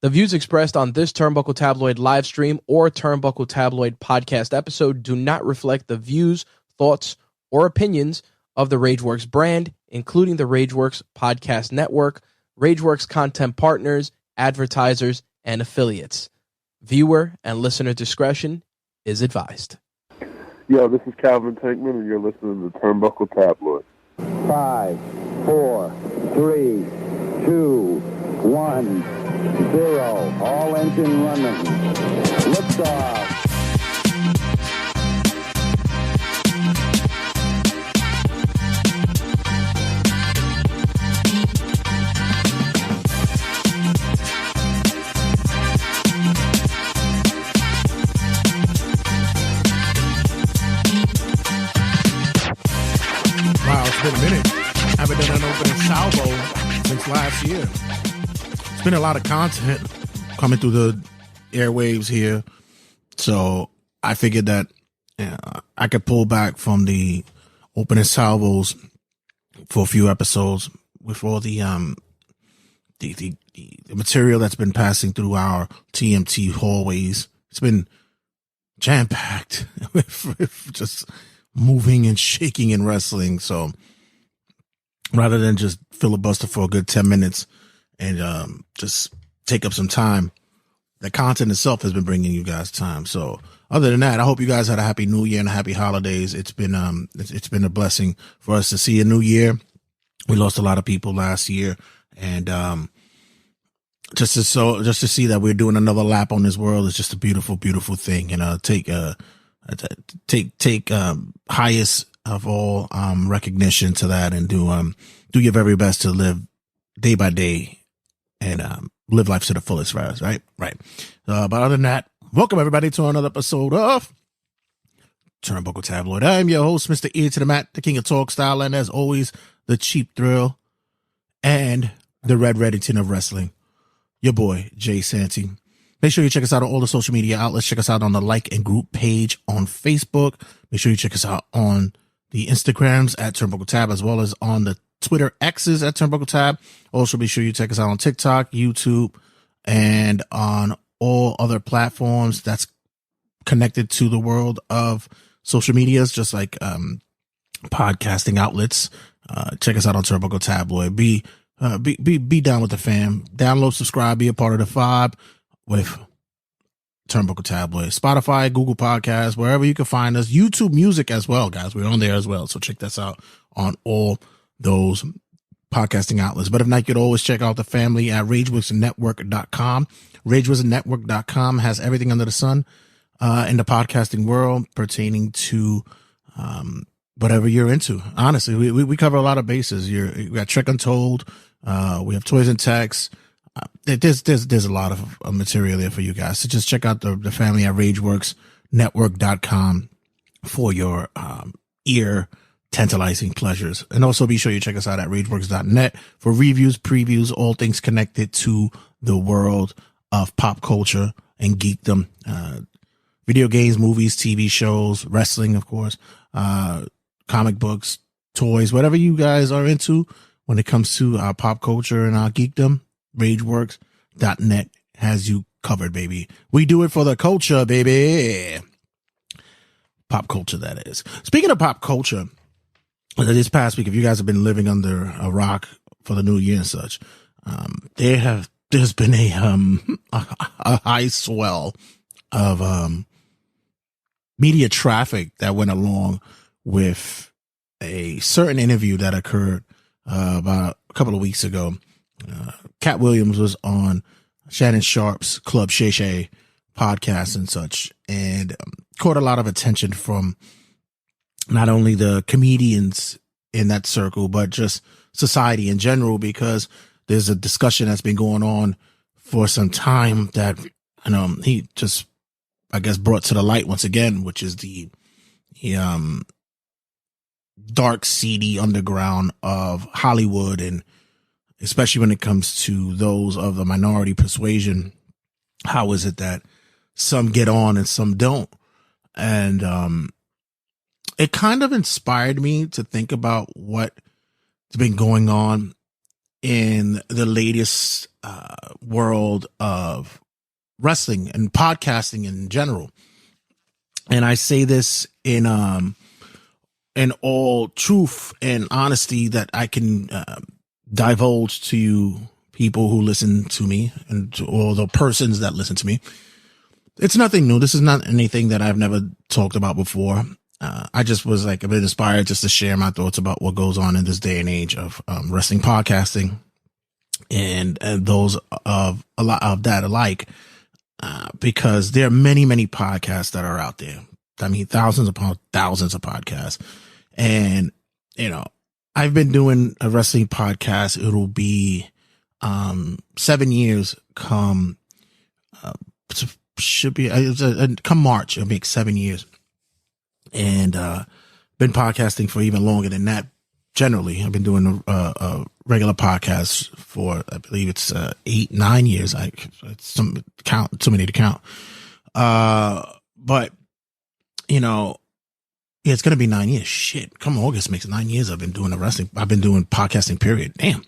The views expressed on this Turnbuckle Tabloid live stream or Turnbuckle Tabloid podcast episode do not reflect the views, thoughts, or opinions of the Rageworks brand, including the Rageworks podcast network, Rageworks content partners, advertisers, and affiliates. Viewer and listener discretion is advised. Yo, this is Calvin Tankman, and you're listening to Turnbuckle Tabloid. 5, 4, 3, 2, 1, 0. All engine running. Liftoff. Wow, it's been a minute. I haven't done an opening salvo since last year. It's been a lot of content coming through the airwaves here. So I figured that I could pull back from the opening salvos for a few episodes with all the material that's been passing through our TMT hallways. It's been jam-packed with just moving and shaking and wrestling. So rather than just filibuster for a good 10 minutes and just take up some time, the content itself has been bringing you guys time. So other than that, I hope you guys had a happy new year and happy holidays. It's been a blessing for us to see a new year. We lost a lot of people last year, and just to see that we're doing another lap on this world is just a beautiful, beautiful thing. And take highest of all recognition to that, and do your very best to live day by day and live life to the fullest, right? But other than that, welcome everybody to another episode of Turnbuckle Tabloid. I'm your host, Mr. Ear to the Mat, the King of Talk Style, and as always, the Cheap Thrill and the Red Reddington of Wrestling, your boy, Jay Santee. Make sure you check us out on all the social media outlets. Check us out on the like and group page on Facebook. Make sure you check us out on the Instagrams at Turnbuckle Tab, as well as on the Twitter X's at Turnbuckle Tab. Also, be sure you check us out on TikTok, YouTube, and on all other platforms that's connected to the world of social medias, just like podcasting outlets. Check us out on Turnbuckle Tabloid. Be down with the fam. Download, subscribe, be a part of the vibe with Turnbuckle Tabloid. Spotify, Google Podcasts, wherever you can find us. YouTube Music as well, guys. We're on there as well. So check this out on all those podcasting outlets. But if not, you could always check out the family at RageWorksNetwork.com. RageWorksNetwork.com has everything under the sun in the podcasting world pertaining to whatever you're into. Honestly, we cover a lot of bases. We got Trek Untold. We have Toys and Techs. There's a lot of material there for you guys. So just check out the family at RageWorksNetwork.com for your ear tantalizing pleasures. And also be sure you check us out at RageWorks.net for reviews, previews, all things connected to the world of pop culture and geekdom. Video games, movies, TV shows, wrestling, of course, comic books, toys, whatever you guys are into when it comes to pop culture and geekdom. RageWorks.net has you covered, baby. We do it for the culture, baby. Pop culture, that is. Speaking of pop culture, this past week, if you guys have been living under a rock for the new year and such, there's been a high swell of media traffic that went along with a certain interview that occurred about a couple of weeks ago. Katt Williams was on Shannon Sharp's Club Shay Shay podcast and such, and caught a lot of attention from not only the comedians in that circle, but just society in general, because there's a discussion that's been going on for some time that he just, I guess, brought to the light once again, which is the dark, seedy underground of Hollywood, and especially when it comes to those of the minority persuasion. How is it that some get on and some don't? And it kind of inspired me to think about what's been going on in the latest world of wrestling and podcasting in general. And I say this in all truth and honesty that I can divulge to you people who listen to me and to all the persons that listen to me. It's nothing new. This is not anything that I've never talked about before. I just was like a bit inspired just to share my thoughts about what goes on in this day and age of wrestling podcasting and those of a lot of that alike, because there are many, many podcasts that are out there. I mean, thousands upon thousands of podcasts. And, I've been doing a wrestling podcast. It'll be 7 years come come March. It'll make 7 years. And been podcasting for even longer than that. Generally, I've been doing a regular podcast for, I believe it's 8-9 years. It's too many to count. But it's going to be 9 years. Shit. Come August makes 9 years. I've been doing podcasting, period. Damn.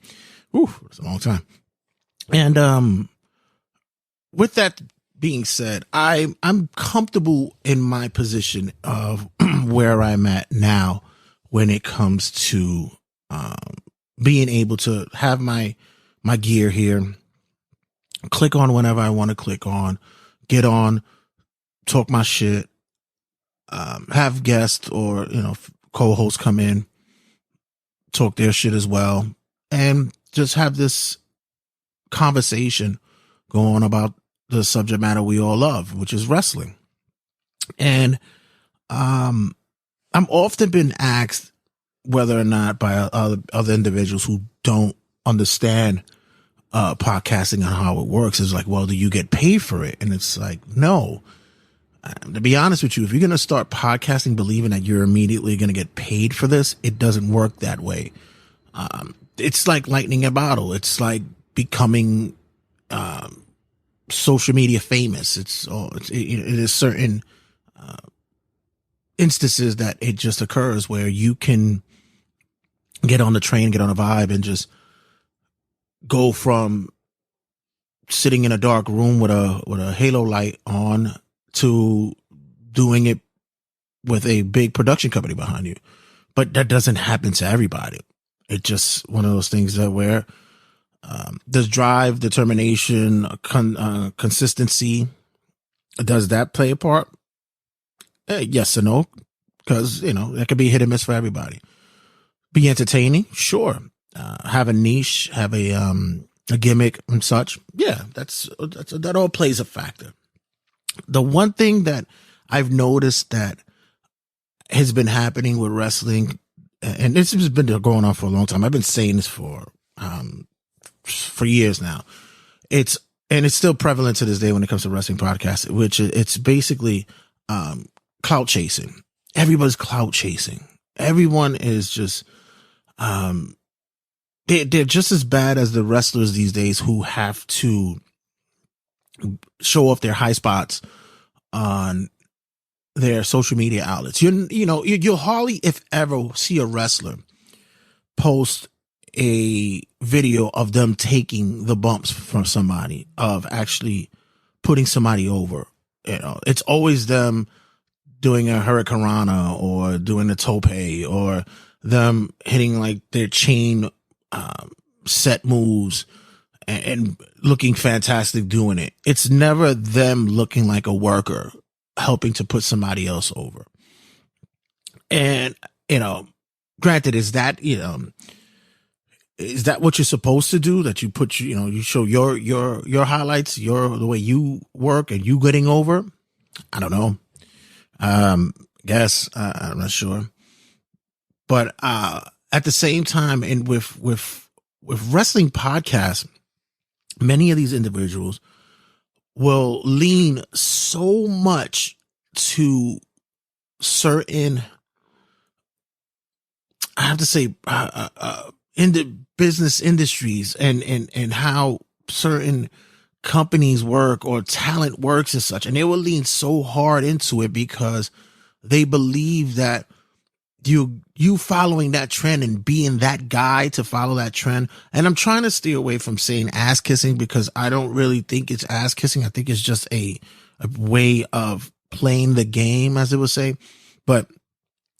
Whew, it's a long time. And, with that being said, I'm comfortable in my position of where I'm at now when it comes to, being able to have my gear here, click on whenever I want to click on, get on, talk my shit, have guests or, co-hosts come in, talk their shit as well, and just have this conversation going about the subject matter we all love, which is wrestling. And I'm often been asked whether or not by other individuals who don't understand podcasting and how it works is like, well, do you get paid for it? And it's like, no. To be honest with you, if you're going to start podcasting believing that you're immediately going to get paid for this, it doesn't work that way. It's like lightning in a bottle. It's like becoming social media famous. It is certain instances that it just occurs where you can get on the train, get on a vibe, and just go from sitting in a dark room with a halo light on to doing it with a big production company behind you. But that doesn't happen to everybody. It's just one of those things that where does drive, determination, consistency, does that play a part? Yes and no, because, that could be hit and miss for everybody. Be entertaining, sure. Have a niche, have a gimmick and such. Yeah, that all plays a factor. The one thing that I've noticed that has been happening with wrestling, and this has been going on for a long time. I've been saying this for years now. It's still prevalent to this day when it comes to wrestling podcasts, which it's basically clout chasing. Everybody's clout chasing. Everyone is just they're just as bad as the wrestlers these days who have to show off their high spots on their social media outlets. You'll hardly, if ever, see a wrestler post a video of them taking the bumps from somebody, of actually putting somebody over. It's always them doing a hurricanrana or doing a tope or them hitting like their chain set moves and looking fantastic doing it. It's never them looking like a worker helping to put somebody else over. And, granted, is that what you're supposed to do? That you put, you show your highlights, the way you work and you getting over? I don't know. Guess, I'm not sure. But, at the same time, and with wrestling podcasts, many of these individuals will lean so much to certain, I have to say, in the business industries and how certain companies work or talent works and such. And they will lean so hard into it because they believe that you following that trend and being that guy to follow that trend. And I'm trying to stay away from saying ass kissing because I don't really think it's ass kissing. I think it's just a way of playing the game, as it would say. But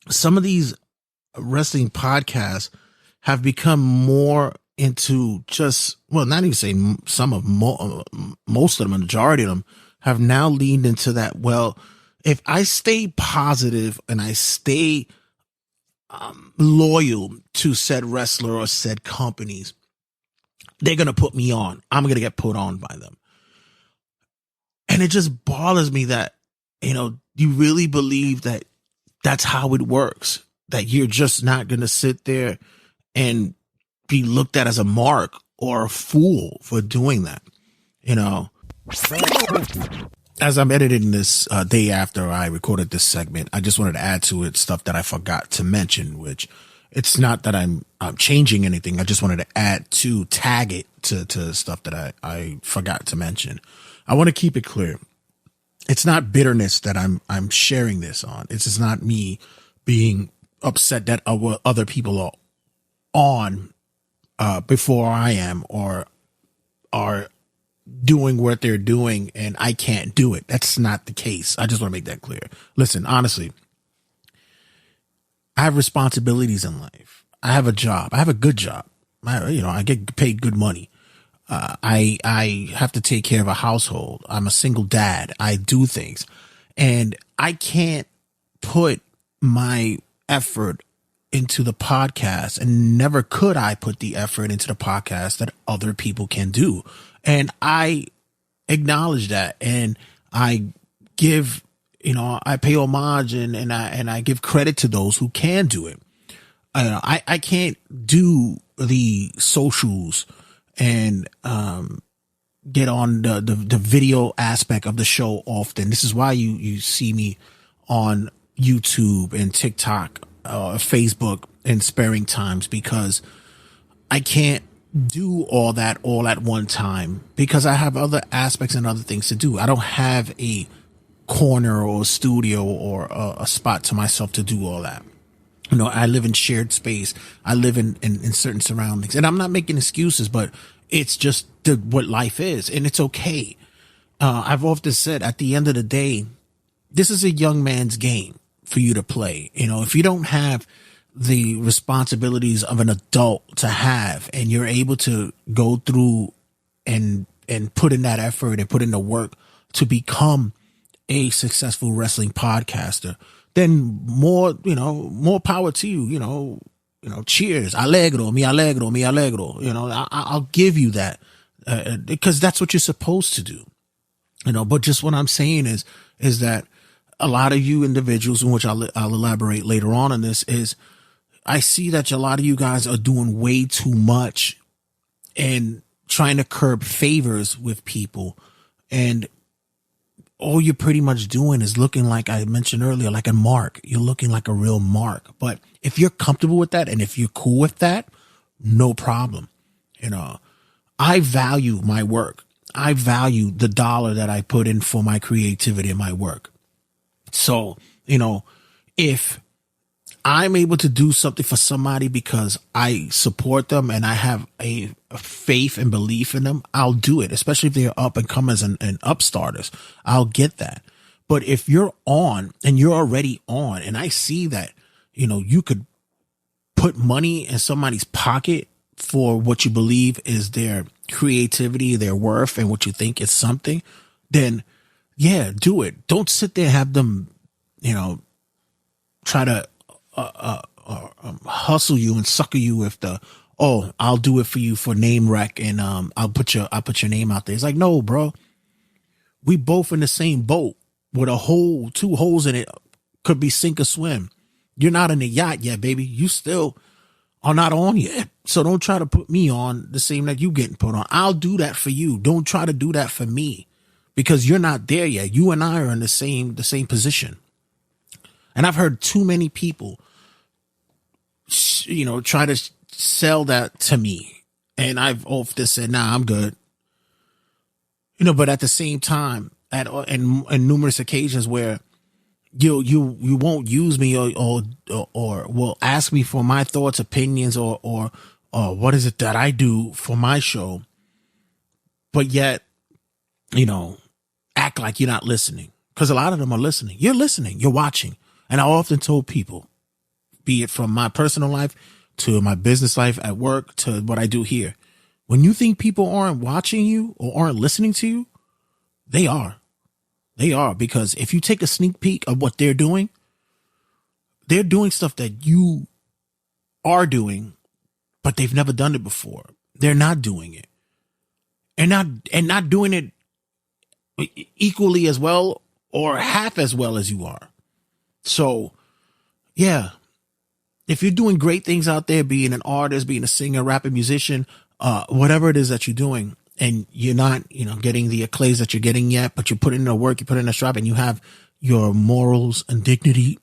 some of these wrestling podcasts have become more into just, well, not even saying some of most of them, a majority of them have now leaned into that. Well, if I stay positive and I stay loyal to said wrestler or said companies, they're going to put me on. I'm going to get put on by them. And it just bothers me that, you really believe that that's how it works, that you're just not going to sit there and be looked at as a mark or a fool for doing that. As I'm editing this day after I recorded this segment, I just wanted to add to it stuff that I forgot to mention, which it's not that I'm changing anything. I just wanted to tag it to stuff that I forgot to mention. I want to keep it clear. It's not bitterness that I'm sharing this on. It's just not me being upset that other people are on before I am or are doing what they're doing and I can't do it. That's not the case. I just want to make that clear. Listen, honestly, I have responsibilities in life. I have a job. I have a good job. I get paid good money. I have to take care of a household. I'm a single dad. I do things, and I can't put my effort into the podcast, and never could I put the effort into the podcast that other people can do. And I acknowledge that, and I give, I pay homage and I give credit to those who can do it. I can't do the socials and get on the video aspect of the show often. This is why you see me on YouTube and TikTok, Facebook in sparing times, because I can't do all that all at one time because I have other aspects and other things to do. I don't have a corner or a studio or a spot to myself to do all that. I live in shared space. I live in certain surroundings, and I'm not making excuses, but it's just what life is, and it's okay. I've often said at the end of the day, this is a young man's game for you to play. If you don't have the responsibilities of an adult to have, and you're able to go through and put in that effort and put in the work to become a successful wrestling podcaster, then more power to you. Cheers. Allegro, mi allegro. I'll give you that, because that's what you're supposed to do. But just what I'm saying is that a lot of you individuals, in which I'll elaborate later on in this, is I see that a lot of you guys are doing way too much and trying to curb favors with people. And all you're pretty much doing is looking, like I mentioned earlier, like a mark. You're looking like a real mark. But if you're comfortable with that and if you're cool with that, no problem. I value my work. I value the dollar that I put in for my creativity and my work. So, if I'm able to do something for somebody because I support them and I have a faith and belief in them, I'll do it, especially if they're up and comers and upstarters. I'll get that. But if you're on and you're already on, and I see that, you could put money in somebody's pocket for what you believe is their creativity, their worth, and what you think is something, then yeah, do it. Don't sit there and have them, try to hustle you and sucker you with I'll do it for you for name rec, and I'll put your name out there. It's like, no, bro, we both in the same boat with two holes in it, could be sink or swim. You're not in the yacht yet, baby. You still are not on yet. So don't try to put me on the same that you getting put on. I'll do that for you. Don't try to do that for me, because you're not there yet. You and I are in the same position. And I've heard too many people, try to sell that to me. And I've often said, nah, I'm good. But at the same time, in numerous occasions where you won't use me or will ask me for my thoughts, opinions, or what is it that I do for my show, but yet, act like you're not listening. Because a lot of them are listening. You're listening. You're watching. And I often told people, be it from my personal life to my business life at work to what I do here, when you think people aren't watching you or aren't listening to you, they are. They are, because if you take a sneak peek of what they're doing stuff that you are doing, but they've never done it before. They're not doing it. And not doing it equally as well or half as well as you are. So, yeah, if you're doing great things out there, being an artist, being a singer, rapper, musician, whatever it is that you're doing, and you're not, getting the accolades that you're getting yet, but you put in the work, you put in the strap, and you have your morals and dignity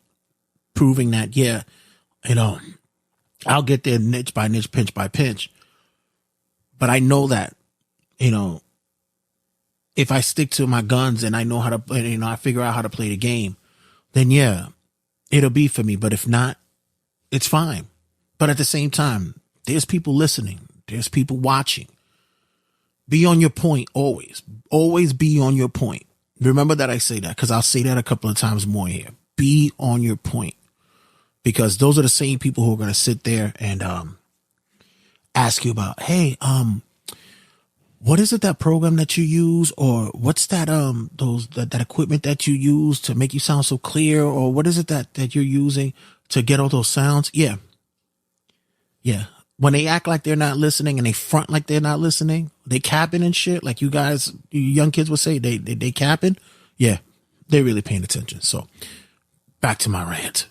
proving that, yeah, I'll get there niche by niche, pinch by pinch. But I know that, if I stick to my guns and I know how to, I figure out how to play the game, then yeah, it'll be for me. But if not, it's fine. But at the same time, there's people listening. There's people watching. Be on your point always. Always be on your point. Remember that I say that, because I'll say that a couple of times more here. Be on your point. Because those are the same people who are going to sit there and ask you about, hey, what is it, that program that you use, or what's that that equipment that you use to make you sound so clear, or what is it that you're using to get all those sounds? Yeah. When they act like they're not listening and they front like they're not listening, they capping and shit, like you guys, you young kids would say, they capping. Yeah, they're really paying attention. So back to my rant.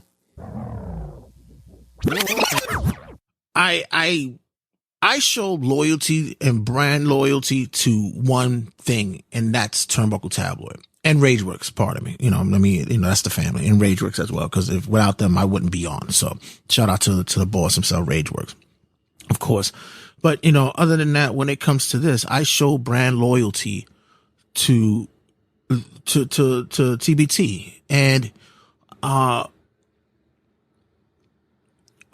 I show loyalty and brand loyalty to one thing, and that's Turnbuckle Tabloid and Rageworks. Pardon me. That's the family, and Rageworks as well, because without them, I wouldn't be on. So shout out to the boss himself, Rageworks, of course. But, other than that, when it comes to this, I show brand loyalty to TBT. And, are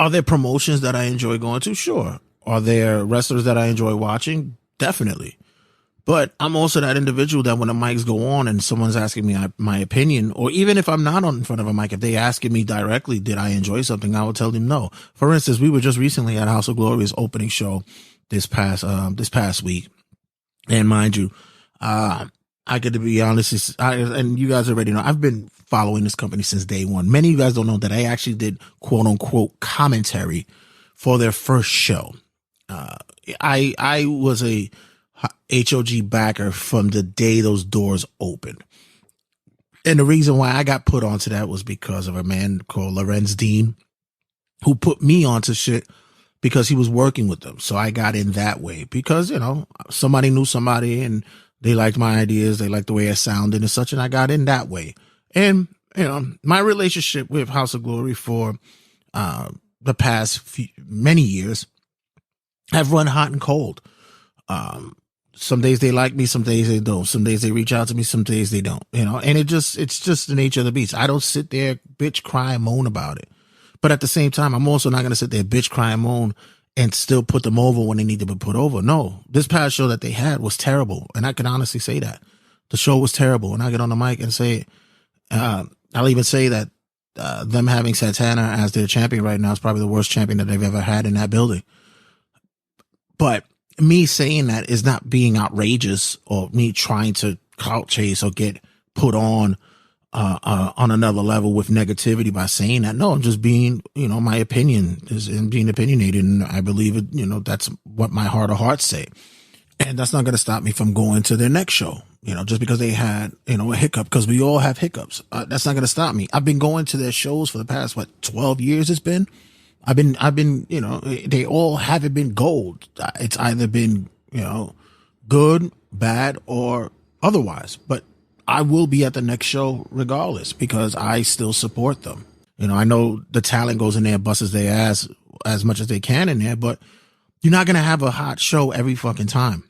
there promotions that I enjoy going to? Sure. Are there wrestlers that I enjoy watching? Definitely. But I'm also that individual that when the mics go on and someone's asking me my opinion, or even if I'm not on in front of a mic, if they asking me directly, did I enjoy something, I will tell them no. For instance, we were just recently at House of Glory's opening show this past week. And mind you, I get to be honest, and you guys already know, I've been following this company since day one. Many of you guys don't know that I actually did quote unquote commentary for their first show. I was a HOG backer from the day those doors opened. And the reason why I got put onto that was because of a man called Lorenz Dean, who put me onto shit because he was working with them. So I got in that way because, somebody knew somebody and they liked my ideas. They liked the way I sounded and such. And I got in that way. And, my relationship with House of Glory for the past many years have run hot and cold. Some days they like me, some days they don't. Some days they reach out to me, some days they don't, and it's just the nature of the beast. I don't sit there, bitch, cry and moan about it. But at the same time, I'm also not going to sit there, bitch, cry and moan and still put them over when they need to be put over. No, this past show that they had was terrible. And I can honestly say that the show was terrible. And I get on the mic and say, I'll even say that, them having Santana as their champion right now is probably the worst champion that they've ever had in that building. But me saying that is not being outrageous or me trying to clout chase or get put on another level with negativity by saying that. No, I'm just being, my opinion is in being opinionated. And I believe it, that's what my heart of hearts say. And that's not going to stop me from going to their next show, just because they had, a hiccup, because we all have hiccups. That's not going to stop me. I've been going to their shows for the past, 12 years it's been. I've been, they all haven't been gold. It's either been, good, bad, or otherwise. But I will be at the next show regardless because I still support them. I know the talent goes in there, busts their ass as much as they can in there, but you're not going to have a hot show every fucking time.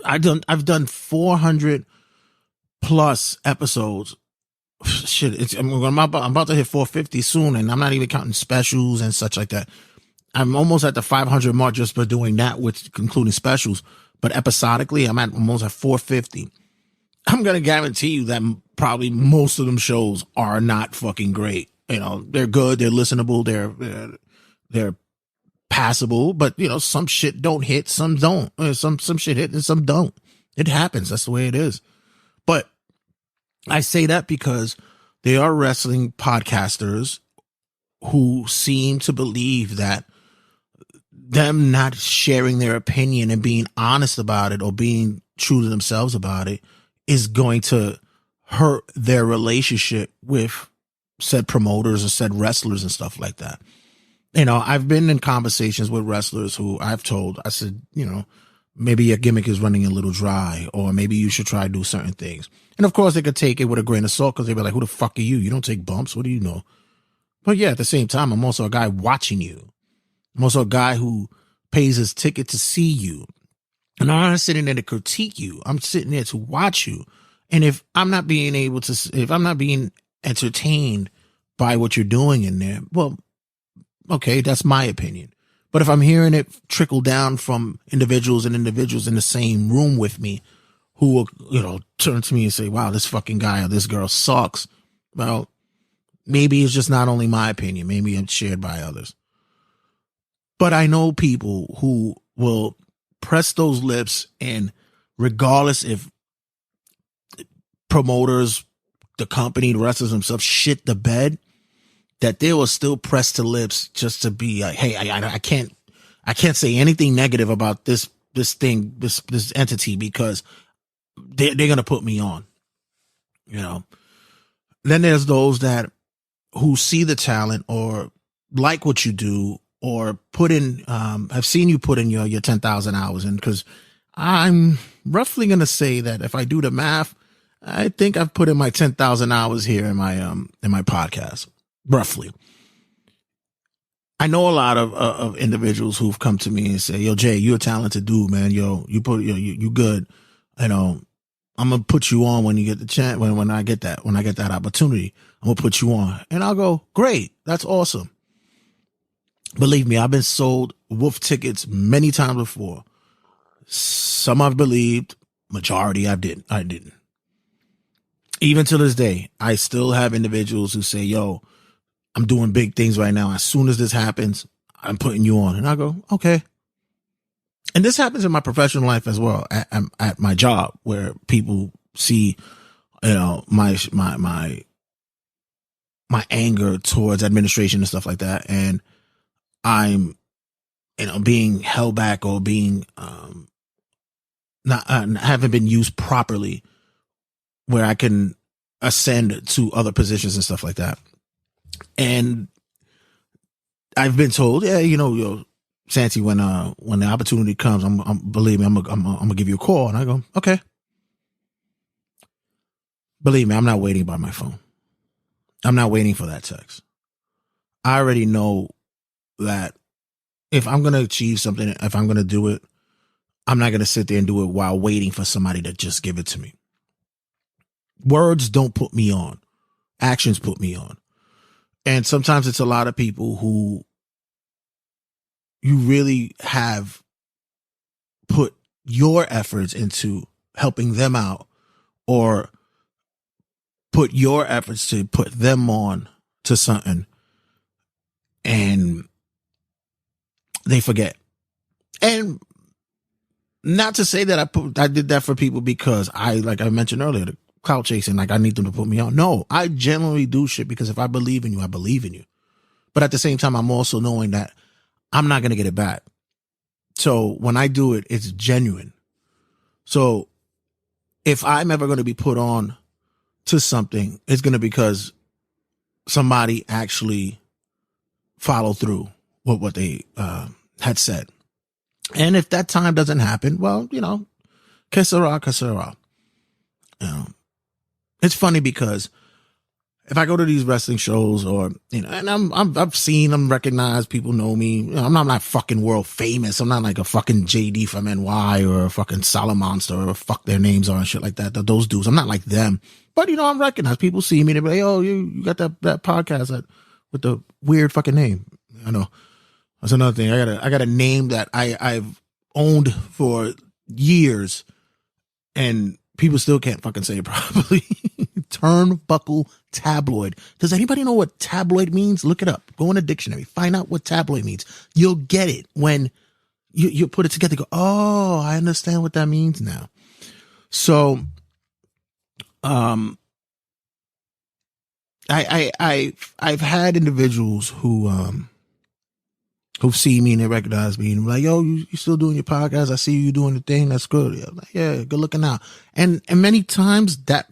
I've done 400 plus episodes shit, I'm about to hit 450 soon, and I'm not even counting specials and such like that. I'm almost at the 500 mark just for doing that, with including specials. But episodically, I'm at almost at 450. I'm going to guarantee you that probably most of them shows are not fucking great. You know, they're good, they're listenable, they're passable, but you know, some shit don't hit, some don't. Some shit hit and some don't. It happens. That's the way it is. But I say that because there are wrestling podcasters who seem to believe that them not sharing their opinion and being honest about it or being true to themselves about it is going to hurt their relationship with said promoters or said wrestlers and stuff like that. You know, I've been in conversations with wrestlers who I said, you know, maybe your gimmick is running a little dry, or maybe you should try to do certain things. And of course they could take it with a grain of salt because they'd be like, who the fuck are you? You don't take bumps. What do you know? But yeah, at the same time, I'm also a guy watching you. I'm also a guy who pays his ticket to see you. And I'm not sitting there to critique you. I'm sitting there to watch you. And if I'm not being entertained by what you're doing in there, well, okay, that's my opinion. But if I'm hearing it trickle down from individuals in the same room with me who will, you know, turn to me and say, wow, this fucking guy or this girl sucks. Well, maybe it's just not only my opinion. Maybe it's shared by others. But I know people who will press those lips, and regardless if promoters, the company, the wrestlers themselves shit the bed, that they will still press the lips just to be like, hey, I can't say anything negative about this thing, this entity, because they're going to put me on, you know. Then there's those who see the talent or like what you do, or put in, I've seen you put in your 10,000 hours in, because I'm roughly going to say that if I do the math, I think I've put in my 10,000 hours here in my podcast, roughly. I know a lot of individuals who've come to me and say, yo, Jay, you're a talented dude, man. Yo, you good. You know, I'm going to put you on when you get the chance, when I get that opportunity, I'm going to put you on. And I'll go, great. That's awesome. Believe me, I've been sold wolf tickets many times before. Some I've believed, majority I didn't. Even to this day, I still have individuals who say, yo, I'm doing big things right now. As soon as this happens, I'm putting you on. And I go, okay. And this happens in my professional life as well, at my job, where people see, you know, my anger towards administration and stuff like that. And I'm, you know, being held back or being, haven't been used properly, where I can ascend to other positions and stuff like that. And I've been told, yeah, you know, yo, Santi, when the opportunity comes, believe me, I'm gonna give you a call. And I go, okay. Believe me, I'm not waiting by my phone. I'm not waiting for that text. I already know that if I'm going to achieve something, if I'm going to do it, I'm not going to sit there and do it while waiting for somebody to just give it to me. Words don't put me on. Actions put me on. And sometimes it's a lot of people who you really have put your efforts into helping them out, or put your efforts to put them on to something, and they forget. And not to say that I did that for people because like I mentioned earlier, the clout chasing, like I need them to put me on. No, I generally do shit because if I believe in you, I believe in you. But at the same time, I'm also knowing that I'm not going to get it back. So when I do it, it's genuine. So if I'm ever going to be put on to something, it's going to be because somebody actually followed through with what they had said. And if that time doesn't happen, well, you know, que sera, que sera. You know, it's funny because if I go to these wrestling shows or, you know, and I've seen them, recognized, people know me. You know, I'm not fucking world famous. I'm not like a fucking JD from NY or a fucking Monster or fuck their names are and shit like that. Those dudes. I'm not like them. But, you know, I'm recognized. People see me. They be like, oh, you got that podcast with the weird fucking name. I know. That's another thing. I got a name that I've owned for years and people still can't fucking say it properly. Turnbuckle Tabloid. Does anybody know what tabloid means? Look it up. Go in a dictionary. Find out what tabloid means. You'll get it when you put it together. Go, oh, I understand what that means now. So, I've had individuals who've seen me and they recognize me and like, yo, you still doing your podcast? I see you doing the thing. That's good. Yeah, like, yeah, good looking out. And many times that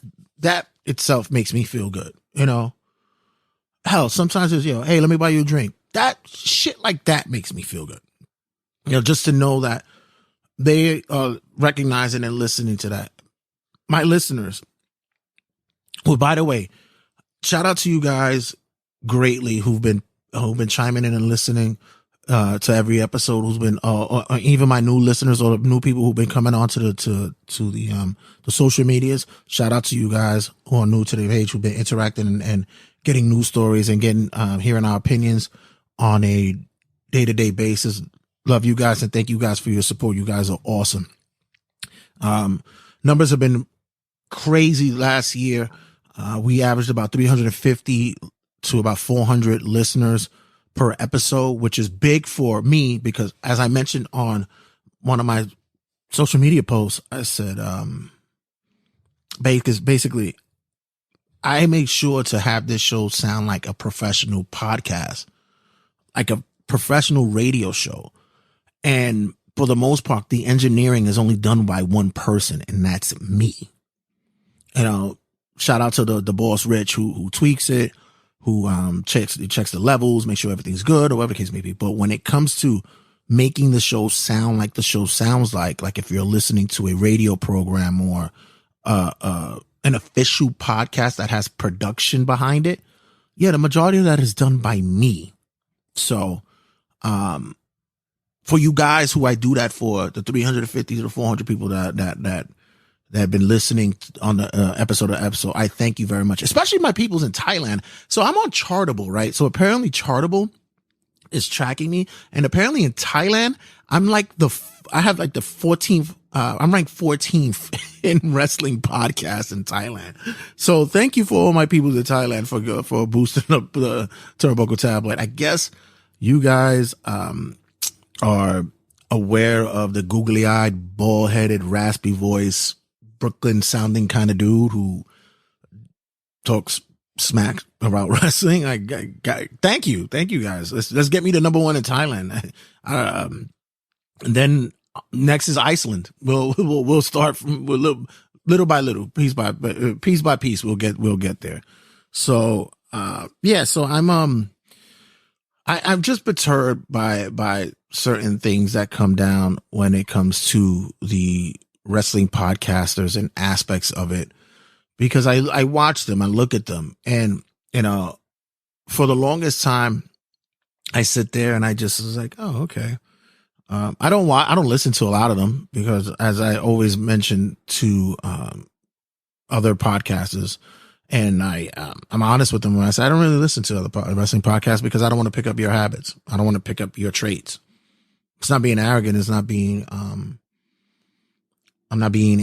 itself makes me feel good. You know, hell, sometimes it's, you know, hey, let me buy you a drink. That shit like that makes me feel good. You know, just to know that they are recognizing and listening to that. My listeners. Well, by the way, shout out to you guys greatly who've been chiming in and listening to every episode, who's been or even my new listeners or new people who've been coming on to the social medias. Shout out to you guys who are new to the page, who've been interacting and getting news stories and getting hearing our opinions on a day-to-day basis. Love you guys and thank you guys for your support. You guys are awesome. Numbers have been crazy last year. We averaged about 350 to about 400 listeners per episode, which is big for me because, as I mentioned on one of my social media posts, I said, basically, I make sure to have this show sound like a professional podcast, like a professional radio show. And for the most part, the engineering is only done by one person, and that's me. You know, shout out to the boss Rich who tweaks it, who checks the levels, make sure everything's good or whatever the case may be. But when it comes to making the show sound like the show sounds like if you're listening to a radio program or an official podcast that has production behind it, yeah, the majority of that is done by me. So for you guys who I do that for, the 350 to 400 people that have been listening on the episode, I thank you very much, especially my peoples in Thailand. So I'm on Chartable, right? So apparently Chartable is tracking me, and apparently in Thailand, I have like the 14th, I'm ranked 14th in wrestling podcasts in Thailand. So thank you for all my people in Thailand for boosting up the Turnbuckle Tabloid. I guess you guys are aware of the googly-eyed, bald-headed, raspy voice, Brooklyn sounding kind of dude who talks smack about wrestling. Thank you guys. Let's get me to number one in Thailand. And then next is Iceland. We'll start from little by little, piece by piece. We'll get there. So yeah. So I'm just perturbed by certain things that come down when it comes to the wrestling podcasters and aspects of it, because I watch them, I look at them, and, you know, for the longest time, I sit there and I just was like, oh, okay. I don't listen to a lot of them because, as I always mention to other podcasters, and I'm honest with them when I say I don't really listen to other wrestling podcasts because I don't want to pick up your habits. I don't want to pick up your traits. It's not being arrogant. It's not being I'm not being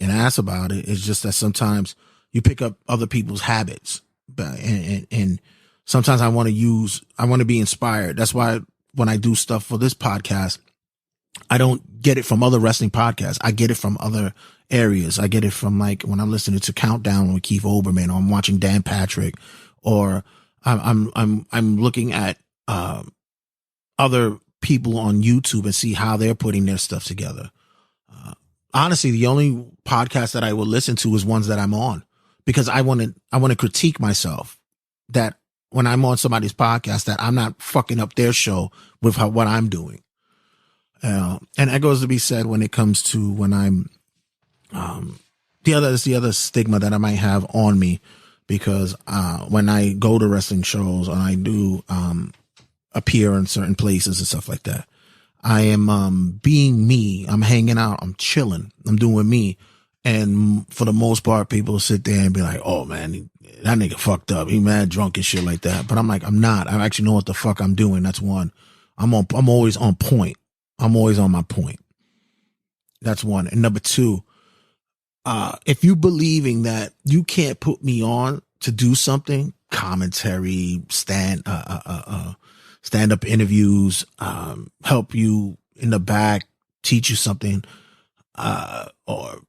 an ass about it. It's just that sometimes you pick up other people's habits, and sometimes I want to be inspired. That's why when I do stuff for this podcast, I don't get it from other wrestling podcasts. I get it from other areas. I get it from, like, when I'm listening to Countdown with Keith Olbermann, or I'm watching Dan Patrick, or I'm looking at other people on YouTube and see how they're putting their stuff together. Honestly, the only podcast that I will listen to is ones that I'm on, because I want to critique myself, that when I'm on somebody's podcast, that I'm not fucking up their show with what I'm doing. And that goes to be said when it comes to when I'm, the other stigma that I might have on me, because when I go to wrestling shows and I do appear in certain places and stuff like that, I am being me. I'm hanging out. I'm chilling. I'm doing me. And for the most part, people sit there and be like, oh, man, that nigga fucked up. He mad drunk and shit like that. But I'm like, I'm not. I actually know what the fuck I'm doing. That's one. I'm always on point. I'm always on my point. That's one. And number two, if you believing that you can't put me on to do something, commentary, stand-up interviews, help you in the back, teach you something, or,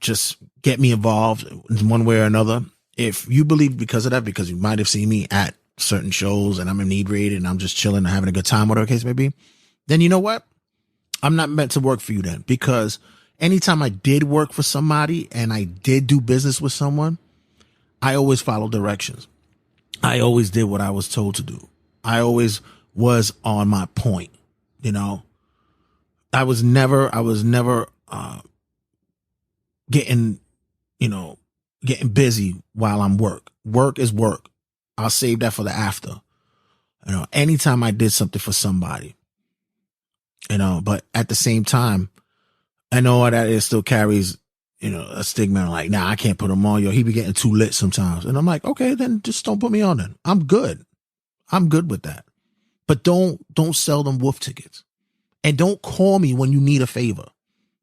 just get me involved in one way or another. If you believe because of that, because you might have seen me at certain shows and I'm inebriated and I'm just chilling and having a good time, whatever the case may be, then you know what? I'm not meant to work for you then, because anytime I did work for somebody and I did do business with someone, I always followed directions. I always did what I was told to do. I always was on my point. I was never getting busy while I'm work. Work is work. I'll save that for the after. Anytime I did something for somebody, but at the same time, I know that it still carries, a stigma like, nah, I can't put him on. He be getting too lit sometimes. And I'm like, okay, then just don't put me on then. I'm good. I'm good with that. But don't sell them wolf tickets. And don't call me when you need a favor.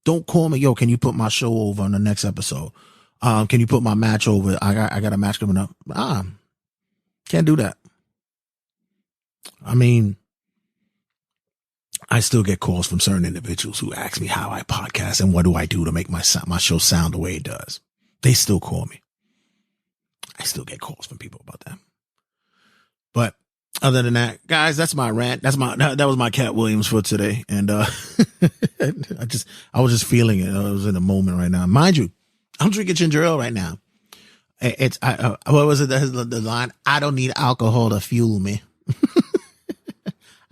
Don't call me, yo, can you put my show over on the next episode? Can you put my match over? I got a match coming up. Can't do that. I mean, I still get calls from certain individuals who ask me how I podcast and what do I do to make my show sound the way it does. They still call me. I still get calls from people about that. But other than that, guys, that's my rant. That was my Katt Williams for today. And I was just feeling it. I was in a moment right now. Mind you, I'm drinking ginger ale right now. What was it? The line? I don't need alcohol to fuel me.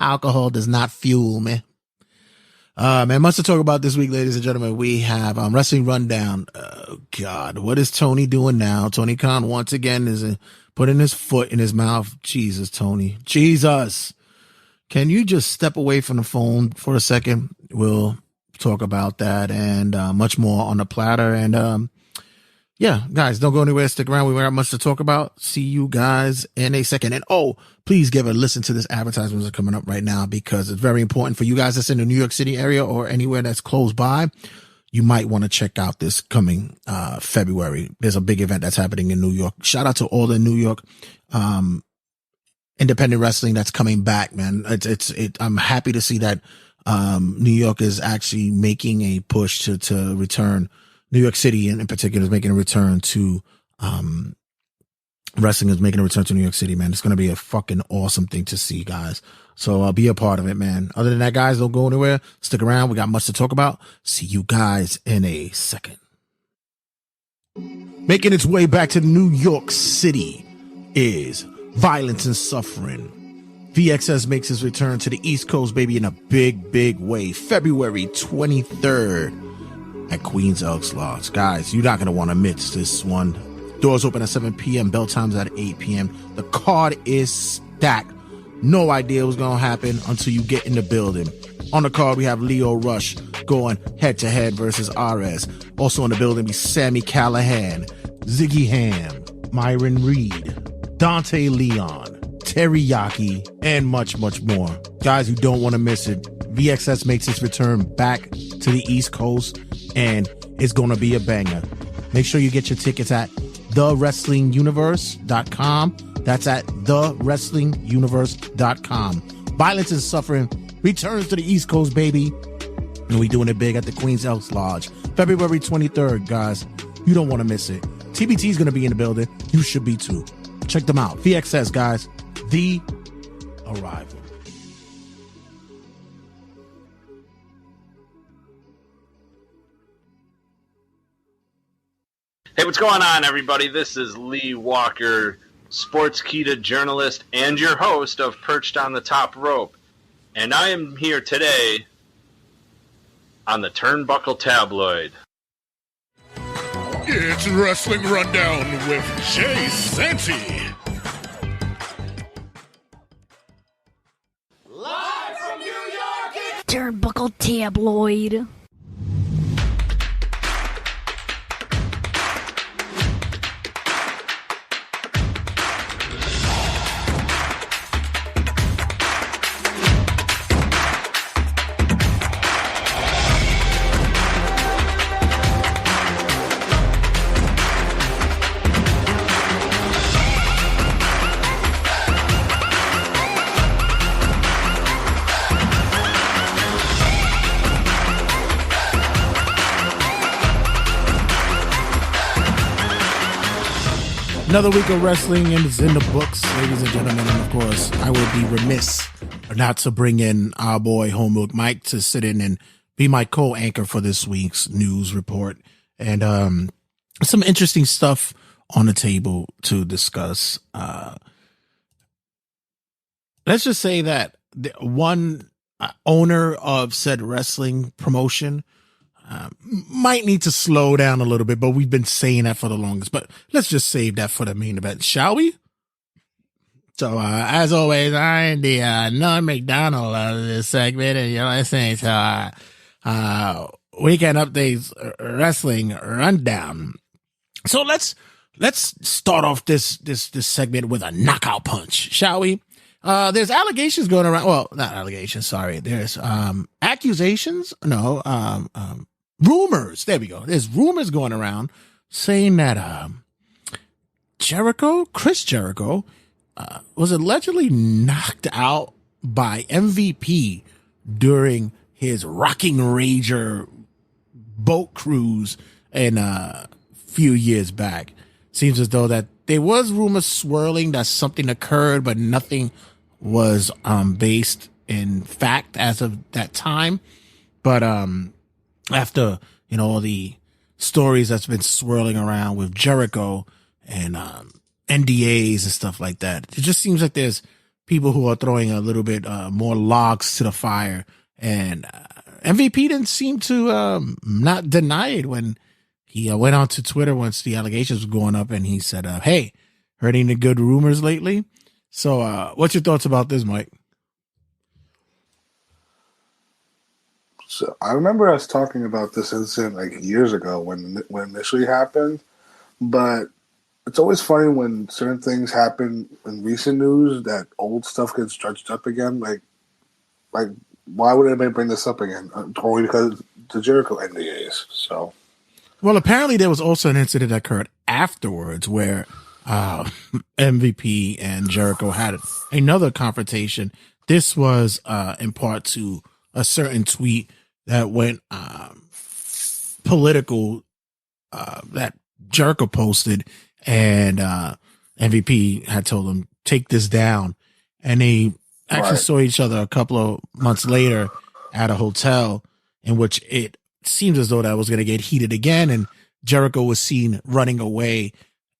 Alcohol does not fuel me. Man, much to talk about this week, ladies and gentlemen. We have Wrestling Rundown. God, what is Tony doing now? Tony Khan once again is putting his foot in his mouth. Jesus, Tony. Jesus. Can you just step away from the phone for a second? We'll talk about that and much more on the platter. And yeah, guys, don't go anywhere. Stick around. We got much to talk about. See you guys in a second. And please give a listen to this advertisement that's coming up right now, because it's very important for you guys that's in the New York City area or anywhere that's close by. You might want to check out this coming February. There's a big event that's happening in New York. Shout out to all the New York independent wrestling that's coming back, man. I'm happy to see that New York is actually making a push to return. New York City in particular is making a return to wrestling is making a return to New York City, man. It's going to be a fucking awesome thing to see, guys. So be a part of it, man. Other than that, guys, don't go anywhere. Stick around. We got much to talk about. See you guys in a second. Making its way back to New York City is Violence and Suffering. VXS makes its return to the East Coast, baby, in a big, big way. February 23rd at Queens Elks Lodge. Guys, you're not going to want to miss this one. Doors open at 7 p.m. Bell time's at 8 p.m. The card is stacked. No idea what's going to happen until you get in the building. On the card, we have Leo Rush going head-to-head versus RS. Also in the building, be Sammy Callahan, Ziggy Ham, Myron Reed, Dante Leon, Teriyaki, and much, much more. Guys, you don't want to miss it. VXS makes its return back to the East Coast, and it's going to be a banger. Make sure you get your tickets at thewrestlinguniverse.com. That's at thewrestlinguniverse.com. Violence and Suffering returns to the East Coast, baby. And we doing it big at the Queens Elks Lodge. February 23rd, guys. You don't want to miss it. TBT is going to be in the building. You should be too. Check them out. VXS, guys. The Arrival. Hey, what's going on, everybody? This is Lee Walker, Sportskeeda journalist and your host of Perched on the Top Rope. And I am here today on the Turnbuckle Tabloid. It's Wrestling Rundown with Jay Santy. Live from New York, it's Turnbuckle Tabloid. Another week of wrestling is in the books, ladies and gentlemen. And of course, I would be remiss not to bring in our boy Homework Mike to sit in and be my co-anchor for this week's news report. And some interesting stuff on the table to discuss. Let's just say that the one owner of said wrestling promotion might need to slow down a little bit, but we've been saying that for the longest. But let's just save that for the main event, shall we? So, as always, I'm the Norm McDonald of this segment, and you're listening to Weekend Updates Wrestling Rundown. So let's start off this segment with a knockout punch, shall we? There's allegations going around. Well, not allegations. Sorry. There's accusations. No. Rumors. There we go. There's rumors going around saying that Chris Jericho, was allegedly knocked out by MVP during his Rocking Rager boat cruise in a few years back. Seems as though that there was rumors swirling that something occurred, but nothing was based in fact as of that time. But after, all the stories that's been swirling around with Jericho and NDAs and stuff like that, it just seems like there's people who are throwing a little bit more logs to the fire. And MVP didn't seem to not deny it when he went on to Twitter once the allegations were going up, and he said, hey, heard any good rumors lately? So what's your thoughts about this, Mike? So I remember us talking about this incident like years ago when it initially happened, but it's always funny when certain things happen in recent news that old stuff gets dredged up again. Like why would anybody bring this up again? Only because the Jericho NDAs. So, well, apparently there was also an incident that occurred afterwards where MVP and Jericho had another confrontation. This was in part to a certain tweet that went political that Jericho posted, and MVP had told him, take this down. And they actually saw each other a couple of months later at a hotel, in which it seems as though that was going to get heated again. And Jericho was seen running away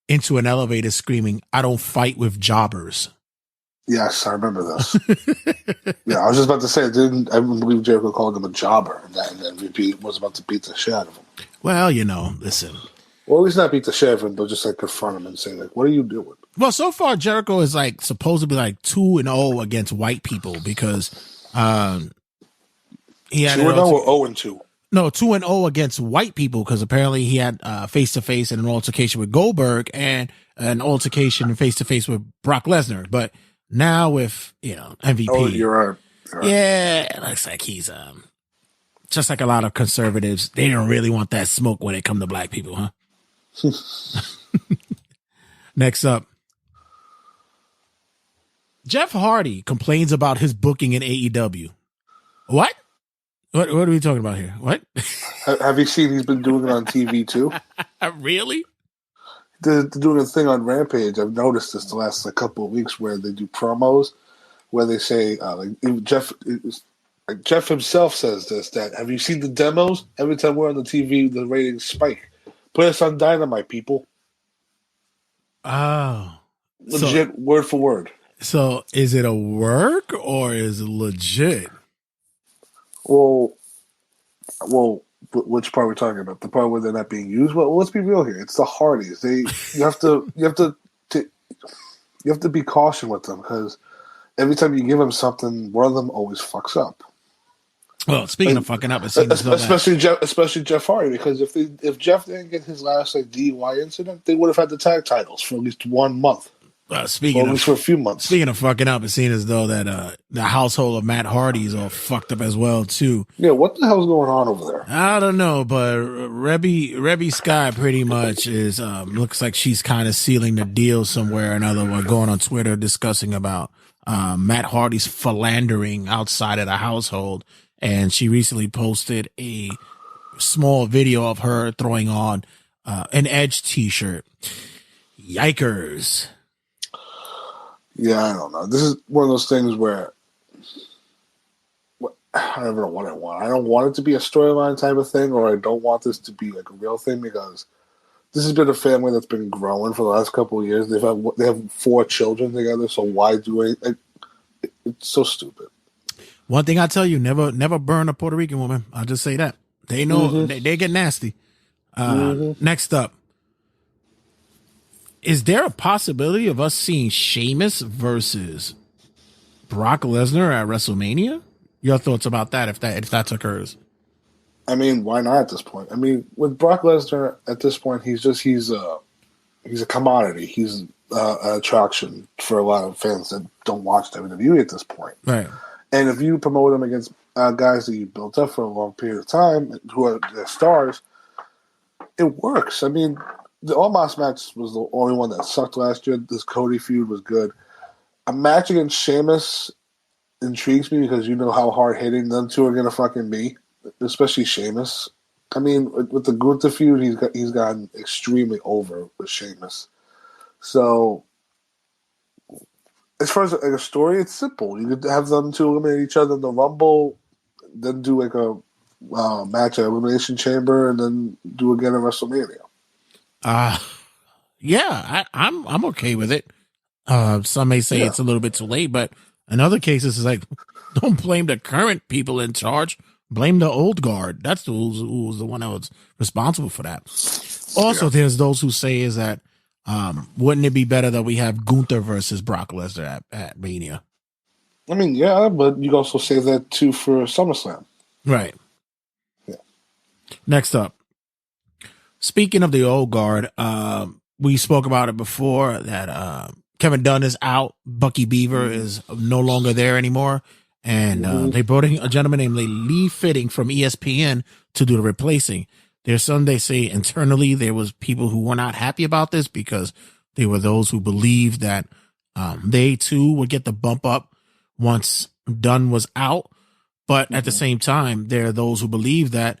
into an elevator screaming, I don't fight with jobbers. Yes, I remember this. Yeah, I was just about to say, I believe Jericho called him a jobber, and MVP was about to beat the shit out of him. Well, listen. Well, at least not beat the shit out of him, but just confront him and say, what are you doing? Well, so far Jericho is supposed to be 2-0 against white people because he had 2-0 or 0-2? No, 2-0 against white people because apparently he had face-to-face and an altercation with Goldberg and an altercation face-to-face with Brock Lesnar. But now with, MVP. Oh, you're right. Yeah, it looks like he's just like a lot of conservatives. They don't really want that smoke when it comes to black people, huh? Next up, Jeff Hardy complains about his booking in AEW. What? What are we talking about here? What? Have you seen he's been doing it on TV too? Really? They're doing a thing on Rampage. I've noticed this the last couple of weeks where they do promos where they say, Jeff himself says this, that have you seen the demos? Every time we're on the TV, the ratings spike. Put us on Dynamite, people. Oh. Legit, word for word. So is it a work or is it legit? Well, Which part are we talking about? The part where they're not being used? Well, let's be real here. It's the Hardys. You have to be cautious with them because every time you give them something, one of them always fucks up. Well, speaking of fucking up, especially Jeff Hardy, because if Jeff didn't get his last DUI incident, they would have had the tag titles for at least 1 month. For a few months. Speaking of fucking up, it seems as though that the household of Matt Hardy is all fucked up as well too. Yeah, what the hell's going on over there? I don't know, but Rebby Sky pretty much is looks like she's kind of sealing the deal somewhere or another. We're going on Twitter discussing about Matt Hardy's philandering outside of the household. And she recently posted a small video of her throwing on an Edge t-shirt. Yikers. Yeah, I don't know. This is one of those things where I don't know what I want. I don't want it to be a storyline type of thing, or I don't want this to be like a real thing because this has been a family that's been growing for the last couple of years. They have 4 children together, so why do anything? It's so stupid. One thing I tell you, never burn a Puerto Rican woman. I'll just say that. They know they get nasty. Next up. Is there a possibility of us seeing Sheamus versus Brock Lesnar at WrestleMania? Your thoughts about that if that occurs? I mean, why not at this point? I mean, with Brock Lesnar at this point, he's a commodity. He's an attraction for a lot of fans that don't watch WWE at this point. Right. And if you promote them against guys that you built up for a long period of time, who are their stars, it works. I mean, the Omos match was the only one that sucked last year. This Cody feud was good. A match against Sheamus intrigues me because you know how hard-hitting them two are going to fucking be, especially Sheamus. I mean, with the Gunther feud, he's gotten extremely over with Sheamus. So, as far as a story, it's simple. You could have them two eliminate each other in the Rumble, then do like a match at Elimination Chamber, and then do again at WrestleMania. Yeah, I'm okay with it. Some may say it's a little bit too late, but in other cases, it's like, don't blame the current people in charge. Blame the old guard. That's who was the one that was responsible for that. Also, there's those who say is that, wouldn't it be better that we have Gunther versus Brock Lesnar at Mania? I mean, yeah, but you also say that too for SummerSlam. Right. Yeah. Next up. Speaking of the old guard, we spoke about it before that Kevin Dunn is out. Bucky Beaver is no longer there anymore. And they brought in a gentleman named Lee Fitting from ESPN to do the replacing. There's some, they say internally there was people who were not happy about this because there were those who believed that they too would get the bump up once Dunn was out. But at the same time, there are those who believe that,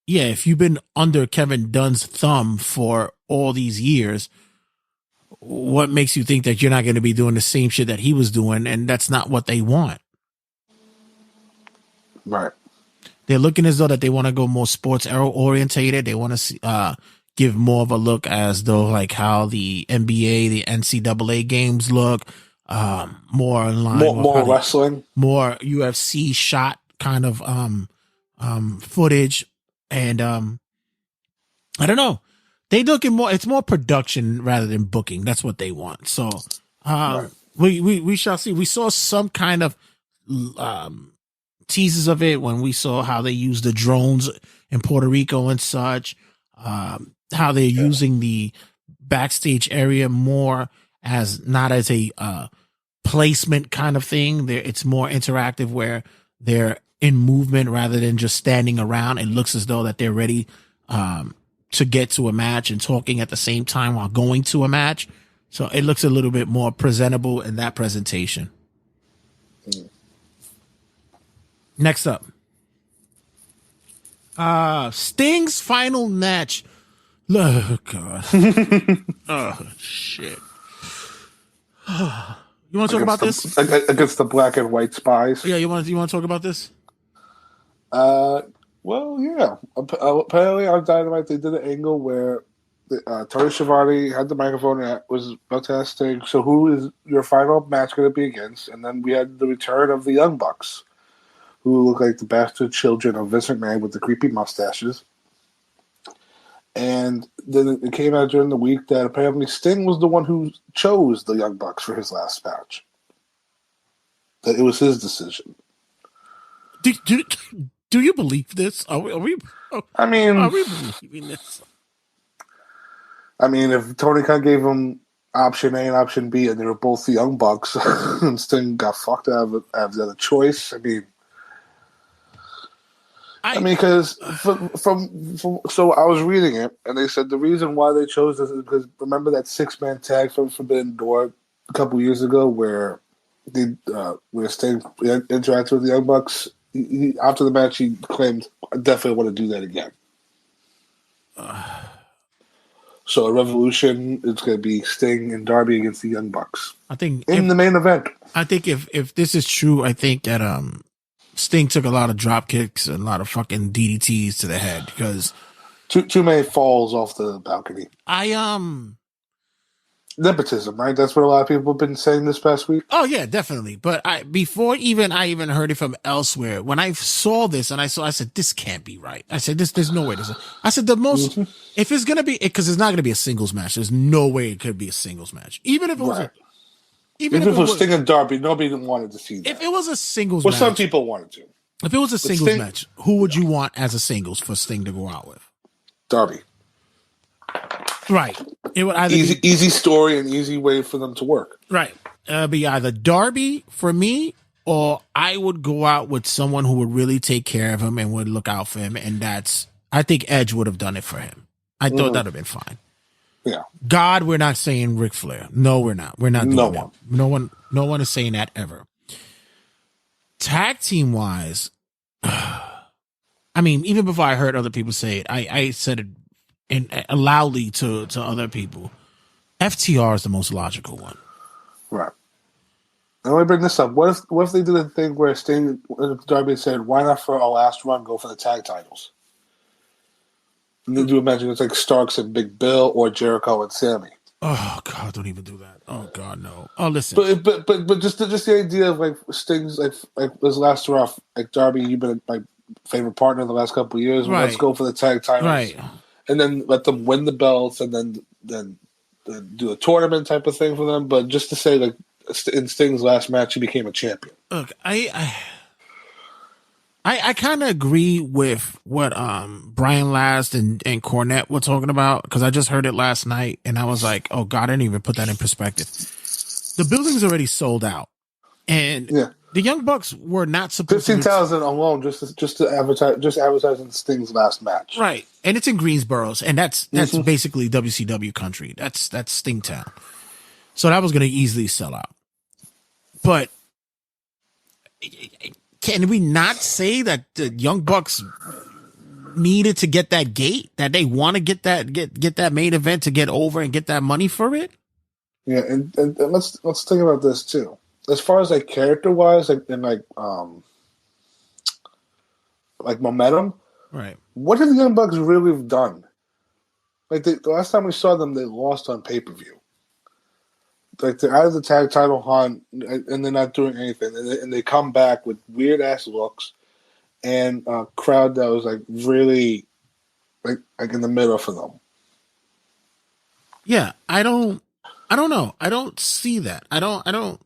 yeah, if you've been under Kevin Dunn's thumb for all these years, what makes you think that you're not going to be doing the same shit that he was doing? And that's not what they want. Right. They're looking as though that they want to go more sports orientated. They want to give more of a look as though like how the NBA, the NCAA games look, more in line with more wrestling, more UFC shot kind of footage, and I don't know. They looking more. It's more production rather than booking. That's what they want. So right. we shall see. We saw some kind of teases of it when we saw how they use the drones in Puerto Rico and such, how they're using the backstage area more as not as a placement kind of thing. It's more interactive where they're in movement rather than just standing around. It looks as though that they're ready to get to a match and talking at the same time while going to a match. So it looks a little bit more presentable in that presentation. Next up, Sting's final match. Oh God! Oh shit! You want to talk about this against the Black and White Spies? Yeah, you want to talk about this? Well, yeah. Apparently on Dynamite they did an angle where Tony Schiavone had the microphone and was about to ask Sting, so who is your final match going to be against? And then we had the return of the Young Bucks, who look like the bastard children of Vincent Man with the creepy mustaches. And then it came out during the week that apparently Sting was the one who chose the Young Bucks for his last match. That it was his decision. Do you believe this? Are we believing this? I mean, if Tony Khan gave him option A and option B, and they were both the Young Bucks, and Sting got fucked out of the other choice, because so I was reading it, and they said the reason why they chose this is because remember that 6-man tag from Forbidden Door a couple years ago where Sting interacted with the Young Bucks. After the match, he claimed, "I definitely want to do that again." So a Revolution is going to be Sting and Darby against the Young Bucks. I think the main event. I think if this is true, I think that Sting took a lot of drop kicks and a lot of fucking DDTs to the head because too many falls off the balcony. Nepotism, right? That's what a lot of people have been saying this past week. Oh yeah, definitely. But before I even heard it from elsewhere, when I saw this and I said, this can't be right. I said, there's no way. I said the most, if it's going to be, because it's not going to be a singles match. There's no way it could be a singles match. Even if it was, even if it was Sting and Darby, nobody wanted to see that. If it was a singles match. Well, some people wanted to. If it was a singles match, who would you want as a singles for Sting to go out with? Darby. Right. It would either easy story and easy way for them to work. Right. Be either Darby for me, or I would go out with someone who would really take care of him and would look out for him. And I think Edge would have done it for him. I thought that would have been fine. Yeah. God, we're not saying Ric Flair. No, we're not. We're not doing that. No one is saying that ever. Tag team wise, even before I heard other people say it, I said it loudly to other people. FTR is the most logical one. Right. And let me bring this up. What if they did a thing where Sting Darby said, "Why not for our last run go for the tag titles?" And they do a match it's like Starks and Big Bill or Jericho and Sammy. Oh God, don't even do that. Oh God, no. Oh, listen. But just the idea of like Sting's like this last rough, like Darby, you've been my favorite partner in the last couple of years. Right. Let's go for the tag titles. Right. And then let them win the belts, and then do a tournament type of thing for them. But just to say, like in Sting's last match, he became a champion. Look, I kind of agree with what Brian Last and Cornette were talking about because I just heard it last night, and I was like, oh God, I didn't even put that in perspective. The building's already sold out, and the Young Bucks were not supposed 15,000 alone just to advertising Sting's last match. Right. And it's in Greensboro, and that's basically WCW country. That's Stingtown. So that was going to easily sell out. But can we not say that the Young Bucks needed to get that gate, that they want to get that main event to get over and get that money for it? Yeah, and let's think about this too. As far as like character wise, like momentum, right? What have the Young Bucks really have done? Like the last time we saw them, they lost on pay-per-view. Like they're out of the tag title hunt, and they're not doing anything, and they come back with weird ass looks and a crowd that was like really like in the middle for them. Yeah, I don't know. I don't see that. I don't.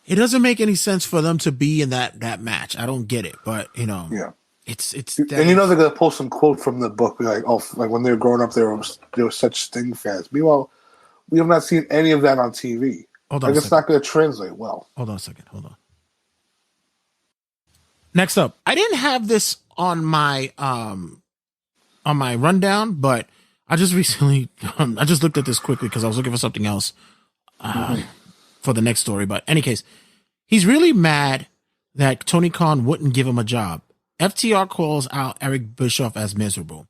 It doesn't make any sense for them to be in that match. I don't get it, but yeah, it's. And they're gonna pull some quote from the book, like when they were growing up, they were such Sting fans. Meanwhile, we have not seen any of that on TV. Hold on, it's not going to translate well. Hold on a second. Hold on. Next up, I didn't have this on my rundown, but I just recently I just looked at this quickly because I was looking for something else. For the next story. But any case, he's really mad that Tony Khan wouldn't give him a job. FTR calls out Eric Bischoff as miserable.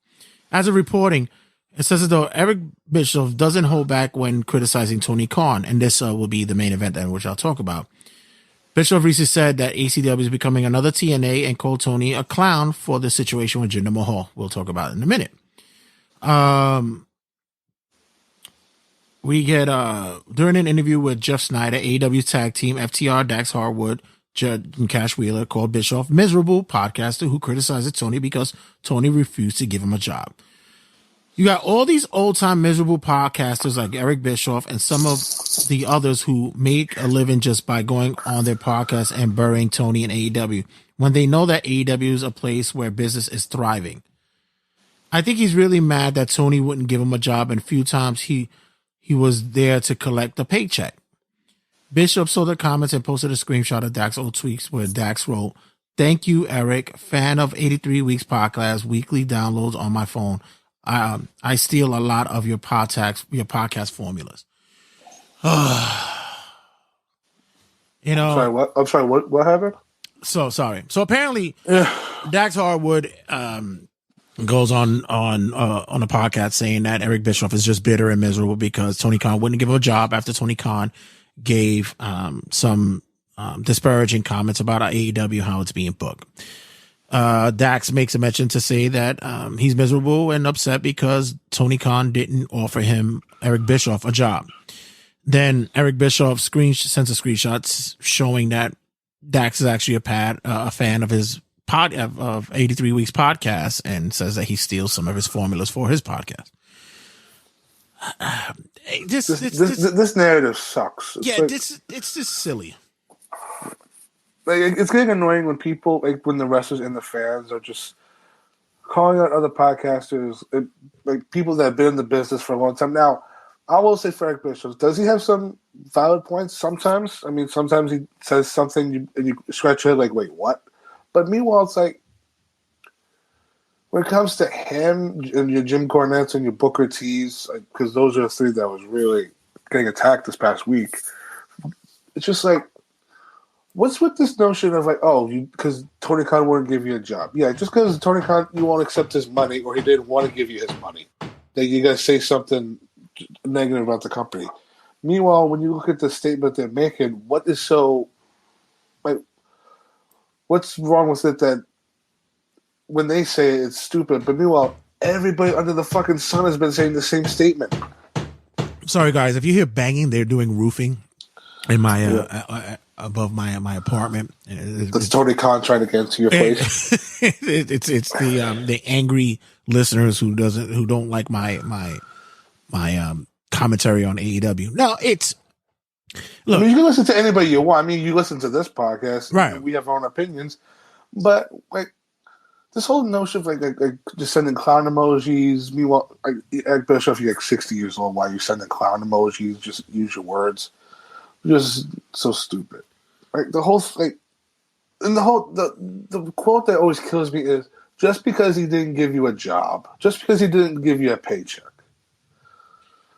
As of reporting, it says as though Eric Bischoff doesn't hold back when criticizing Tony Khan, and this will be the main event which I'll talk about. Bischoff recently said that ACW is becoming another TNA and called Tony a clown for the situation with Jinder Mahal. We'll talk about it in a minute. We get during an interview with Jeff Snyder, AEW tag team FTR, Dax Harwood, Judd and Cash Wheeler called Bischoff miserable podcaster who criticized Tony because Tony refused to give him a job. You got all these old time miserable podcasters like Eric Bischoff and some of the others who make a living just by going on their podcast and burying Tony in AEW when they know that AEW is a place where business is thriving. I think he's really mad that Tony wouldn't give him a job, and a few times he was there to collect a paycheck. Bishop saw the comments and posted a screenshot of Dax's old tweets where Dax wrote, "Thank you, Eric. Fan of 83 Weeks Podcast, weekly downloads on my phone. I steal a lot of your podcast formulas." You know, sorry, what? I'm sorry, what happened? So sorry. So apparently Dax Harwood goes on a podcast saying that Eric Bischoff is just bitter and miserable because Tony Khan wouldn't give him a job after Tony Khan gave some disparaging comments about AEW, how it's being booked. Dax makes a mention to say that he's miserable and upset because Tony Khan didn't offer him, Eric Bischoff, a job. Then Eric Bischoff sends a screenshot showing that Dax is actually a fan of his of 83 Weeks Podcast and says that he steals some of his formulas for his podcast. This narrative sucks. It's just silly. Like, it's getting annoying when people, like when the wrestlers and the fans are just calling out other podcasters, like people that have been in the business for a long time. Now, I will say for Eric Bischoff, does he have some valid points? Sometimes. I mean, sometimes he says something and you scratch your head like, wait, what? But meanwhile, it's like, when it comes to him and your Jim Cornettes and your Booker T's, because those are the three that was really getting attacked this past week, it's just like, what's with this notion of like, because Tony Khan wouldn't give you a job? Yeah, just because Tony Khan, you won't accept his money or he didn't want to give you his money, that you got to say something negative about the company. Meanwhile, when you look at the statement they're making, what is so, like, what's wrong with it that when they say it, it's stupid, but meanwhile, everybody under the fucking sun has been saying the same statement. Sorry, guys, if you hear banging, they're doing roofing in my above my apartment. That's Tony Khan trying to get into your place. It's the angry listeners who don't like my commentary on AEW. No, it's look. I mean, you can listen to anybody you want. I mean, you listen to this podcast, right? We have our own opinions, but like this whole notion of like just sending clown emojis. Meanwhile, Eric Bischoff, you're like 60 years old. Why are you sending clown emojis? Just use your words. Just so stupid. Like the whole the quote that always kills me is, just because he didn't give you a job, just because he didn't give you a paycheck.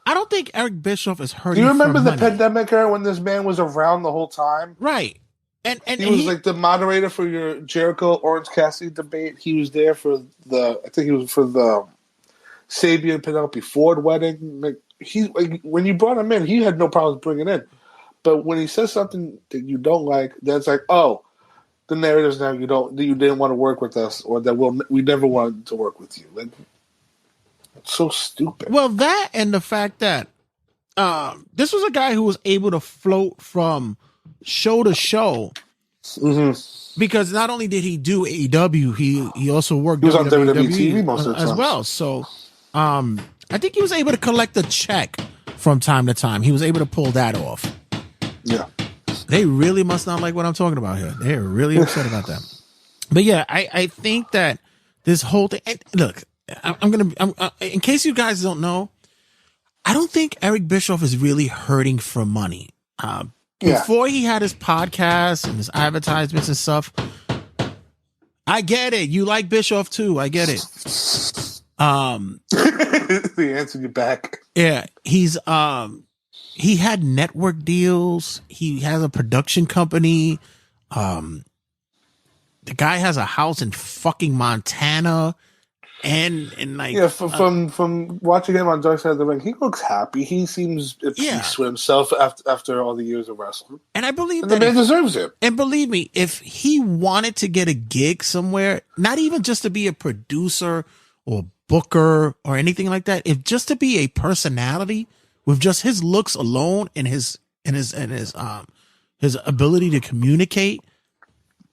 I don't think Eric Bischoff is hurting. Do you remember the money. pandemic era when this man was around the whole time? Right. And he was like the moderator for your Jericho Orange Cassidy debate. He was there for the Sabian Penelope Ford wedding. Like when you brought him in, he had no problem bringing in. But when he says something that you don't like, that's like, oh, the narrative's now you didn't want to work with us, or that we never wanted to work with you. Like, it's so stupid. Well, that and the fact that this was a guy who was able to float from show to show, because not only did he do AEW, he also worked. He was on WWE TV most of the time as well. So, I think he was able to collect a check from time to time. He was able to pull that off. Yeah, they really must not like what I'm talking about here. They're really upset about that. But yeah, I think that this whole thing. And look, I'm in case you guys don't know, I don't think Eric Bischoff is really hurting for money. Before he had his podcast and his advertisements and stuff, I get it. You like Bischoff too. I get it. The answer you back. Yeah, he had network deals. He has a production company. The guy has a house in fucking Montana. And like, yeah, from watching him on Dark Side of the Ring, he looks happy. He seems at peace with himself after all the years of wrestling. And I believe the man deserves it. And believe me, if he wanted to get a gig somewhere, not even just to be a producer or booker or anything like that, if just to be a personality with just his looks alone and his ability to communicate,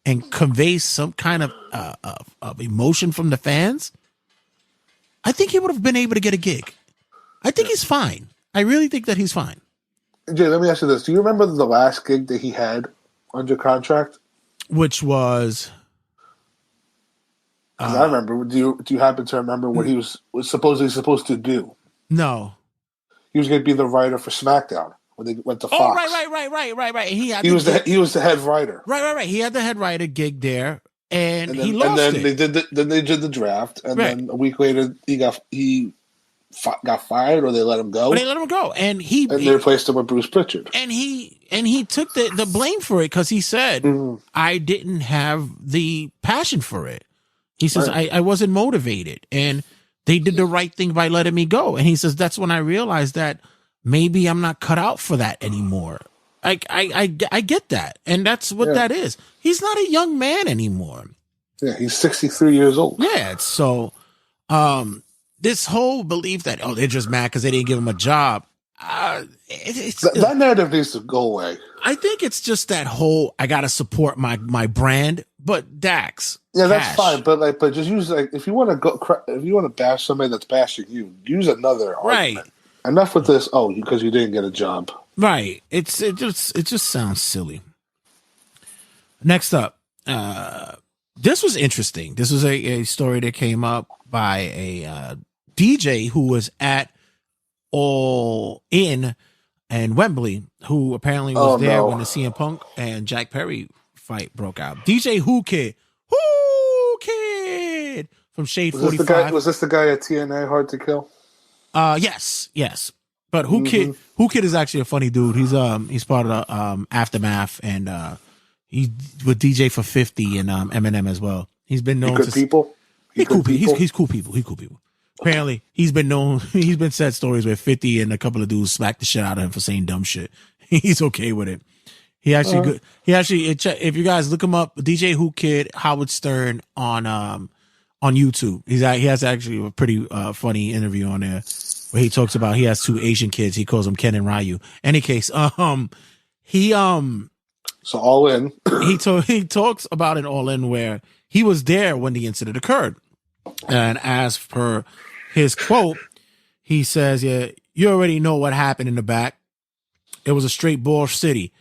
and convey some kind of emotion from the fans, I think he would have been able to get a gig. I think he's fine. I really think that he's fine. Jay, let me ask you this. Do you remember the last gig that he had under contract? Which was... I remember. Do you happen to remember what he was supposedly supposed to do? No. He was going to be the writer for SmackDown when they went to Fox. Oh, right. He was the head writer. Right. He had the head writer gig there, and he lost and then it. They did the draft, and then a week later he got fired, or they let him go. They let him go, and they replaced him with Bruce Pritchard. And he took the blame for it because he said, I didn't have the passion for it. He says, I wasn't motivated, and they did the right thing by letting me go. And he says, that's when I realized that maybe I'm not cut out for that anymore. I get that. And that's what that is. He's not a young man anymore. Yeah, he's 63 years old. Yeah. So, this whole belief that, they're just mad because they didn't give him a job. That narrative needs to go away. I think it's just that whole, I got to support my brand, but Dax. Yeah, that's fine. But just use, if you want to bash somebody that's bashing you, use another argument. Enough with this. Oh, because you didn't get a job. Right. It just sounds silly. Next up, this was interesting. This was a story that came up by a DJ who was at All In and Wembley, who apparently was there when the CM Punk and Jack Perry fight broke out. DJ Who Kid from Shade 45. Was this the guy at TNA Hard to Kill? Yes. But Who Kid is actually a funny dude. He's part of the Aftermath, and he's with DJ for 50 and Eminem as well. He's been known to people. He's cool people. Apparently, he's been said stories where 50 and a couple of dudes smacked the shit out of him for saying dumb shit. He's okay with it. If you guys look him up, DJ Who Kid, Howard Stern on YouTube. He has actually a pretty funny interview on there where he talks about he has 2 Asian kids. He calls them Ken and Ryu. Any case, so All In. he talks about an All In where he was there when the incident occurred, and as per his quote, he says, "Yeah, you already know what happened in the back. It was a straight ball city.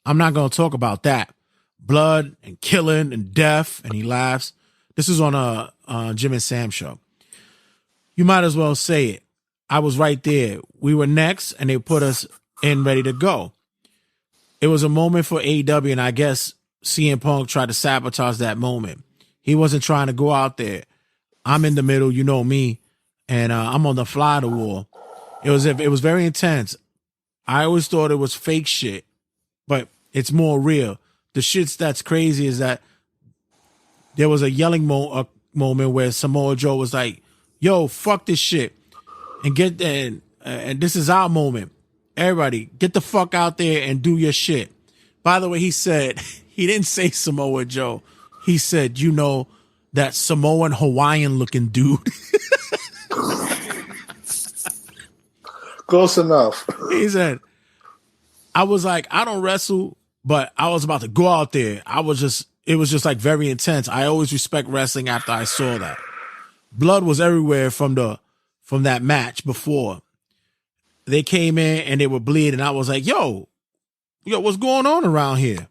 I'm not going to talk about that. Blood and killing and death." And he laughs. This is on a Jim and Sam show. "You might as well say it. I was right there. We were next, and they put us in ready to go. It was a moment for AEW, and I guess CM Punk tried to sabotage that moment. He wasn't trying to go out there. I'm in the middle, you know me, and I'm on the fly of the wall. It was very intense. I always thought it was fake shit, but it's more real. The shits that's crazy is that there was a yelling moment where Samoa Joe was like, 'Yo, fuck this shit, and and this is our moment. Everybody, get the fuck out there and do your shit.' By the way, he said he didn't say Samoa Joe. He said, that Samoan Hawaiian looking dude." Close enough. He said, "I was like, I don't wrestle, but I was about to go out there. It was just like very intense. I always respect wrestling after I saw that. Blood was everywhere from that match before. They came in and they were bleeding. I was like, yo, what's going on around here?"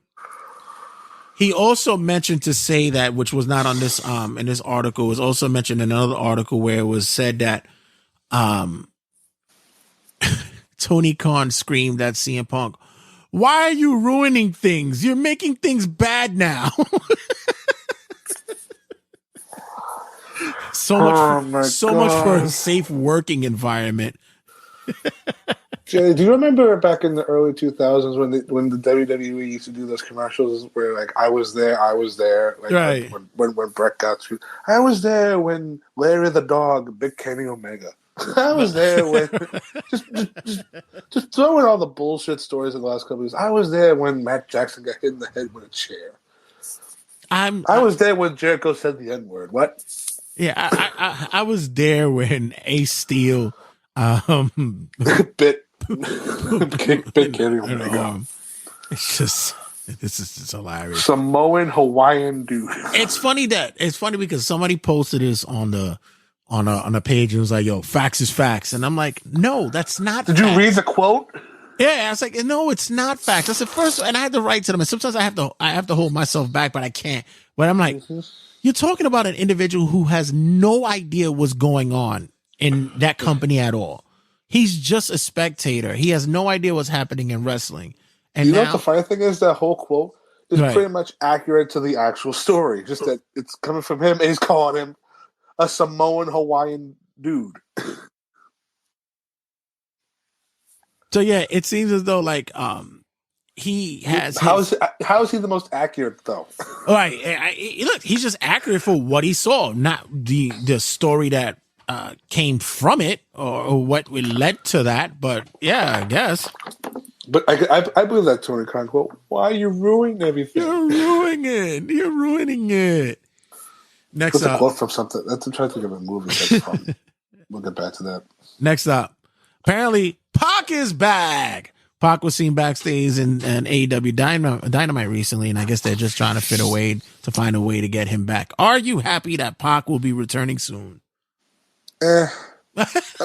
He also mentioned to say that, which was not on this in this article, was also mentioned in another article where it was said that Tony Khan screamed at CM Punk, "Why are you ruining things? You're making things bad now." So much for a safe working environment. Jay, do you remember back in the early 2000s when the WWE used to do those commercials where like I was there, like, right? When Brett got through, I was there when Larry the Dog bit Kenny Omega. I was there when just throwing all the bullshit stories of the last couple of years. I was there when Matt Jackson got hit in the head with a chair. I was there when Jericho said the N-word. What? Yeah, I was there when Ace Steel bit Kenny Omega. It's just This is hilarious. Samoan Hawaiian dude. It's funny because somebody posted this on a page and was like, "Yo, facts is facts," and I'm like, "No, that's not." Did facts. you read the quote? Yeah, I was like, "No, it's not facts." That's the first, and I had to write to them. And sometimes I have to hold myself back, but I can't. But I'm like, you're talking about an individual who has no idea what's going on in that company at all. He's just a spectator. He has no idea what's happening in wrestling. And you know what the funny thing is? That whole quote is Right. pretty much accurate to the actual story. Just that it's coming from him and he's calling him a Samoan Hawaiian dude. So yeah, it seems as though like he has. How is he the most accurate though? Right. Look, he's just accurate for what he saw, not the story that came from it or what led to that. But yeah, I guess. But I believe that Tony Khan quote. Why are you ruining everything? You're ruining it. Next That's a up. quote from something. I'm trying to think of a movie that's from. We'll get back to that. Next up. Apparently, Pac is back. Pac was seen backstage in AEW Dynamite recently, and I guess they're just trying to find a way to get him back. Are you happy that Pac will be returning soon? I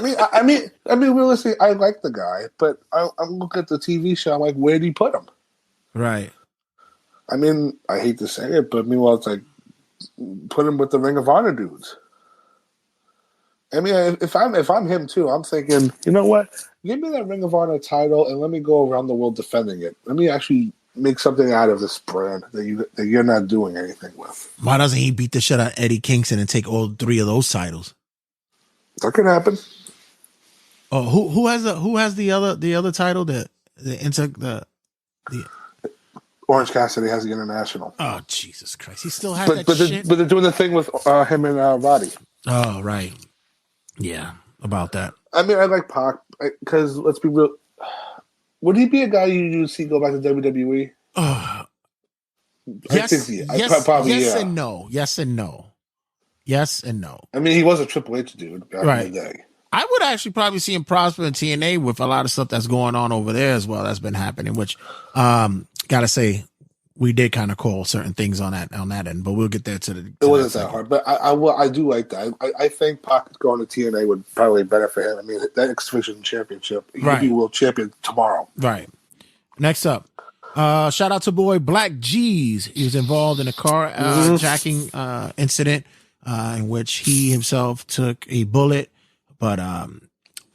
mean, realistically, I like the guy, but I'm looking at the TV show. I'm like, where do you put him? Right. I mean, I hate to say it, but meanwhile, it's like put him with the Ring of Honor dudes. I mean, if I'm him too, I'm thinking, you know what? Give me that Ring of Honor title and let me go around the world defending it. Let me actually make something out of this brand that you're not doing anything with. Why doesn't he beat the shit out of Eddie Kingston and take all 3 of those titles? That could happen. Oh, who has the other title? The Orange Cassidy has the international. Oh, Jesus Christ! He still has that shit. But they're doing the thing with him and Roddy. Oh, right. Yeah, about that. I mean, I like Pac because let's be real. Would he be a guy you see go back to WWE? Yes and no. Yes and no. Yes and no. I mean, he was a Triple H dude back in the day. I would actually probably see him prosper in TNA with a lot of stuff that's going on over there as well that's been happening, which gotta say we did kind of call certain things on that end, but we'll get there to the. It wasn't that hard, but I do like that. I think Pac going to TNA would probably benefit him. I mean, that X Division Championship, he could be world champion tomorrow. Right. Next up, shout out to boy Black G's. He was involved in a car jacking incident in which he himself took a bullet, but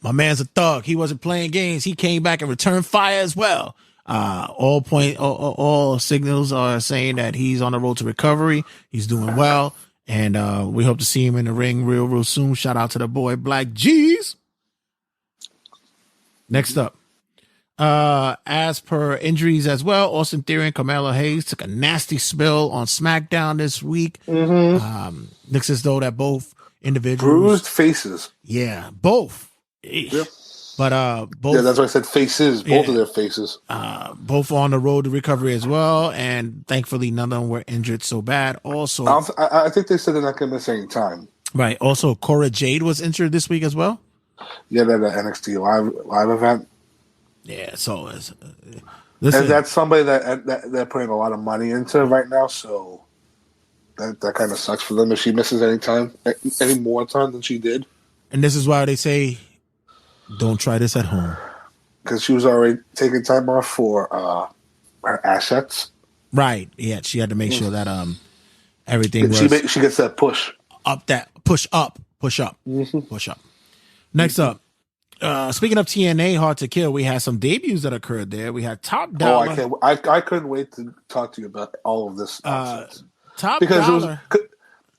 my man's a thug. He wasn't playing games. He came back and returned fire as well. All signals are saying that he's on the road to recovery. He's doing well, and we hope to see him in the ring real soon. Shout out to the boy Black G's. Next up, as per injuries as well, Austin Theory and Carmelo Hayes took a nasty spill on SmackDown this week. Looks as though that both individuals bruised faces. Yeah, both. Yep. But both. Yeah, that's why I said faces. Both of their faces. Both on the road to recovery as well, and thankfully none of them were injured so bad. Also, I think they said they're not going to miss any time. Right. Also, Cora Jade was injured this week as well. Yeah, that NXT live event. Yeah, so it's, and that's somebody that they're putting a lot of money into right now. So that kind of sucks for them if she misses any more time than she did. And this is why they say, don't try this at home. Because she was already taking time off for her assets. Right. Yeah, she had to make sure that everything was. She gets that push. Push up. Next up, speaking of TNA Hard to Kill, we had some debuts that occurred there. We had Top Dollar. I couldn't wait to talk to you about all of this nonsense. Top Dollar.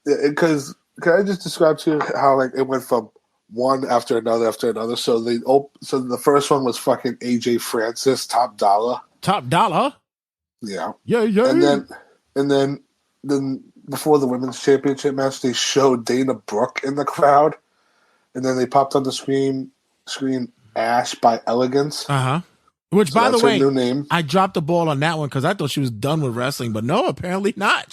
Because can I just describe to you how it went from one after another. So the first one was fucking AJ Francis, Top Dollar. Top Dollar? Yeah. Yeah. And then before the women's championship match, they showed Dana Brooke in the crowd. And then they popped on the screen Ash by Elegance. Which, by the way, new name. I dropped the ball on that one because I thought she was done with wrestling, but no, apparently not.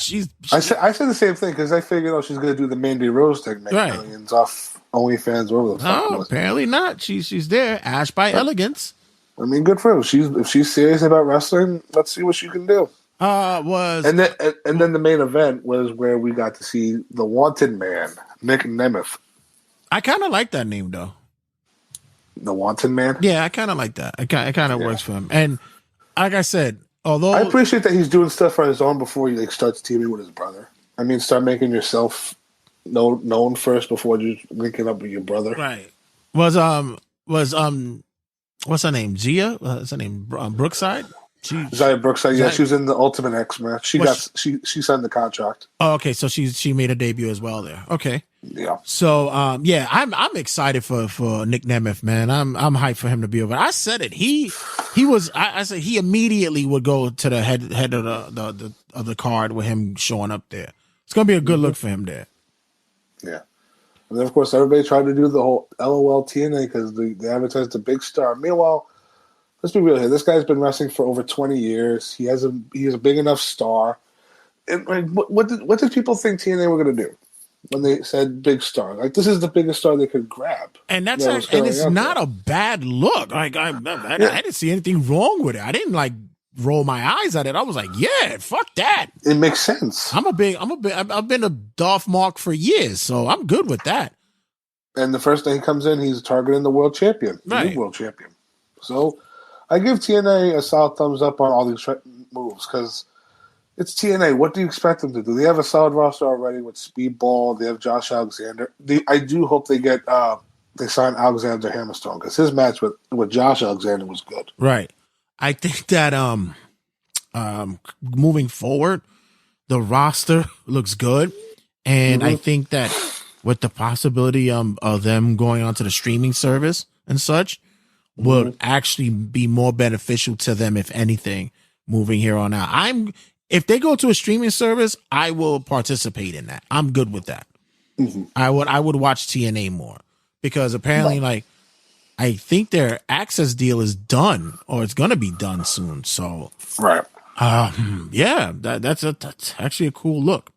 I said the same thing because I figured, she's going to do the Mandy Rose thing, make millions off OnlyFans or whatever the fuck. No, apparently not. She's there. Ash by Elegance. I mean, good for her. If she's serious about wrestling, let's see what she can do. And then the main event was where we got to see the Wanted Man, Nick Nemeth. I kind of like that name though. The Wanted Man. Yeah, I kind of like that. It kind of works for him. And like I said, although I appreciate that he's doing stuff on his own before he starts teaming with his brother. I mean, start making yourself known first before you linking up with your brother. Right. Was what's her name? Gia? What's her name? Brookside? Zaya Brookside. Yeah, she was in the Ultimate X match. She signed the contract. Oh, okay. So she made a debut as well there. Okay. Yeah. So I'm excited for Nick Nemeth, man. I'm hyped for him to be over. I said it. He was. I said he immediately would go to the head of the card with him showing up there. It's gonna be a good look for him there. Yeah. And then, of course, everybody tried to do the whole LOL TNA because they advertised the big star. Meanwhile, let's be real here. This guy's been wrestling for over 20 years. He is a big enough star. And like, what did people think TNA were going to do when they said big star? Like, this is the biggest star they could grab. And that's it's not a bad look. Like I didn't see anything wrong with it. I didn't like roll my eyes at it. I was like, yeah, fuck that. It makes sense. I've been a Dolph Mark for years, so I'm good with that. And the first day he comes in, he's targeting the world champion, the new world champion. So I give TNA a solid thumbs up on all these moves because it's TNA. What do you expect them to do? They have a solid roster already with Speedball. They have Josh Alexander. I do hope they get they sign Alexander Hammerstone because his match with Josh Alexander was good. Right. I think that moving forward, the roster looks good, and I think that with the possibility of them going onto the streaming service and such, will actually be more beneficial to them, if anything, moving here on out. If they go to a streaming service, I will participate in that. I'm good with that. Mm-hmm. I would watch TNA more because apparently, like, I think their access deal is done or it's going to be done soon. So, right. Yeah, that's actually a cool look.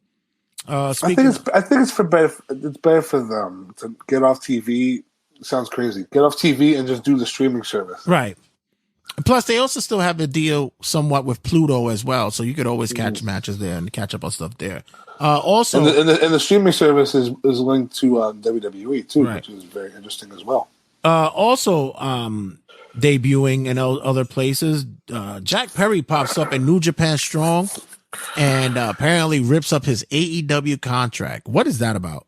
I think it's better for them to get off TV. Sounds crazy. Get off TV and just do the streaming service. Right. Plus, they also still have the deal somewhat with Pluto as well, so you could always catch matches there and catch up on stuff there. Also, and the streaming service is linked to WWE too, which is very interesting as well. Also, debuting in other places, Jack Perry pops up in New Japan Strong and apparently rips up his AEW contract. What is that about?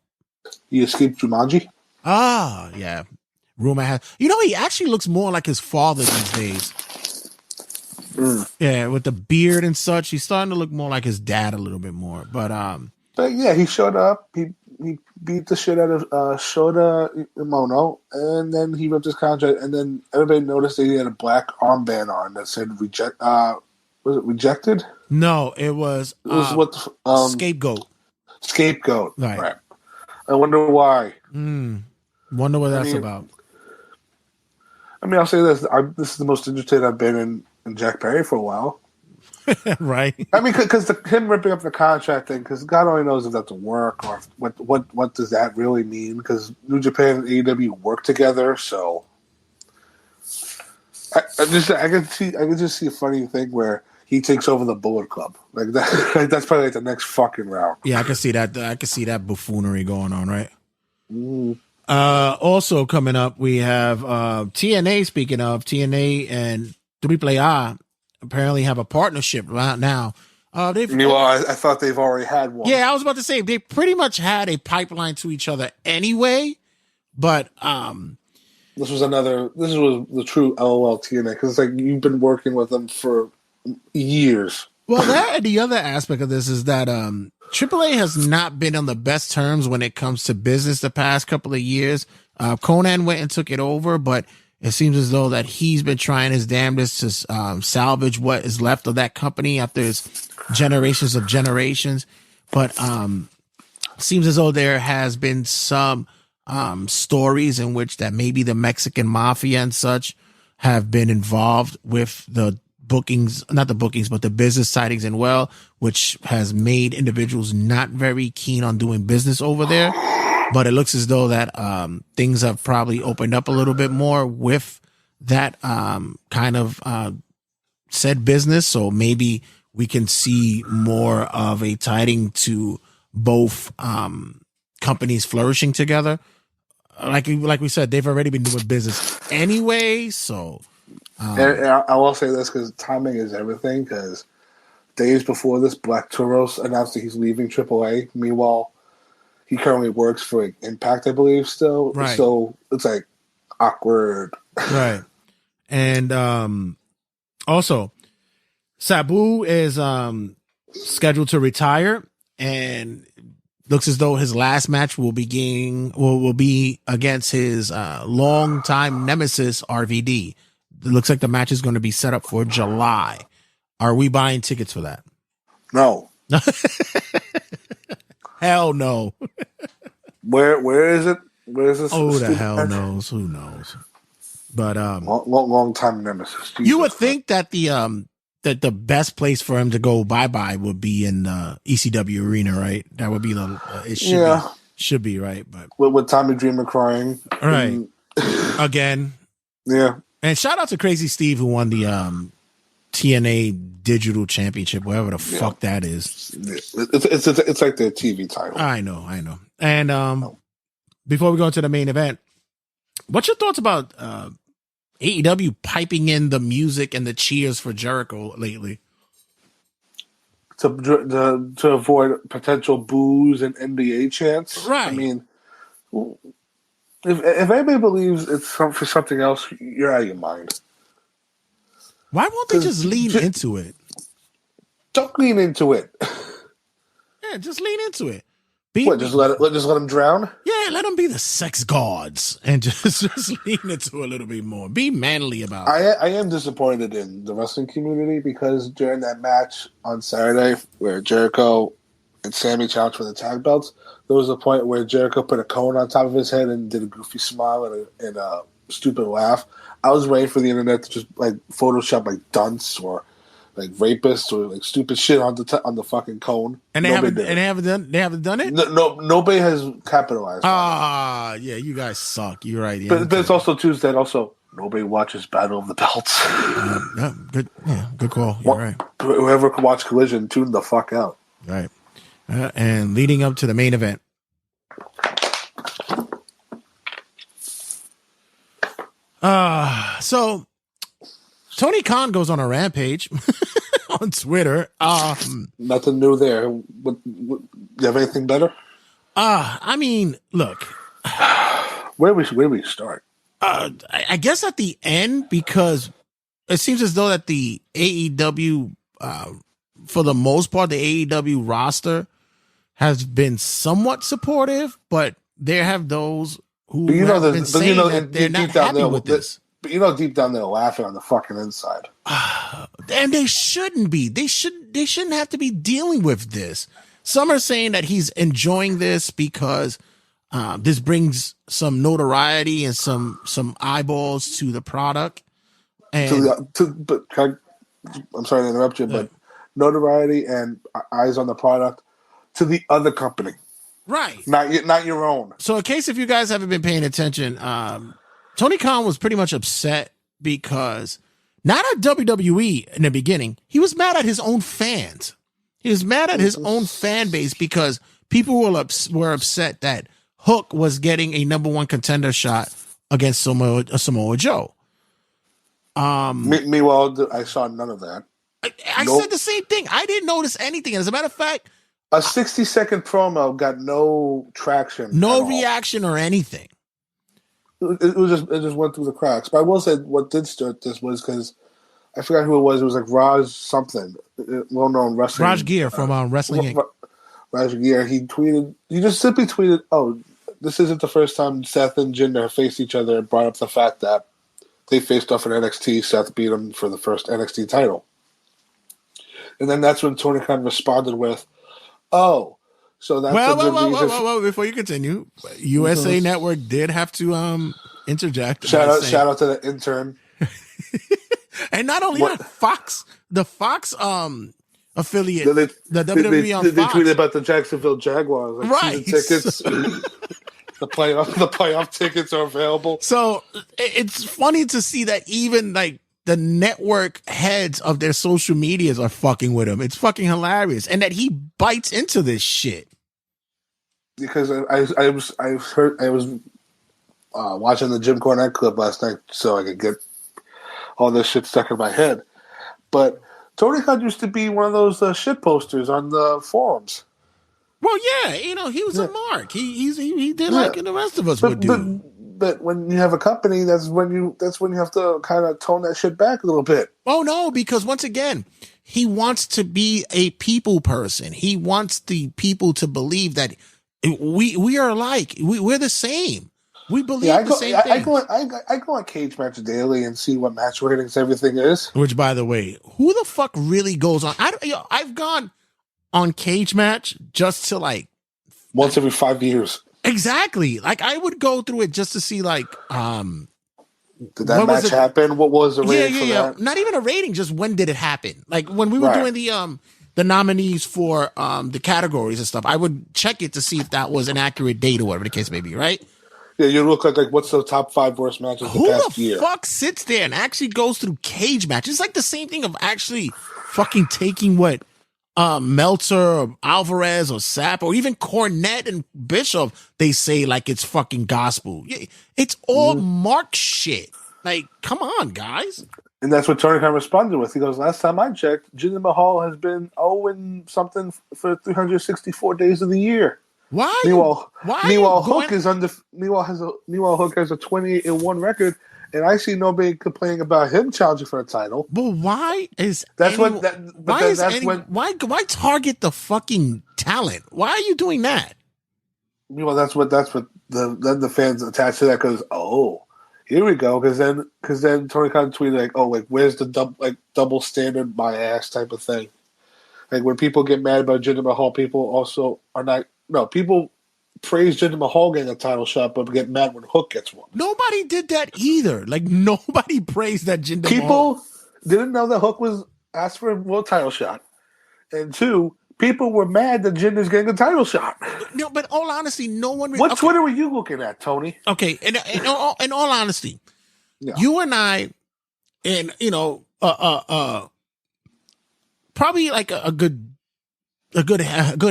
He escaped Jumanji? Ah, yeah. Rumor has... he actually looks more like his father these days. Yeah, with the beard and such, he's starting to look more like his dad a little bit more. But yeah, he showed up. He beat the shit out of Shota Imono, and then he ripped his contract. And then everybody noticed that he had a black armband on that said "reject." Was it rejected? No, it was. Scapegoat. Scapegoat. Right. I wonder why. Wonder what that's about. I mean, I'll say this: this is the most interested I've been in Jack Perry for a while. Right. I mean, because him ripping up the contract thing, because God only knows if that's a work or what does that really mean? Because New Japan and AEW work together, so I can just see a funny thing where he takes over the Bullet Club like that. Like, that's probably like the next fucking round. Yeah, I can see that. I can see that buffoonery going on, right? Also coming up, we have TNA. Speaking of TNA and AAA, apparently have a partnership right now. I thought they've already had one. Yeah, I was about to say they pretty much had a pipeline to each other anyway. But this was the true LOL TNA because it's like you've been working with them for years. Well, that and the other aspect of this is that AAA has not been on the best terms when it comes to business the past couple of years. Conan went and took it over, but it seems as though that he's been trying his damnedest to salvage what is left of that company after his generations of generations. But seems as though there has been some stories in which that maybe the Mexican mafia and such have been involved with the bookings, not the bookings, but the business sightings and well, which has made individuals not very keen on doing business over there. But it looks as though that things have probably opened up a little bit more with that kind of said business. So maybe we can see more of a tiding to both companies flourishing together. Like we said, they've already been doing business anyway. So, and I will say this because timing is everything. Because days before this, Black Turos announced that he's leaving AAA. Meanwhile, he currently works for Impact, I believe, still. Right. So it's like awkward. Right. And also, Sabu is scheduled to retire, and looks as though his last match will be against his longtime nemesis RVD. It looks like the match is going to be set up for July. Are we buying tickets for that? No. Hell no. Where is it? Where is this? Oh, the hell knows. Who knows? But long time nemesis. Jesus you would think that the best place for him to go bye would be in ECW arena, right? That would be it should be right. But with Tommy Dreamer crying, right? Again, yeah. And shout out to Crazy Steve who won the TNA Digital Championship, whatever the fuck that is. It's like the TV title. I know. And before we go into the main event, what's your thoughts about AEW piping in the music and the cheers for Jericho lately? To avoid potential boos and NDA chants. Right. I mean, if anybody believes it's for something else, you're out of your mind. Why won't they just lean into it? Don't lean into it. Yeah, just lean into it. Just let them drown? Yeah, let them be the sex gods and just lean into a little bit more. Be manly about it. I am disappointed in the wrestling community because during that match on Saturday where Jericho and Sammy challenged for the tag belts, there was a point where Jericho put a cone on top of his head and did a goofy smile and a stupid laugh. I was waiting for the internet to just like Photoshop like dunce or like rapists or like stupid shit on the fucking cone. And they haven't done it? No, nobody has capitalized. Yeah, you guys suck. You're right. Yeah, but it's also Tuesday. And also, nobody watches Battle of the Belts. Good call. You're right. Whoever can watch Collision, tune the fuck out. Right. And leading up to the main event. So Tony Khan goes on a rampage on Twitter. Nothing new there. Do you have anything better? I mean, look. Where do we start? I guess at the end, because it seems as though that the AEW, for the most part, the AEW roster has been somewhat supportive, but there have those who have been saying that they're not happy with this. But deep down they're laughing on the fucking inside. And they shouldn't be. They shouldn't have to be dealing with this. Some are saying that he's enjoying this because this brings some notoriety and some eyeballs to the product. And I'm sorry to interrupt you, but notoriety and eyes on the product to the other company. Right. Not your own. So in case if you guys haven't been paying attention, Tony Khan was pretty much upset because not at WWE in the beginning, he was mad at his own fans. He was mad at his own fan base because people were upset that Hook was getting a number one contender shot against Samoa Joe. Meanwhile, I saw none of that. I said the same thing. I didn't notice anything. As a matter of fact, a 60-second promo got no traction, no reaction or anything. It just went through the cracks. But I will say what did start this was because I forgot who it was. It was like Raj something, well-known wrestling. Raj Gear from Wrestling Inc. Raj Gear. He just simply tweeted, "Oh, this isn't the first time Seth and Jinder have faced each other," and brought up the fact that they faced off in NXT. Seth beat him for the first NXT title. And then that's when Tony Khan responded with, "Oh, so that's a good reason." Well, before you continue, USA Network did have to interject. Shout out to the intern. And not only that, the Fox affiliate, the WWE on Fox. They tweeted about the Jacksonville Jaguars, like right? Tickets. The playoff tickets are available. So it's funny to see that even like the network heads of their social medias are fucking with him. It's fucking hilarious. And that he bites into this shit. Because I was watching the Jim Cornette clip last night so I could get all this shit stuck in my head. But Tony Khan used to be one of those shit posters on the forums. Well, yeah, he was a mark. He did like the rest of us would do. But when you have a company, that's when you have to kind of tone that shit back a little bit. Oh no, because once again, he wants to be a people person. He wants the people to believe that we are alike. We're the same. We believe the same thing. I go on Cage Match Daily and see what match ratings everything is. Which, by the way, who the fuck really goes on? I've gone on Cage Match just to like once every 5 years. Exactly. Like I would go through it just to see like did that match happen? What was the rating for that? Not even a rating, just when did it happen? Like when we were doing the nominees for the categories and stuff, I would check it to see if that was an accurate date or whatever the case may be, right? Yeah, you look like what's the top 5 worst matches the past year? Who the fuck sits there and actually goes through Cage Match? It's like the same thing of actually fucking taking what Meltzer or Alvarez or Sapp or even Cornette and Bishop, they say like it's fucking gospel. It's all Mark shit. Like, come on, guys. And that's what Tony Khan responded with. He goes, last time I checked, Jinder Mahal has been 0-something for 364 days of the year. Why? Meanwhile, Hook has a 28-1 record. And I see nobody complaining about him challenging for a title. But why is why target the fucking talent? Why are you doing that? Well, that's what the fans attach to that because here we go because then Tony Khan tweeted like where's the double standard my ass type of thing. Like when people get mad about Jinder Mahal, people also are not people praise Jinder Mahal getting a title shot, but get mad when Hook gets one. Nobody did that either. Like nobody praised that Jinder Mahal. People didn't know that Hook was asked for a world title shot, and 2, people were mad that Jinder's getting a title shot. No, but all honesty, no one. What Twitter were you looking at, Tony? Okay, in all honesty, you and I, and probably like a good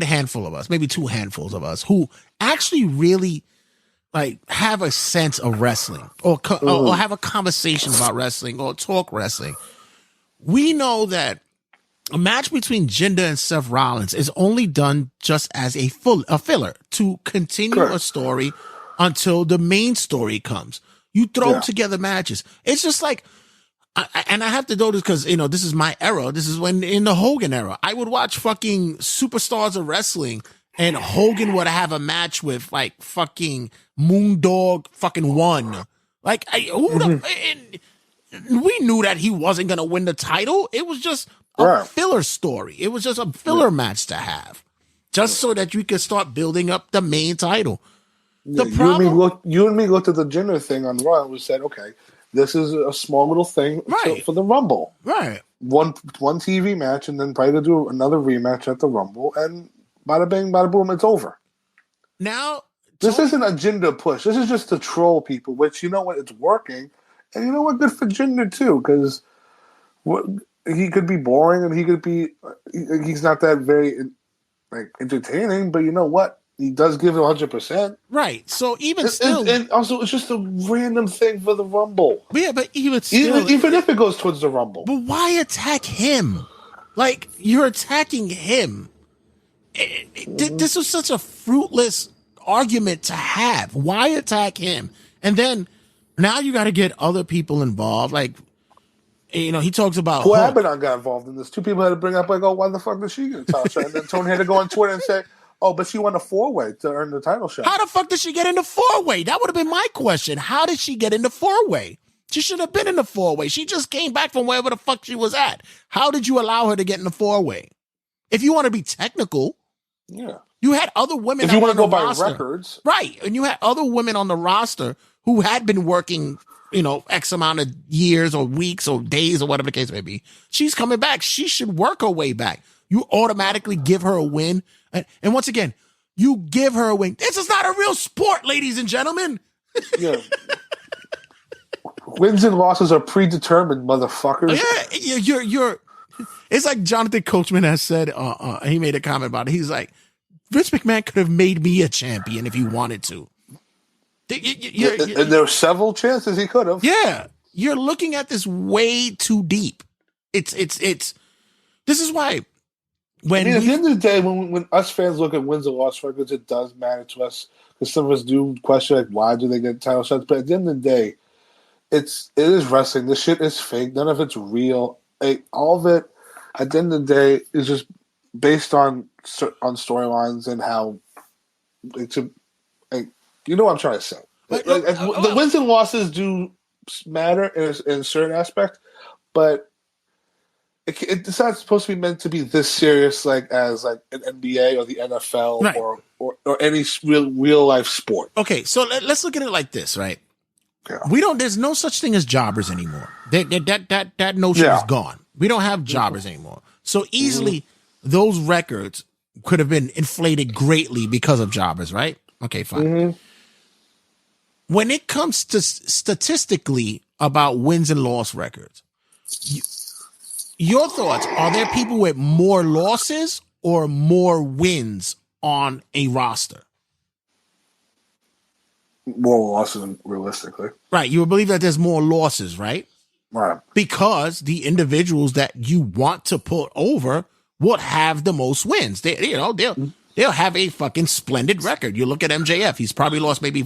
handful of us, maybe 2 handfuls of us, who actually really like have a sense of wrestling or have a conversation about wrestling or talk wrestling. We know that a match between Jinder and Seth Rollins is only done just as a filler to continue a story until the main story comes. You throw together matches. It's just like, and I have to do this because, this is my era. This is when in the Hogan era, I would watch fucking Superstars of Wrestling and Hogan would have a match with like fucking Moondog fucking 1. Like, we knew that he wasn't going to win the title. It was just a filler story. It was just a filler match to have just so that you could start building up the main title. The problem, you and me looked at the Jinder thing on Raw and we said, okay, this is a small little thing for the Rumble. Right. One TV match and then probably to do another rematch at the Rumble and bada bing, bada boom, it's over. Now, this isn't a Jinder push. This is just to troll people, which, you know what, it's working. And you know what, good for Jinder too, because he could be boring and he's not that very entertaining, but you know what? He does give it 100%. Right. So even still... And also, it's just a random thing for the Rumble. Yeah, but even still... Even if it goes towards the Rumble. But why attack him? Like, you're attacking him. This was such a fruitless argument to have. Why attack him? And then, now you got to get other people involved. Like, he talks about... Who Abaddon got involved in this. 2 people had to bring up, why the fuck did she get a title shot? And then Tony had to go on Twitter and say... Oh, but she won a 4-way to earn the title shot. How the fuck did she get in the 4-way? That would have been my question. How did she get in the 4-way? She should have been in the 4-way. She just came back from wherever the fuck she was at. How did you allow her to get in the 4-way? If you want to be technical, you had other women. If you want to go by records, right? And you had other women on the roster who had been working, X amount of years or weeks or days or whatever the case may be. She's coming back. She should work her way back. You automatically give her a win. And once again, you give her a win. This is not a real sport, ladies and gentlemen. Yeah. Wins and losses are predetermined, motherfuckers. Yeah, you're. It's like Jonathan Coachman has said. He made a comment about it. He's like, Vince McMahon could have made me a champion if he wanted to. And there were several chances he could have. Yeah, you're looking at this way too deep. It's. This is why. When at the end of the day, when us fans look at wins and loss records, it does matter to us because some of us do question like, why do they get title shots? But at the end of the day, it is wrestling. This shit is fake. None of it's real. All of it, at the end of the day, is just based on storylines and how you know what I'm trying to say. The wins and losses do matter in a certain aspect, but it's not supposed to be meant to be this serious, as an NBA or the NFL right. or any real life sport. Okay, so let's look at it like this, right? Yeah. There's no such thing as jobbers anymore. That notion is gone. We don't have jobbers anymore. So easily those records could have been inflated greatly because of jobbers, right? Okay, fine. Mm-hmm. When it comes to statistically about wins and loss records, your thoughts, are there people with more losses or more wins on a roster? More losses, realistically. Right. You would believe that there's more losses, right? Right. Because the individuals that you want to put over would have the most wins. They'll have a fucking splendid record. You look at MJF, he's probably lost maybe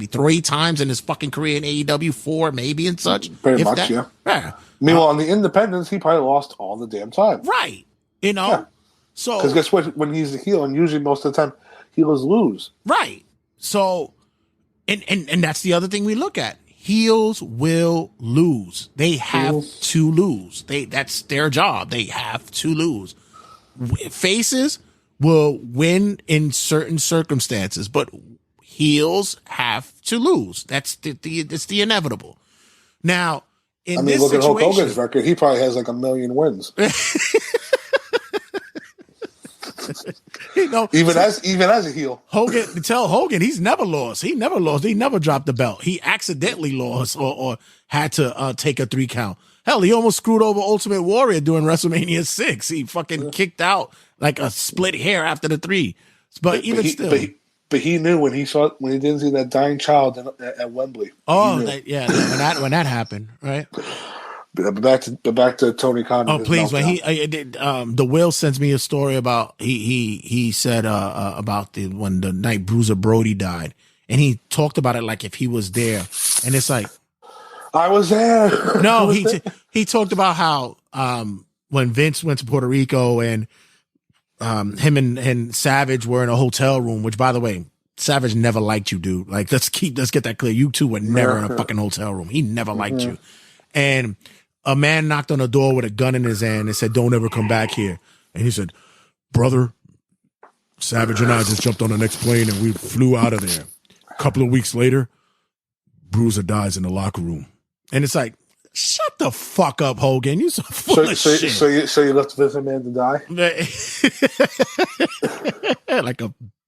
3 times in his fucking career in AEW, 4 maybe and such. Pretty much, yeah. Meanwhile, on the independents, he probably lost all the damn time. Right. Yeah. So because guess what? When he's the heel, and usually most of the time, heels lose. Right. So, and that's the other thing we look at. Heels will lose. They have to lose. That's their job. They have to lose. Faces will win in certain circumstances, but heels have to lose. It's the inevitable. Now, look at Hulk Hogan's record. He probably has like 1 million wins. Even as a heel. Hogan, he's never lost. He never lost. He never dropped the belt. He accidentally lost or had to take a 3 count. Hell, he almost screwed over Ultimate Warrior during WrestleMania 6. He fucking kicked out like a split hair after the 3. But he knew when he didn't see that dying child at Wembley. Oh, when that happened, right? Back to Tony Khan. Oh, please! When the Will sends me a story about he said about when the night Bruiser Brody died, and he talked about it like if he was there, and it's like I was there. No, he talked about how when Vince went to Puerto Rico and him and Savage were in a hotel room, which by the way, Savage never liked you, dude. Like let's get that clear. You two were never in a fucking hotel room. He never liked you, and a man knocked on the door with a gun in his hand and said, "Don't ever come back here." And he said, "Brother, Savage and I just jumped on the next plane and we flew out of there." A couple of weeks later, Bruiser dies in the locker room. And it's like, shut the fuck up, Hogan. You so full of shit. So you left Vince McMahon to die?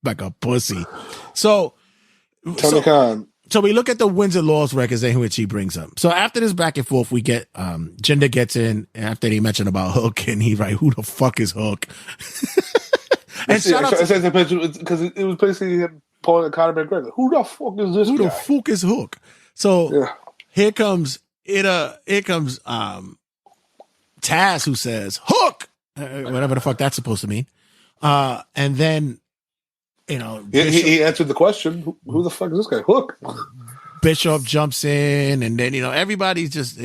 like a pussy. So Tony Khan. So we look at the wins and loss records in which he brings up. So after this back and forth, we get Jinder gets in after they mention about Hook, and he's like, "Who the fuck is Hook?" And shout out because it was basically him pulling a Conor McGregor. Who the fuck is this? Who the fuck is Hook? So here comes Taz, who says Hook, whatever the fuck that's supposed to mean, and then. He answered the question. Who the fuck is this guy? Hook. Bishop jumps in, and then everybody's just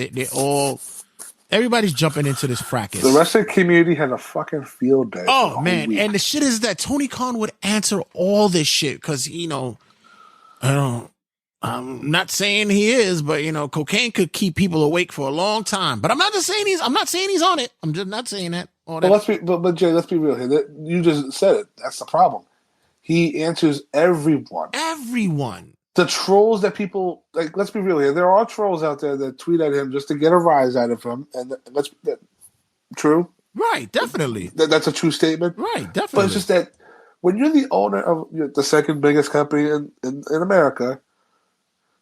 everybody's jumping into this fracas. The rest of the community had a fucking field day. Oh man, and the shit is that Tony Khan would answer all this shit because I'm not saying he is, but cocaine could keep people awake for a long time. But I'm not saying he's on it. I'm just not saying that. But Jay, let's be real here. You just said it. That's the problem. He answers everyone. Everyone. The trolls that people like. Let's be real here. There are trolls out there that tweet at him just to get a rise out of him, and that's true. Right, definitely. That's a true statement. Right, definitely. But it's just that when you're the owner of the second biggest company in America,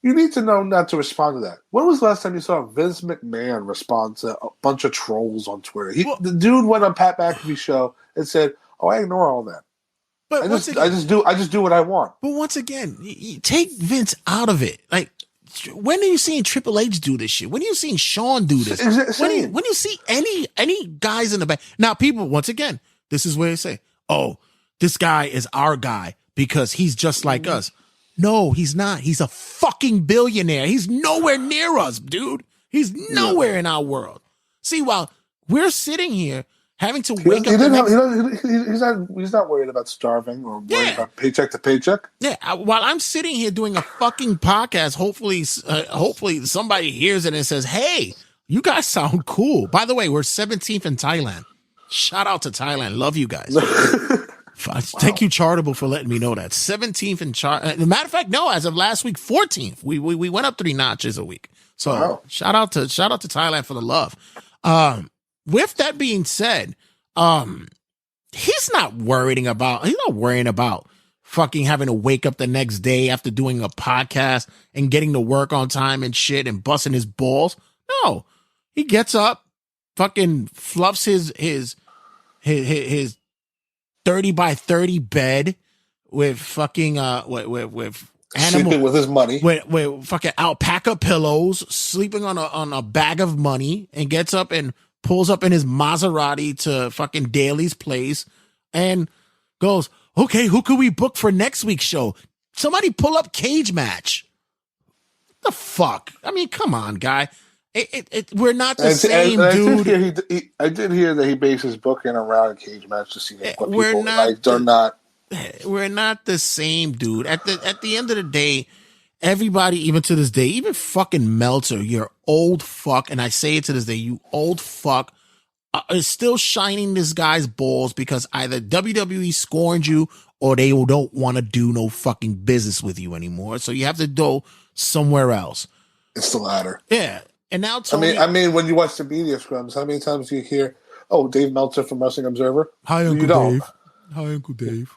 You need to know not to respond to that. When was the last time you saw Vince McMahon respond to a bunch of trolls on Twitter? The dude went on Pat McAfee's show and said, "Oh, I ignore all that. But I just do what I want." But once again, you take Vince out of it. Like, when are you seeing Triple H do this shit? When are you seeing Shawn do this? When do you see any guys in the back? Now, people, once again, this is where they say, "Oh, this guy is our guy because he's just like us." No, he's not. He's a fucking billionaire. He's nowhere near us, dude. He's nowhere in our world. See, while we're sitting here having to wake up, he's not worried about starving or worried about paycheck to paycheck. Yeah, while I'm sitting here doing a fucking podcast, hopefully somebody hears it and says, "Hey, you guys sound cool." By the way, we're 17th in Thailand. Shout out to Thailand. Love you guys. Thank you, Chartable, for letting me know that. 17th in As a matter of fact, no, as of last week, 14th. We went up 3 notches a week. So shout out to Thailand for the love. With that being said, he's not worrying about fucking having to wake up the next day after doing a podcast and getting to work on time and shit and busting his balls. No, he gets up, fucking fluffs his 30 by 30 bed with fucking with animal, sleeping with his money, with fucking alpaca pillows, sleeping on a bag of money, and gets up and pulls up in his Maserati to fucking Daly's place and goes, "Okay, who could we book for next week's show? Somebody pull up Cage Match." What the fuck? I mean, come on, guy. We're not the same, dude. I did hear that he bases booking around a Cage Match to see what people like or not. We're not the same, dude. At the end of the day, everybody, even to this day, even fucking Meltzer, you're old fuck, and I say it to this day, you old fuck, is still shining this guy's balls because either WWE scorned you or they don't want to do no fucking business with you anymore. So you have to go somewhere else. It's the latter. Yeah. And now, Tony, I mean, when you watch the media scrums, how many times do you hear, "Oh, Dave Meltzer from Wrestling Observer"? Hi, Uncle Dave. Hi, Uncle Dave.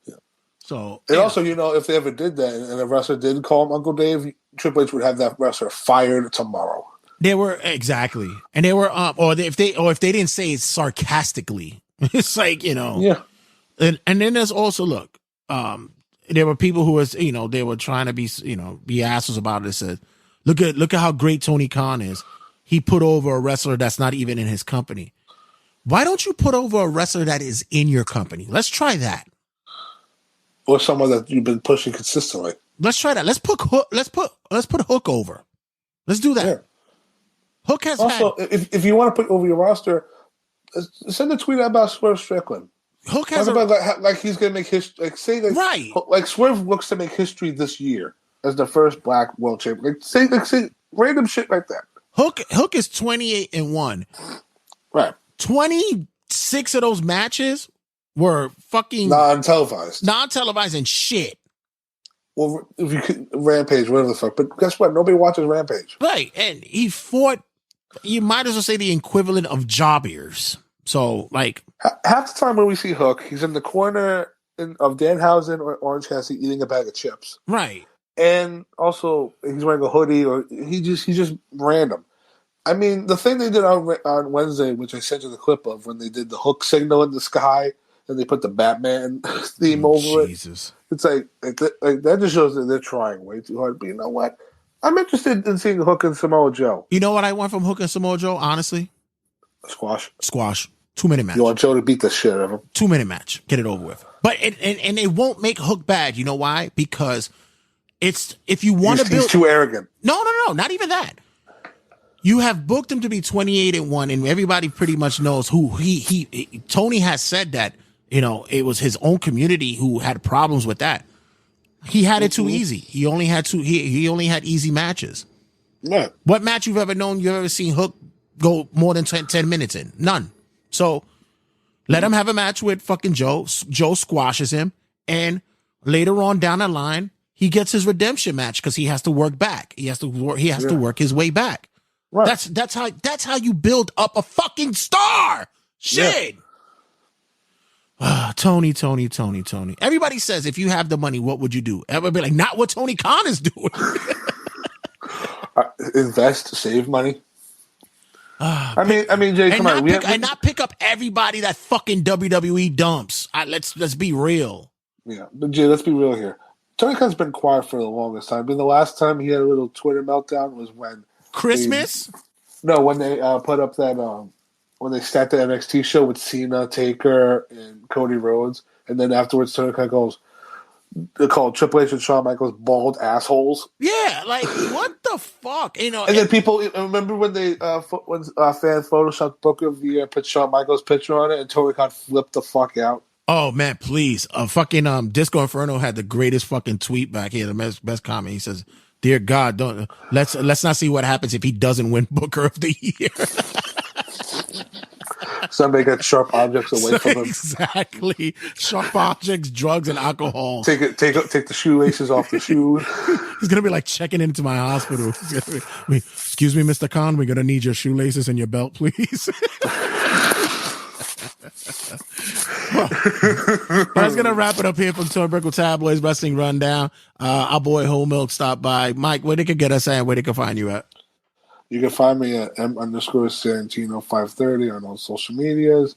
Yeah. So, and also, if they ever did that and a wrestler did call him Uncle Dave, Triple H would have that wrestler fired tomorrow. They were exactly, and they were, or if they didn't say it sarcastically, it's like yeah. And then there's also there were people who was they were trying to be assholes about it. Said, Look at how great Tony Khan is. He put over a wrestler that's not even in his company. Why don't you put over a wrestler that is in your company? Let's try that. Or someone that you've been pushing consistently. Let's try that. Let's put Hook over. Let's do that. Yeah. Hook has also, if you want to put over your roster, send a tweet out about Swerve Strickland. Hook has like he's going to make history. Like say right. Like Swerve looks to make history this year as the first black world champion. Like say random shit like that. Hook is 28-1. Right. 26 of those matches were fucking non-televised and shit. Well, if you could, Rampage, whatever the fuck. But guess what? Nobody watches Rampage. Right. And he fought, you might as well say the equivalent of jobbers. So, like, half the time when we see Hook, he's in the corner of Danhausen or Orange Cassidy eating a bag of chips. Right. And also, he's wearing a hoodie, or he's just random. I mean, the thing they did on Wednesday, which I sent you the clip of, when they did the Hook signal in the sky, and they put the Batman theme over Jesus. it. It's like that just shows that they're trying way too hard. But you know what? I'm interested in seeing Hook and Samoa Joe. You know what I want from Hook and Samoa Joe, honestly? Squash. 2-minute match. You want Joe to beat the shit out of him. 2-minute match. Get it over with. But and they won't make Hook bad. You know why? Because it's, if you want to build, he's too arrogant. No, not even that. You have booked him to be 28-1, and everybody pretty much knows who he Tony has said that, it was his own community who had problems with that. He had it too easy. He only had easy matches. Yeah. What match you've ever seen Hook go more than 10 minutes in? None. So let him have a match with fucking Joe. Joe squashes him, and later on down the line, he gets his redemption match because he has to work back. He has to work his way back. Right. That's how you build up a fucking star. Shit. Yeah. Tony. Everybody says, if you have the money, what would you do? Everybody be like, not what Tony Khan is doing. Invest, save money. I mean, Jay, come on. Not pick up everybody that fucking WWE dumps. Let's be real. Yeah, but Jay, let's be real here. Tony Khan's been quiet for the longest time. I mean, the last time he had a little Twitter meltdown was when Christmas. When they put up that when they sat the NXT show with Cena, Taker, and Cody Rhodes, and then afterwards Tony Khan goes, they call Triple H and Shawn Michaels bald assholes. Yeah, like what the fuck, you know? And then people remember when they when fans photoshopped Booker of the Year, put Shawn Michaels' picture on it, and Tony Khan flipped the fuck out. Oh man, please! Fucking Disco Inferno had the greatest fucking tweet back here. The best comment. He says, "Dear God, don't let's not see what happens if he doesn't win Booker of the Year." Somebody got sharp objects away from him. Exactly, sharp objects, drugs, and alcohol. Take the shoelaces off the shoes. He's gonna be like checking into my hospital. Excuse me, Mr. Khan, we're gonna need your shoelaces and your belt, please. That's gonna wrap it up here from Turnbuckle Tabloid's Wrestling Rundown. Our boy Whole Milk stopped by. Mike, where they could get us at? Where they can find you at? You can find me at M_Santino530 on all social medias,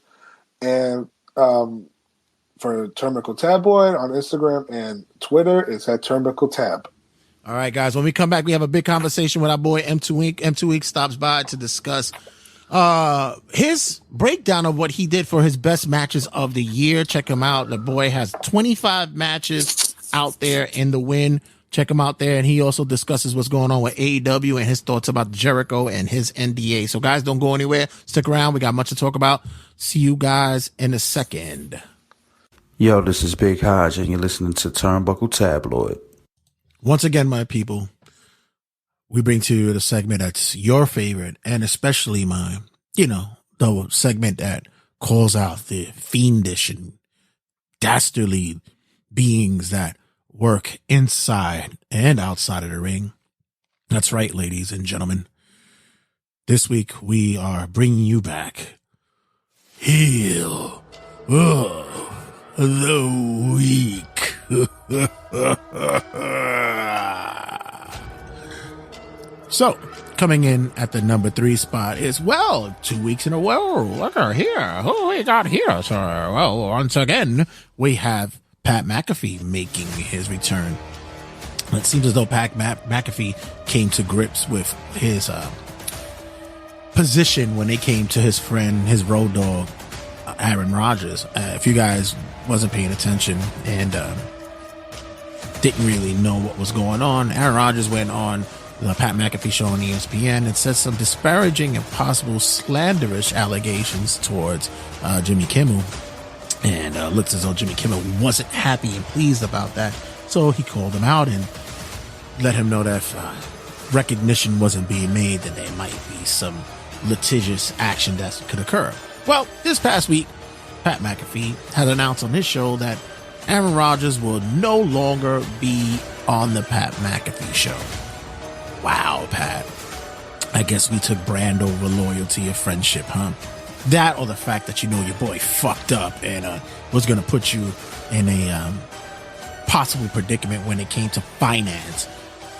and for Turnbuckle Tabloid on Instagram and Twitter, it's at Turnbuckle Tab. All right, guys. When we come back, we have a big conversation with our boy M2 Inc. M2 Inc. stops by to discuss his breakdown of what he did for his best matches of the year. Check him out. The boy has 25 matches out there in the win. Check him out there. And he also discusses what's going on with AEW and his thoughts about Jericho and his NDA. So guys, don't go anywhere. Stick around. We got much to talk about. See you guys in a second. Yo, this is Big Hodge and you're listening to Turnbuckle Tabloid. Once again, my people, we bring to you the segment that's your favorite and especially mine. You know, the segment that calls out the fiendish and dastardly beings that work inside and outside of the ring. That's right, ladies and gentlemen. This week, we are bringing you back Heel of the Week. So, coming in at the number 3 spot is, 2 weeks in a row. Look here. Who we got here, sir? Well, once again, we have Pat McAfee making his return. It seems as though Pat McAfee came to grips with his position when it came to his friend, his road dog, Aaron Rodgers. If you guys wasn't paying attention and didn't really know what was going on, Aaron Rodgers went on the Pat McAfee show on ESPN and said some disparaging and possible slanderous allegations towards Jimmy Kimmel. And looks as though Jimmy Kimmel wasn't happy and pleased about that. So he called him out and let him know that if recognition wasn't being made, then there might be some litigious action that could occur. Well, this past week, Pat McAfee had announced on his show that Aaron Rodgers will no longer be on the Pat McAfee show. Wow, Pat. I guess we took brand over loyalty or friendship, huh? That or the fact that you know your boy fucked up and was going to put you in a possible predicament when it came to finance.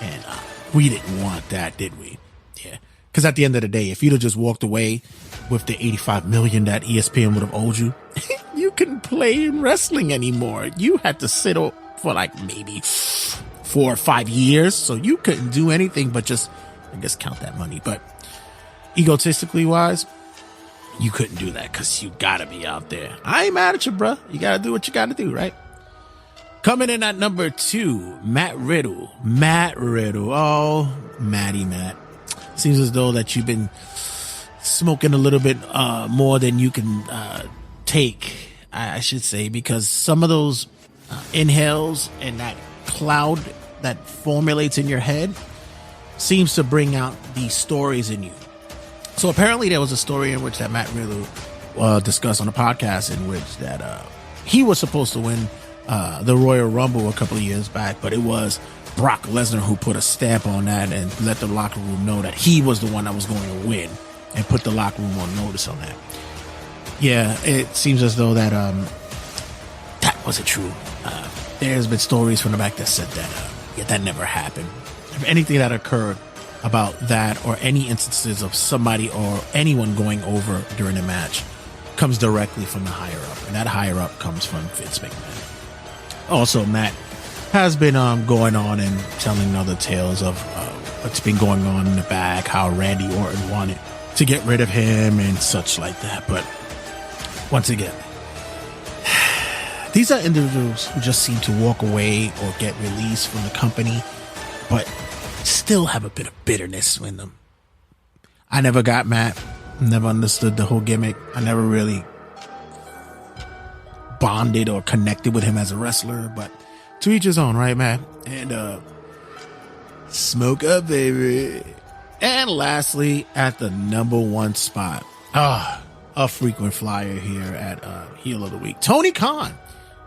And we didn't want that, did we? Yeah. Because at the end of the day, if you'd have just walked away with the $85 million that ESPN would have owed you, you couldn't play wrestling anymore. You had to sit for like maybe 4 or 5 years. So you couldn't do anything but just, I guess, count that money. But egotistically wise, you couldn't do that because you gotta be out there. I ain't mad at you, bro. You gotta do what you gotta do, right? Coming in at number 2, Matt Riddle. Oh, Matty Matt. Seems as though that you've been smoking a little bit more than you can take, I should say, because some of those inhales and that cloud that formulates in your head seems to bring out these stories in you. So apparently there was a story in which that Matt Riddle discussed on a podcast in which that he was supposed to win the Royal Rumble a couple of years back, but it was Brock Lesnar who put a stamp on that and let the locker room know that he was the one that was going to win and put the locker room on notice on that. Yeah, it seems as though that that wasn't true. There's been stories from the back that said that that never happened. If anything that occurred about that or any instances of somebody or anyone going over during a match comes directly from the higher up, and that higher up comes from Vince McMahon. Also, Matt has been going on and telling other tales of what's been going on in the back, how Randy Orton wanted to get rid of him and such like that. But once again, these are individuals who just seem to walk away or get released from the company, but still have a bit of bitterness in them. I never got Matt, never understood the whole gimmick. I never really bonded or connected with him as a wrestler, but to each his own, right, Matt? And smoke up, baby. And lastly, at the number one spot, a frequent flyer here at Heel of the Week, Tony Khan.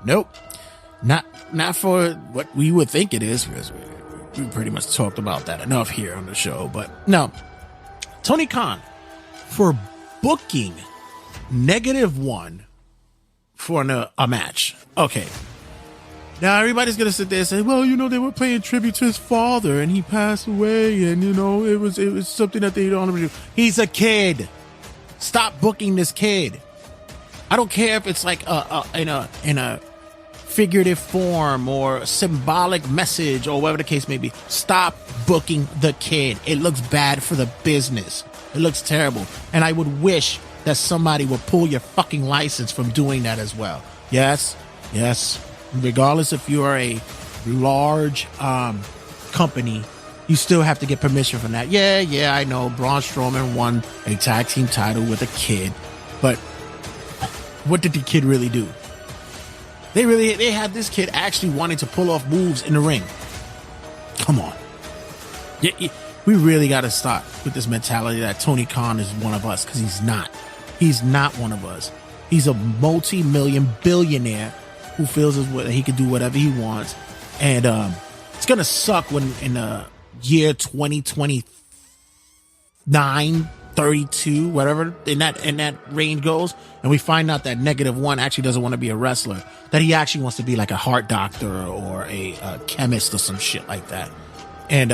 Nope, not for what we would think it is, because we pretty much talked about that enough here on the show. But no, Tony Khan for booking -1 for a match. Okay. Now everybody's going to sit there and say, well, they were paying tribute to his father and he passed away, and it was something that they don't do. He's a kid. Stop booking this kid. I don't care if it's like in a figurative form or symbolic message or whatever the case may be. Stop booking the kid. It looks bad for the business. It looks terrible. And I would wish that somebody would pull your fucking license from doing that as well. Yes. Regardless if you are a large company, you still have to get permission from that. Yeah, I know Braun Strowman won a tag team title with a kid, but what did the kid really do? They had this kid actually wanting to pull off moves in the ring. Come on. We really got to stop with this mentality that Tony Khan is one of us, because he's not. He's not one of us. He's a multi-million billionaire who feels as well that he can do whatever he wants. And it's going to suck when in the year 2029, 32, whatever in that range goes, and we find out that -1 actually doesn't want to be a wrestler, that he actually wants to be like a heart doctor or a chemist or some shit like that. And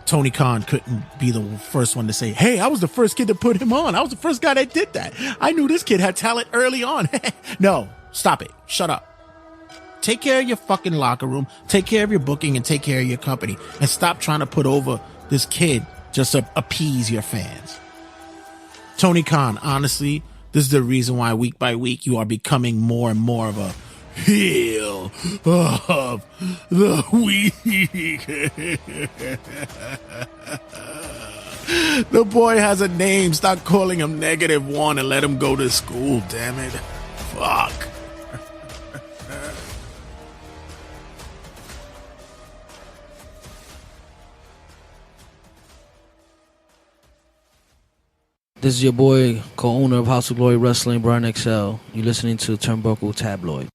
Tony Khan couldn't be the first one to say, hey, I was the first kid to put him on. I was the first guy that did that. I knew this kid had talent early on. No, stop it. Shut up. Take care of your fucking locker room. Take care of your booking and take care of your company. And stop trying to put over this kid just to appease your fans. Tony Khan, honestly, this is the reason why week by week you are becoming more and more of a heel of the week. The boy has a name. Stop calling him -1 and let him go to school, damn it. Fuck. This is your boy, co-owner of House of Glory Wrestling, Brian XL. You're listening to Turnbuckle Tabloid.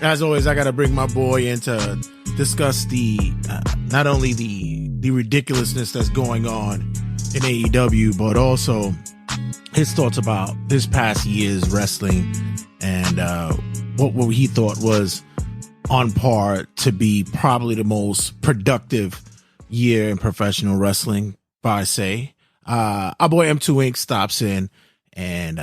As always, I got to bring my boy in to discuss not only the ridiculousness that's going on in AEW, but also his thoughts about this past year's wrestling and what he thought was on par to be probably the most productive year in professional wrestling, by say. Our boy M2 Inc. stops in and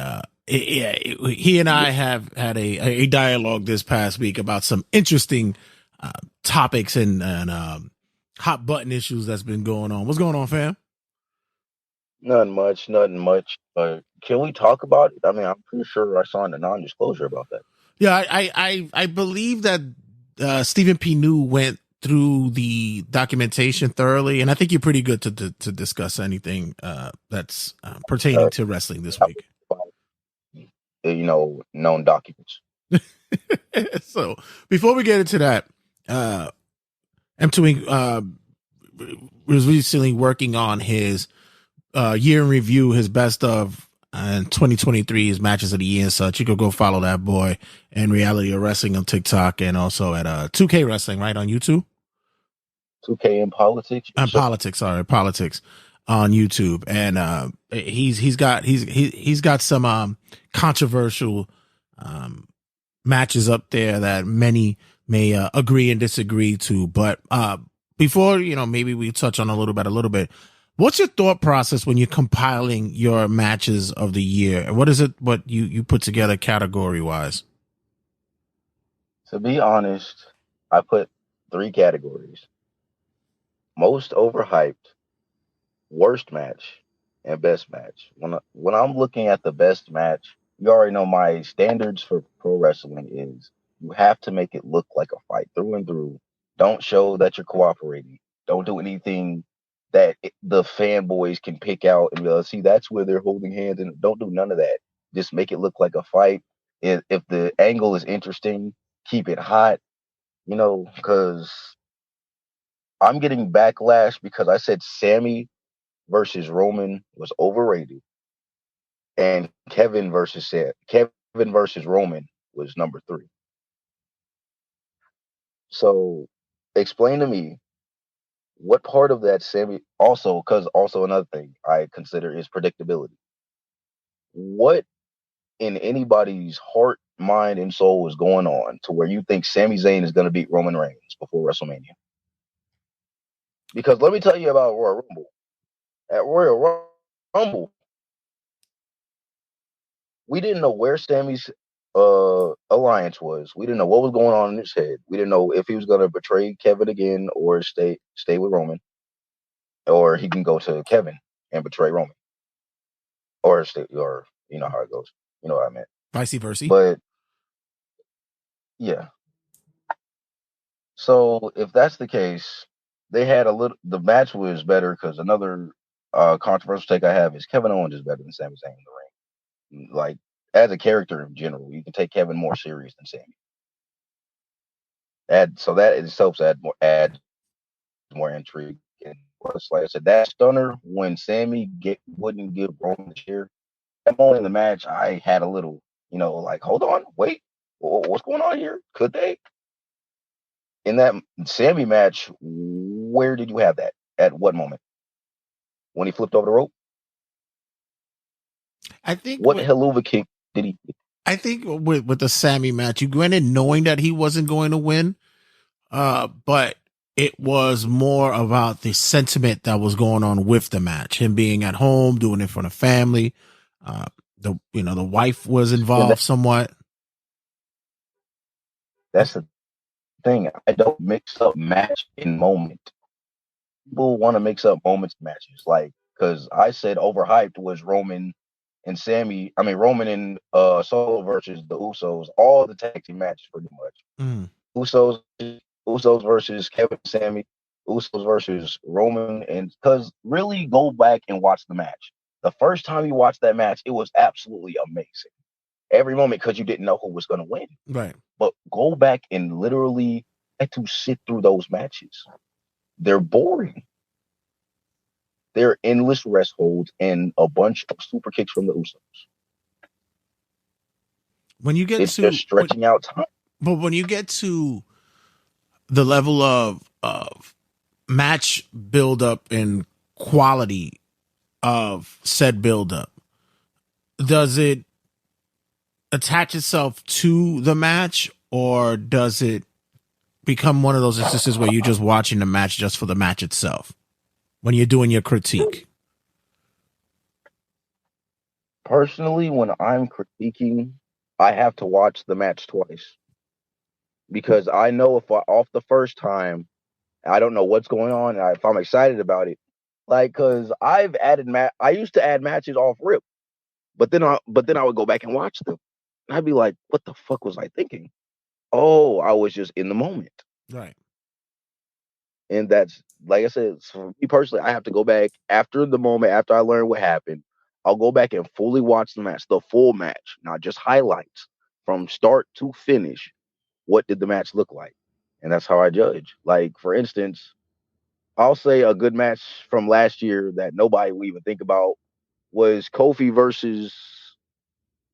he and I have had a dialogue this past week about some interesting topics and hot button issues that's been going on. What's going on, fam? Nothing much. Can we talk about it? I mean, I'm pretty sure I signed a non-disclosure about that. Yeah, I believe that Stephen P. New went through the documentation thoroughly, and I think you're pretty good to discuss anything that's pertaining to wrestling this week. Known documents. So before we get into that, M2 was recently working on his year in review, his best of and 2023's matches of the year and such. You could go follow that boy and Reality of Wrestling on TikTok and also at 2K Wrestling, right, on YouTube? 2K in politics? Politics on YouTube. And he's got some controversial matches up there that many may agree and disagree to. But before, maybe we touch on a little bit, what's your thought process when you're compiling your matches of the year? And what you put together category-wise? To be honest, I put 3 categories. Most overhyped, worst match, and best match. When I'm looking at the best match, you already know my standards for pro wrestling is you have to make it look like a fight through and through. Don't show that you're cooperating. Don't do anything that the fanboys can pick out and be like, see, that's where they're holding hands, and don't do none of that. Just make it look like a fight. If the angle is interesting, keep it hot, because I'm getting backlash because I said Sammy versus Roman was overrated, and Kevin versus Roman was number 3. So, explain to me what part of that Sammy because another thing I consider is predictability. What in anybody's heart, mind, and soul is going on to where you think Sami Zayn is going to beat Roman Reigns before WrestleMania? Because let me tell you about Royal Rumble. At Royal Rumble, we didn't know where Sammy's alliance was. We didn't know what was going on in his head. We didn't know if he was going to betray Kevin again or stay with Roman, or he can go to Kevin and betray Roman, or you know how it goes. You know what I meant. Vice versa. But yeah. So if that's the case, they had the match was better because another controversial take I have is Kevin Owens is better than Sami Zayn in the ring. Like, as a character in general, you can take Kevin more serious than Sami. So that itself adds more intrigue. And like I said, that stunner when Sami wouldn't give Roman the chair, that moment in the match, I had a little, like, hold on, wait, what's going on here? Could they? In that Sami match, where did you have that? At what moment? When he flipped over the rope? I think what helluva kick did he? I think with the Sami match, you went in knowing that he wasn't going to win, but it was more about the sentiment that was going on with the match. Him being at home, doing it in front of family. The wife was involved somewhat. That's the thing. I don't mix up match and moment. People want to mix up moments and matches, because I said overhyped was Roman and Sami. I mean, Roman and Solo versus the Usos, all the tag team matches pretty much. Usos versus Kevin and Sami, Usos versus Roman, and because really go back and watch the match. The first time you watched that match, it was absolutely amazing. Every moment, because you didn't know who was going to win. Right. But go back and literally had to sit through those matches. They're boring. They're endless rest holds and a bunch of super kicks from the Usos. When you get it's just stretching out time. But when you get to the level of match buildup and quality of said buildup, does it attach itself to the match, or does it become one of those instances where you're just watching the match just for the match itself when you're doing your critique? Personally, when I'm critiquing, I have to watch the match twice, because I know if off the first time I don't know what's going on, and if I'm excited about it, because I've added I used to add matches off rip, but then I would go back and watch them. I'd be like, what the fuck was I thinking? Oh, I was just in the moment. Right. And that's, like I said, for me personally, I have to go back after the moment, after I learn what happened. I'll go back and fully watch the match, the full match, not just highlights from start to finish. What did the match look like? And that's how I judge. Like, for instance, I'll say a good match from last year that nobody will even think about was Kofi versus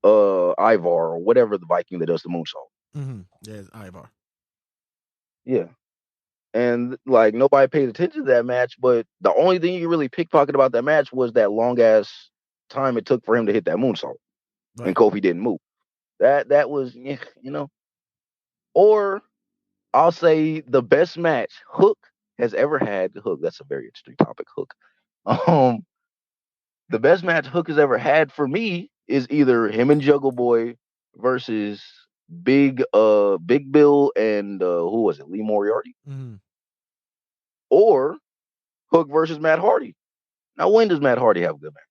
Ivar or whatever the Viking that does the moonsault. Mm-hmm. Yeah, it's Ivar. Yeah. And like nobody paid attention to that match, but the only thing you could really pickpocket about that match was that long ass time it took for him to hit that moonsault. Right. And Kofi didn't move. That was, you know. Or I'll say the best match Hook has ever had. Hook, that's a very interesting topic, Hook. The best match Hook has ever had for me is either him and Juggle Boy versus Big Bill and who was it? Lee Moriarty? Mm-hmm. Or Hook versus Matt Hardy. Now, when does Matt Hardy have a good match?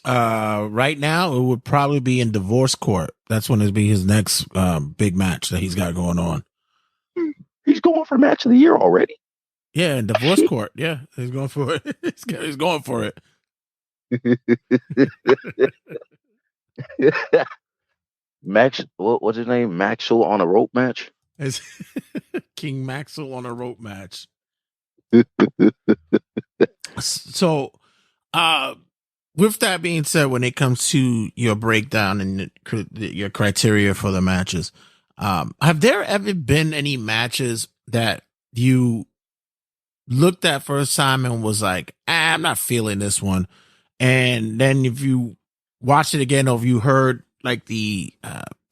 Right now, it would probably be in Divorce Court. That's when it'd be his next big match that he's got going on. He's going for match of the year already. Yeah, in Divorce Court. Yeah, he's going for it. He's going for it. Max, what's his name? Maxwell on a rope match. It's King Maxwell on a rope match. So, with that being said, when it comes to your breakdown and your criteria for the matches, have there ever been any matches that you looked at first time and was like, I'm not feeling this one? And then if you watched it again, or if you heard like the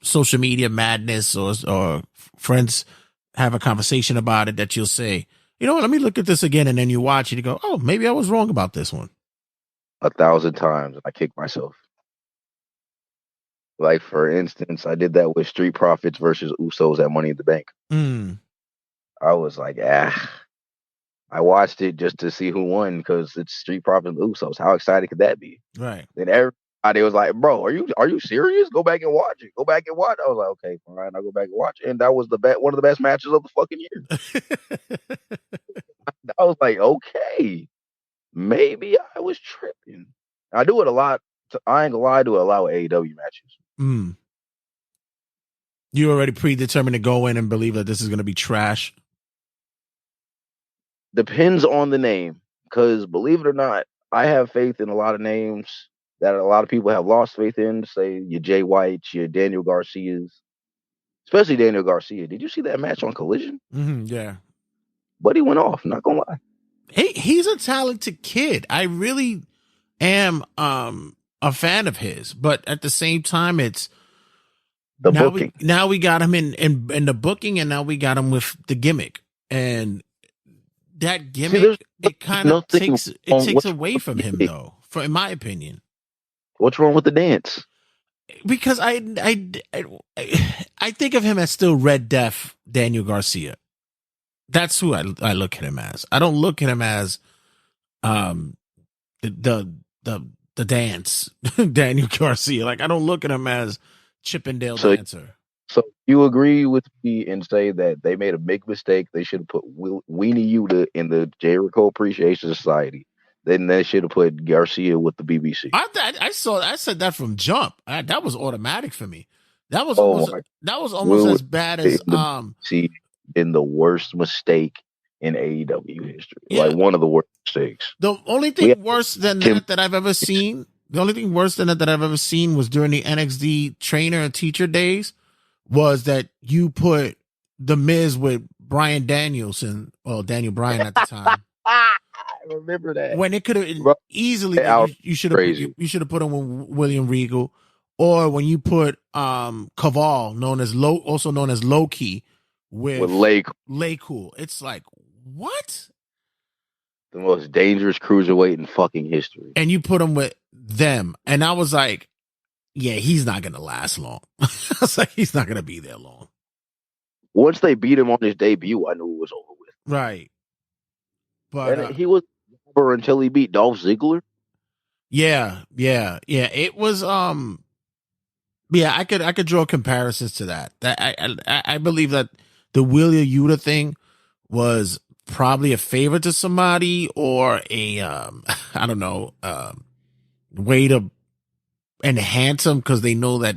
social media madness or friends have a conversation about it, that you'll say, you know what, let me look at this again. And then you watch it, you go, oh, maybe I was wrong about this one. 1,000 times. I kicked myself. Like, for instance, I did that with Street Profits versus Usos at Money in the Bank. I was like, I watched it just to see who won because it's Street Profits and Usos. How excited could that be? Right. Then everybody was like, bro, are you serious? Go back and watch it. Go back and watch. I was like, okay, fine. I'll go back and watch it. And that was one of the best matches of the fucking year. I was like, okay, maybe I was tripping. I do it a lot. I ain't gonna lie, I do it a lot with AEW matches. You already predetermined to go in and believe that this is going to be trash? Depends on the name, because believe it or not, I have faith in a lot of names that a lot of people have lost faith in. Say your Jay Whites, your Daniel Garcias, especially Daniel Garcia. Did you see that match on Collision? Yeah. But he went off, not gonna lie. He's a talented kid. I really am a fan of his, but at the same time, it's the booking. Now we got him in the booking, and now we got him with the gimmick, and that gimmick it kind of takes away from him, though. In my opinion, what's wrong with the dance? Because I think of him as still Red Death Daniel Garcia. That's who I look at him as. I don't look at him as the dance Daniel Garcia. Like, I don't look at him as Chippendale dancer. So you agree with me and say that they made a big mistake. They should have put Weenie Yuta in the Jericho Appreciation Society. Then they should have put Garcia with the BBC. I said that from jump. That was automatic for me. That was almost as bad as in the worst mistake in AEW history. Yeah. Like one of the worst mistakes. The only thing worse than that I've ever seen. The only thing worse than that I've ever seen was during the NXT trainer and teacher days. Was that you put The Miz with Bryan Danielson, well, Daniel Bryan at the time. I remember that. When it could have easily, you should have put him with William Regal, or when you put Kaval, also known as Low-Key, with Lay Cool. It's like, what? The most dangerous cruiserweight in fucking history. And you put him with them, and I was like, yeah, he's not going to last long. I was like, he's not going to be there long. Once they beat him on his debut, I knew it was over with. Right. But he was over until he beat Dolph Ziggler. Yeah. It was I could draw comparisons to that. I believe that the Wheeler Yuta thing was probably a favor to somebody, or a I don't know, way to enhance him because they know that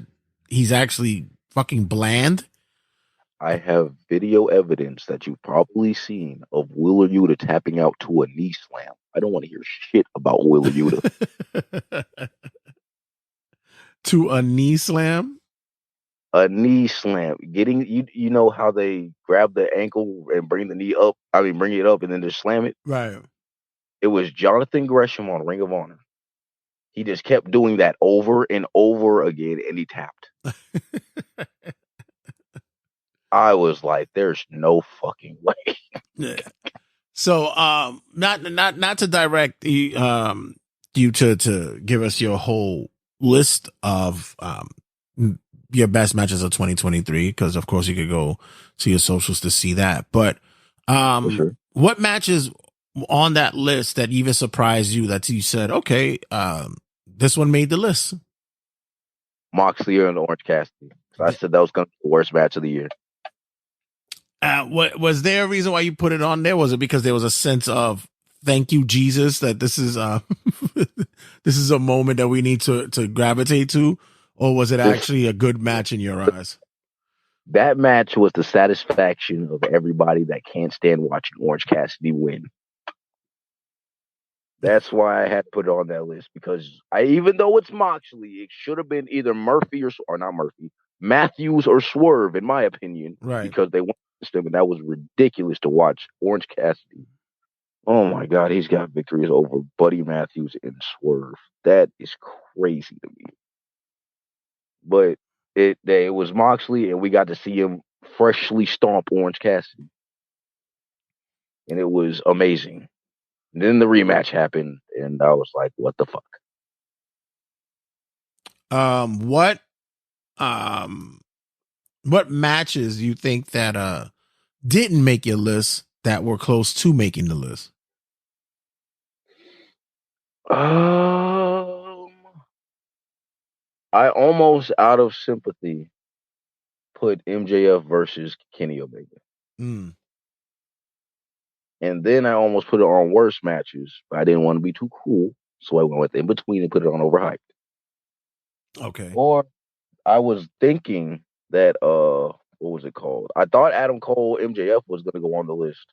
he's actually fucking bland. I have video evidence that you've probably seen of Wheeler Yuta tapping out to a knee slam. I don't want to hear shit about Wheeler Yuta. To a knee slam? A knee slam. Getting you know how they grab the ankle and bring the knee up. I mean, bring it up and then just slam it. Right. It was Jonathan Gresham on Ring of Honor. He just kept doing that over and over again, and he tapped. I was like, "There's no fucking way." Yeah. So, not to direct you to give us your whole list of your best matches of 2023, because of course you could go to your socials to see that. But sure. What matches on that list that even surprised you that you said, okay, this one made the list? Moxley and Orange Cassidy. So I said that was going to be the worst match of the year. What was there a reason why you put it on there? Was it because there was a sense of thank you, Jesus, that this is this is a moment that we need to gravitate to, or was it actually a good match in your eyes? That match was the satisfaction of everybody that can't stand watching Orange Cassidy win. That's why I had to put it on that list, because even though it's Moxley, it should have been either Murphy or not Murphy, Matthews or Swerve, in my opinion, right? Because they won them, and that was ridiculous to watch. Orange Cassidy, oh my God, he's got victories over Buddy Matthews and Swerve. That is crazy to me. But it was Moxley, and we got to see him freshly stomp Orange Cassidy, and it was amazing. And then the rematch happened, and I was like, "What the fuck?" What matches you think that didn't make your list that were close to making the list? I almost, out of sympathy, put MJF versus Kenny Omega. And then I almost put it on worst matches, but I didn't want to be too cool, so I went with in between and put it on overhyped. Okay. Or I was thinking that what was it called? I thought Adam Cole MJF was going to go on the list,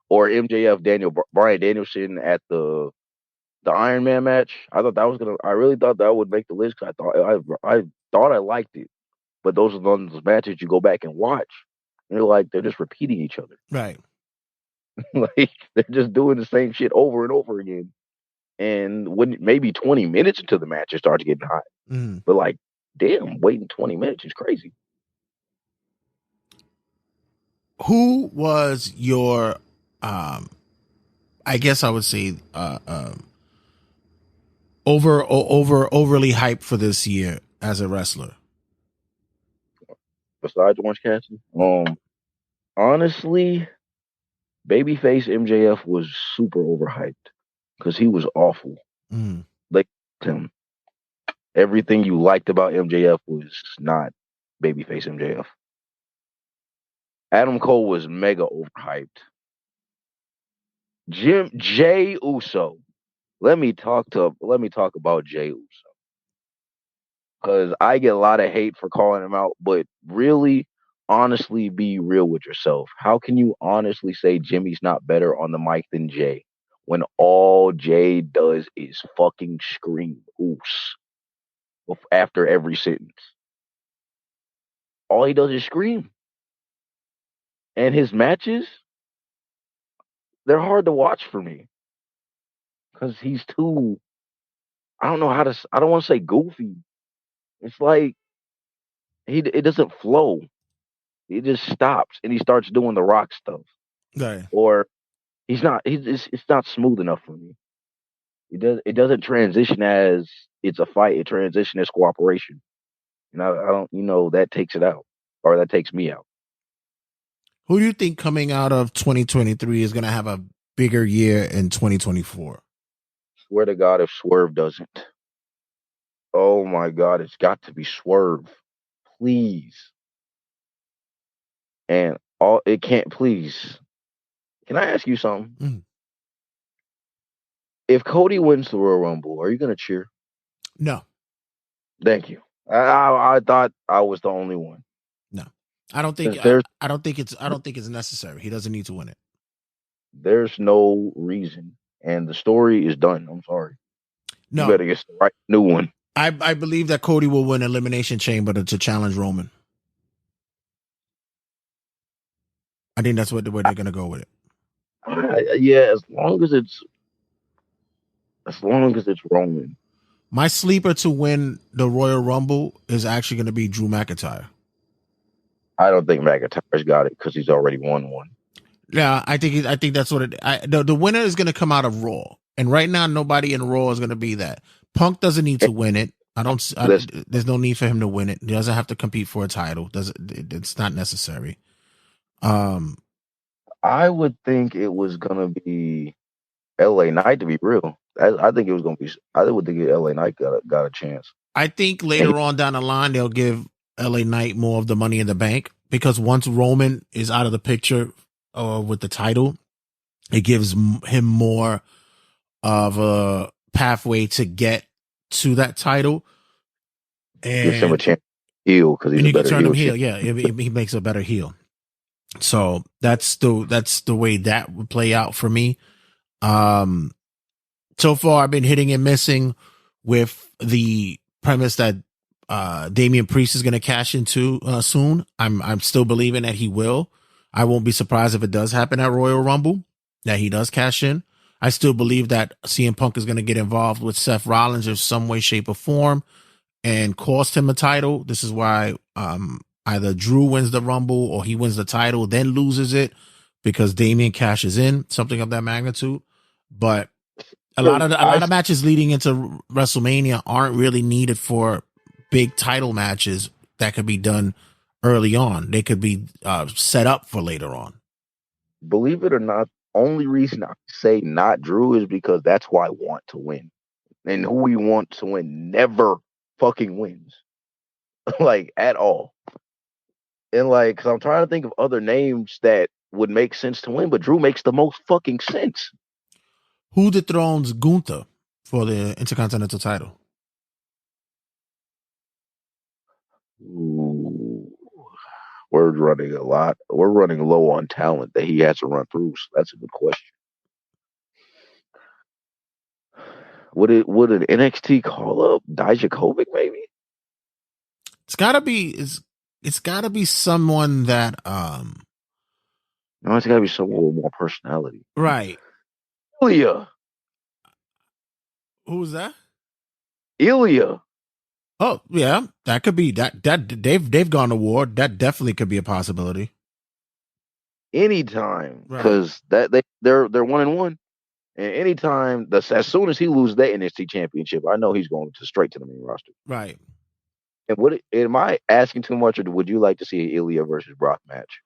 or MJF Bryan Danielson at the Iron Man match. I really thought that would make the list, because I thought I liked it, but those are those matches you go back and watch, and they're just repeating each other. Right. Like, they're just doing the same shit over and over again. And when maybe 20 minutes into the match, it starts getting hot. But like, damn, waiting 20 minutes is crazy. Who was your, I guess I would say, overly hyped for this year as a wrestler? Besides Orange Cassidy, honestly, babyface MJF was super overhyped because he was awful. Like him, everything you liked about MJF was not babyface MJF. Adam Cole was mega overhyped. Jay Uso. Let me talk about Jay Uso, because I get a lot of hate for calling him out, but really, honestly, be real with yourself. How can you honestly say Jimmy's not better on the mic than Jay when all Jay does is fucking scream "oos" after every sentence? All he does is scream. And his matches, they're hard to watch for me, because he's too, I don't want to say goofy. It's like, it doesn't flow. He just stops and he starts doing the Rock stuff. Right. Or it's not smooth enough for me. It doesn't transition as it's a fight. It transitions as cooperation. And I don't, that takes it out, or that takes me out. Who do you think coming out of 2023 is going to have a bigger year in 2024? Swear to God, if Swerve doesn't. Oh my God, it's got to be Swerve. Please. And it can't, please. Can I ask you something? If Cody wins the Royal Rumble, are you going to cheer? No. Thank you. I thought I was the only one. No. I don't think it's necessary. He doesn't need to win it. There's no reason and the story is done. I'm sorry. No, you better get the right new one. I believe that Cody will win Elimination Chamber to challenge Roman. I think that's the way they're gonna go with it. Yeah, as long as it's Roman. My sleeper to win the Royal Rumble is actually going to be Drew McIntyre. I don't think McIntyre's got it because he's already won one. Yeah, I think that's what it. The winner is going to come out of Raw, and right now nobody in Raw is going to be that. Punk doesn't need to win it. There's no need for him to win it. He doesn't have to compete for a title. It's not necessary. I would think it was gonna be LA Knight, to be real. I think it was gonna be. I would think LA Knight got a chance. I think later on down the line they'll give LA Knight more of the Money in the Bank, because once Roman is out of the picture with the title, it gives him more of a pathway to get to that title. And gives him a chance to heal because he's a better heel. Heel. Yeah, he makes a better heel. So that's the way that would play out for me. So far I've been hitting and missing with the premise that Damian Priest is going to cash into soon. I'm still believing that he will. I won't be surprised if it does happen at Royal Rumble, that he does cash in. I still believe that CM Punk is going to get involved with Seth Rollins in some way, shape, or form and cost him a title. This is why either Drew wins the Rumble or he wins the title, then loses it because Damian cashes in, something of that magnitude. But a lot of matches leading into WrestleMania aren't really needed for big title matches that could be done early on. They could be set up for later on. Believe it or not, only reason I say not Drew is because that's who I want to win. And who we want to win never fucking wins. Like, at all. And like, because I'm trying to think of other names that would make sense to win, but Drew makes the most fucking sense. Who dethrones Gunther for the Intercontinental title? Ooh. We're running a lot. We're running low on talent that he has to run through. So that's a good question. Would an NXT call up Dijakovic maybe? It's gotta be someone that No, it's gotta be someone with more personality. Right. Ilya. Who's that? Ilya. Oh yeah, that could be that they've gone to war. That definitely could be a possibility. Anytime, because they're 1-1, and anytime as soon as he loses that NXT championship, I know he's going straight to the main roster. Right. And am I asking too much, or would you like to see an Ilya versus Brock match?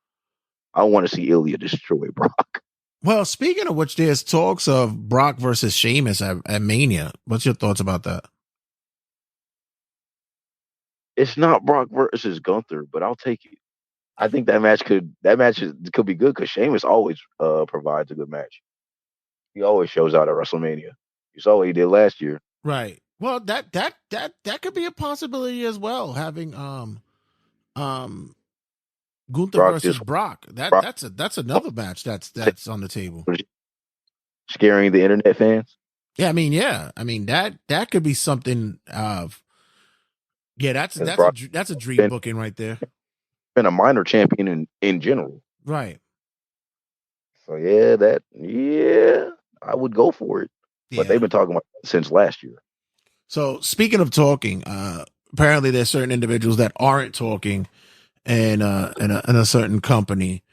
I want to see Ilya destroy Brock. Well, speaking of which, there's talks of Brock versus Sheamus at Mania. What's your thoughts about that? It's not Brock versus Gunther, but I'll take it. I think that match could be good because Sheamus always provides a good match. He always shows out at WrestleMania. You saw what he did last year. Right. Well, that could be a possibility as well. Having Gunther Brock versus Brock. That's another match that's on the table. Scaring the internet fans. Yeah, I mean that could be something of. Yeah, that's a dream booking right there. Been a minor champion in general. Right. So I would go for it. But they've been talking about it since last year. So speaking of talking, apparently there's certain individuals that aren't talking in a certain company.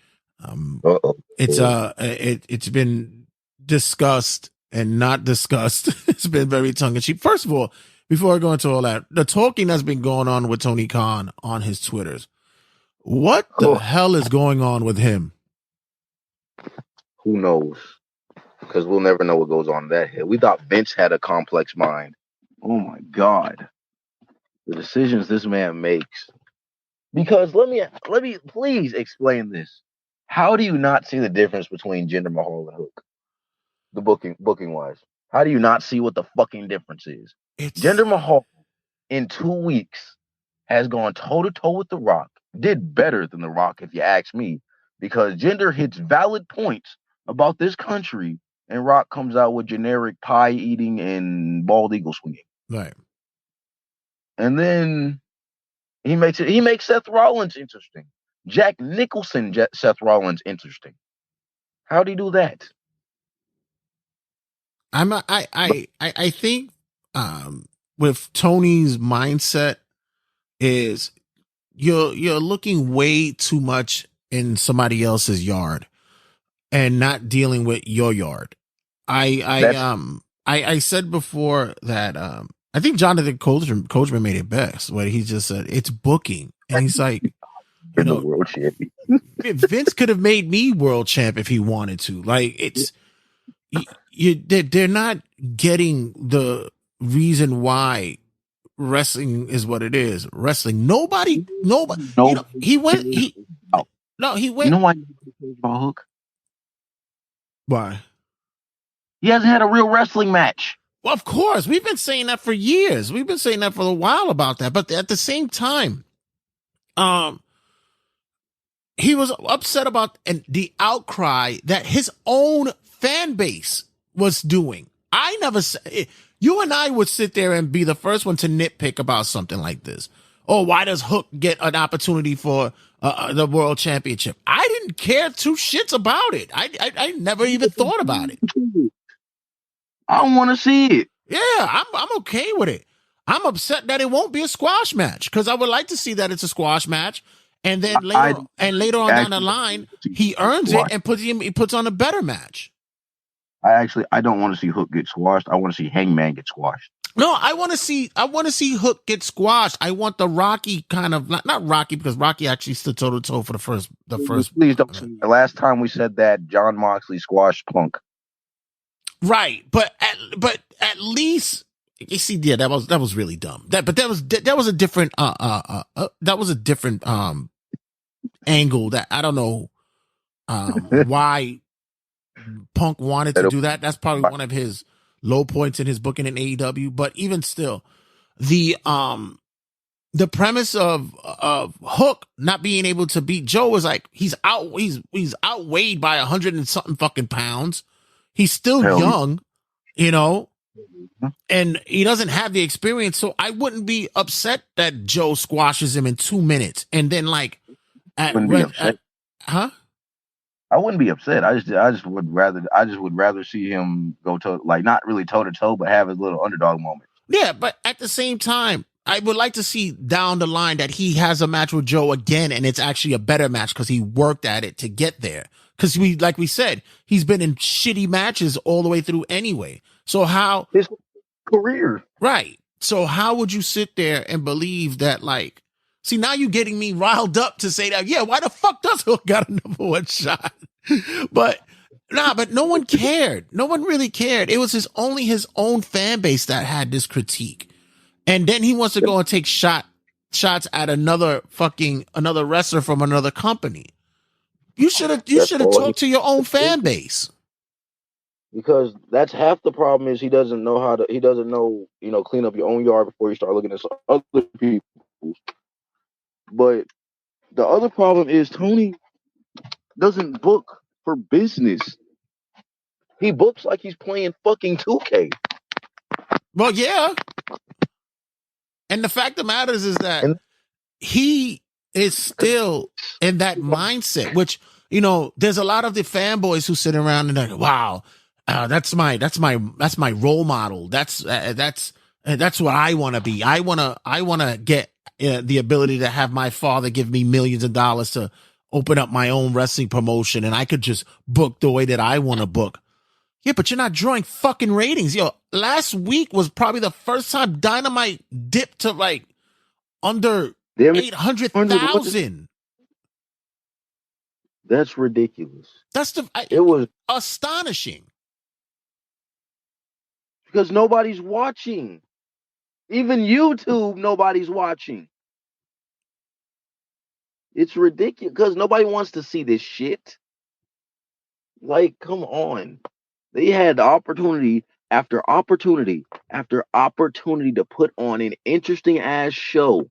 It's been discussed and not discussed. It's been very tongue in cheek. First of all, before I go into all that, the talking that's been going on with Tony Khan on his Twitters. What the hell is going on with him? Who knows? Because we'll never know what goes on in that head. We thought Vince had a complex mind. Oh my God. The decisions this man makes. Because let me please explain this. How do you not see the difference between Jinder Mahal and Hook? The booking wise. How do you not see what the fucking difference is? Jinder Mahal in 2 weeks has gone toe to toe with The Rock. Did better than The Rock, if you ask me, because Jinder hits valid points about this country and Rock comes out with generic pie eating and bald eagle swinging. Right. And then he makes Seth Rollins interesting. Jack Nicholson, Seth Rollins interesting. How'd he do that? I think with Tony's mindset is you're looking way too much in somebody else's yard and not dealing with your yard. I said before that I think Jonathan Coachman made it best, where he just said it's booking, and he's like, you know, world champion. Vince could have made me world champ if he wanted to. Like, it's they're not getting the reason why wrestling is what it is. Wrestling, nobody. No. You know, he went. You know why about Hook? Why? He hasn't had a real wrestling match. Well, of course, we've been saying that for years. We've been saying that for a while about that. But at the same time, he was upset about the outcry that his own fan base was doing. I never said, you and I would sit there and be the first one to nitpick about something like this. Oh, why does Hook get an opportunity for the world championship? I didn't care two shits about it. I never even thought about it. I don't want to see it. Yeah, I'm okay with it. I'm upset that it won't be a squash match, because I would like to see that it's a squash match, and then later on down the line he earns it and puts on a better match. I don't want to see Hook get squashed. I want to see Hangman get squashed. No, I want to see Hook get squashed. I want the Rocky kind of not Rocky, because Rocky actually stood toe to toe for the first. Please don't. The last time we said that, John Moxley squashed Punk. Right, but at least you see, yeah, that was really dumb. That was a different angle that I don't know why Punk wanted to do that. That's probably one of his low points in his booking in AEW. But even still, the premise of Hook not being able to beat Joe is like he's outweighed by 100 and something fucking pounds. He's still young, you know, and he doesn't have the experience. So I wouldn't be upset that Joe squashes him in 2 minutes. And then I wouldn't be upset. I just would rather see him go to, like, not really toe to toe, but have his little underdog moment. Yeah, but at the same time, I would like to see down the line that he has a match with Joe again, and it's actually a better match because he worked at it to get there. Because like we said, he's been in shitty matches all the way through anyway. So how his career, right? So how would you sit there and believe that? Like, see, now you're getting me riled up to say that. Yeah, why the fuck does Hook got a number one shot? But no one cared. No one really cared. It was only his own fan base that had this critique, and then he wants to go and take shots at another wrestler from another company. You should have talked to your own fan base. Because that's half the problem is he doesn't know, clean up your own yard before you start looking at other people. But the other problem is Tony doesn't book for business. He books like he's playing fucking 2K. Well, yeah. And the fact of the matter is that he is still in that mindset, which, you know, there's a lot of the fanboys who sit around and they're like, wow, that's my role model. That's what I want to be. I want to get the ability to have my father give me millions of dollars to open up my own wrestling promotion, and I could just book the way that I want to book. Yeah, but you're not drawing fucking ratings. Yo, last week was probably the first time Dynamite dipped to like under 800,000. That's ridiculous. It was astonishing. Because nobody's watching. Even YouTube, nobody's watching. It's ridiculous because nobody wants to see this shit. Like, come on. They had opportunity after opportunity after opportunity to put on an interesting ass show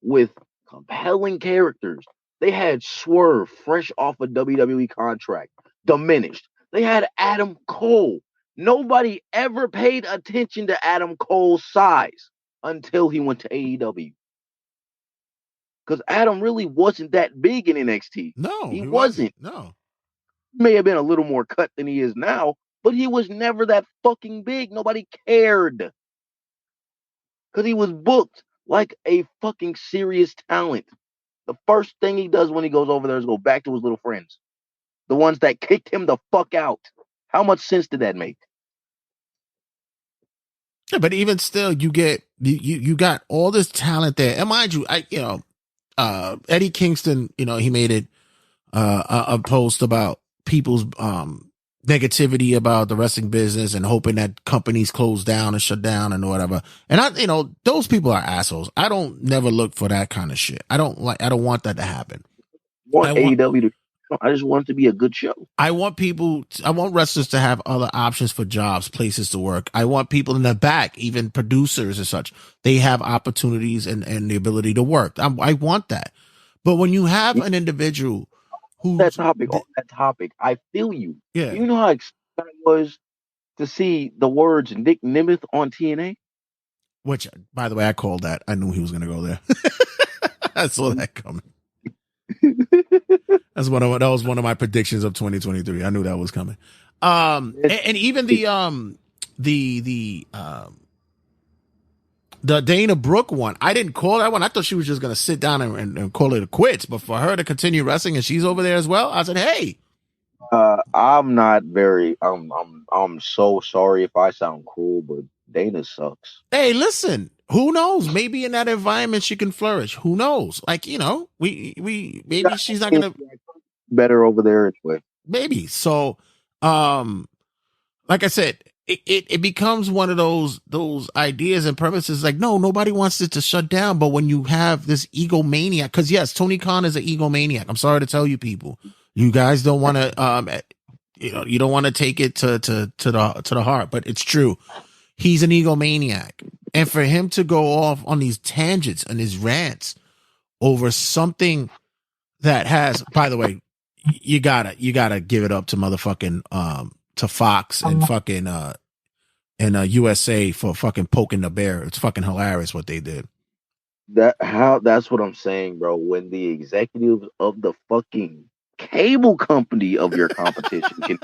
with compelling characters. They had Swerve fresh off a WWE contract, diminished. They had Adam Cole. Nobody ever paid attention to Adam Cole's size until he went to AEW. Because Adam really wasn't that big in NXT. No, he wasn't. No. He may have been a little more cut than he is now, but he was never that fucking big. Nobody cared. Because he was booked like a fucking serious talent. The first thing he does when he goes over there is go back to his little friends. The ones that kicked him the fuck out. How much sense did that make? Yeah, but even still, you got all this talent there. And mind you, Eddie Kingston, he made it a post about people's negativity about the wrestling business and hoping that companies close down and shut down and whatever. And those people are assholes. I don't never look for that kind of shit. I don't want that to happen. I just want it to be a good show. I want wrestlers to have other options for jobs, places to work. I want people in the back, even producers and such. They have opportunities and the ability to work. I want that. But when you have an individual who on that topic, I feel you. Yeah. You know how excited I was to see the words Nick Nemeth on TNA? Which, by the way, I called that. I knew he was going to go there. I saw that coming. That was one of my predictions of 2023. I knew that was coming. And even the Dana Brooke one, I didn't call that one. I thought she was just gonna sit down and call it a quits. But for her to continue wrestling and she's over there as well, I said, hey. I'm not very. I'm so sorry if I sound cruel, but Dana sucks. Hey, listen. Who knows? Maybe in that environment she can flourish. Who knows? Like, maybe she's not gonna better over there anyway. Maybe. So, like I said, it becomes one of those ideas and purposes. Like, no, nobody wants it to shut down. But when you have this egomaniac, because yes, Tony Khan is an egomaniac. I'm sorry to tell you people, you guys don't want to, you don't want to take it to the heart, but it's true. He's an egomaniac. And for him to go off on these tangents and his rants over something that has, by the way, you gotta give it up to motherfucking, to Fox and fucking, and USA for fucking poking the bear. It's fucking hilarious what they did. That's what I'm saying, bro. When the executives of the fucking cable company of your competition can,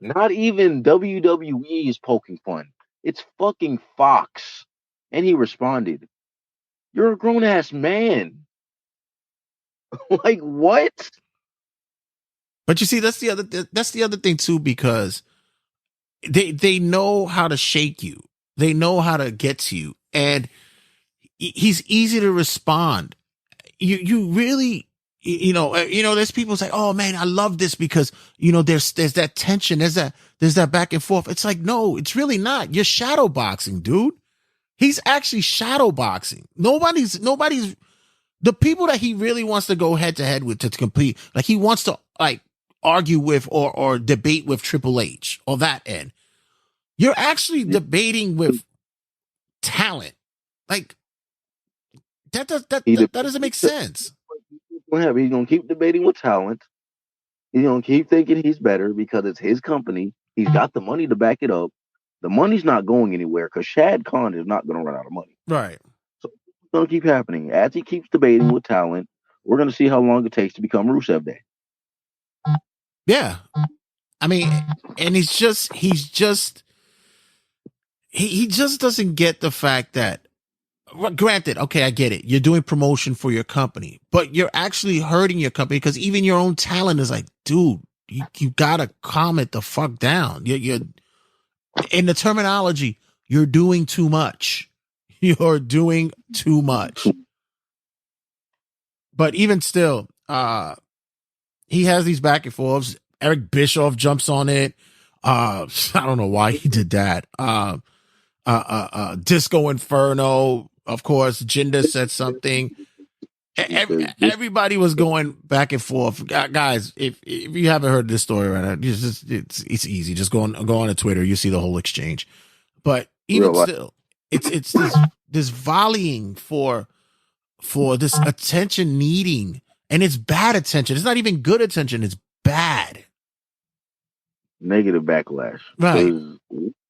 not even WWE is poking fun. It's fucking Fox. And he responded, "You're a grown ass man." Like, what? But you see, that's the other thing too, because they know how to shake you. They know how to get to you, and he's easy to respond. You really, there's people say, "Oh man, I love this," because there's that tension, there's that back and forth. It's like, no, it's really not. You're shadow boxing, dude. He's actually shadow boxing. Nobody's the people that he really wants to go head to head with to compete. Like, he wants to argue with or debate with Triple H or that end. You're actually debating with talent. Like, that doesn't make sense. He's gonna keep debating with talent. He's gonna keep thinking he's better because it's his company. He's got the money to back it up. The money's not going anywhere because Shad Khan is not gonna run out of money. Right. So it's gonna keep happening. As he keeps debating with talent, we're gonna see how long it takes to become Rusev Day. Yeah. I mean, and he just doesn't get the fact that, granted, okay, I get it. You're doing promotion for your company, but you're actually hurting your company because even your own talent is like, dude, you gotta calm it the fuck down. You're in the terminology, you're doing too much. You're doing too much. But even still, he has these back and forths. Eric Bischoff jumps on it. I don't know why he did that. Disco Inferno, of course. Jinder said something. Everybody was going back and forth. Guys, if you haven't heard this story right now, it's easy. Just go on Twitter. You see the whole exchange. But even still, it's this volleying for this attention needing, and it's bad attention. It's not even good attention. It's bad. negative backlash. Right. Because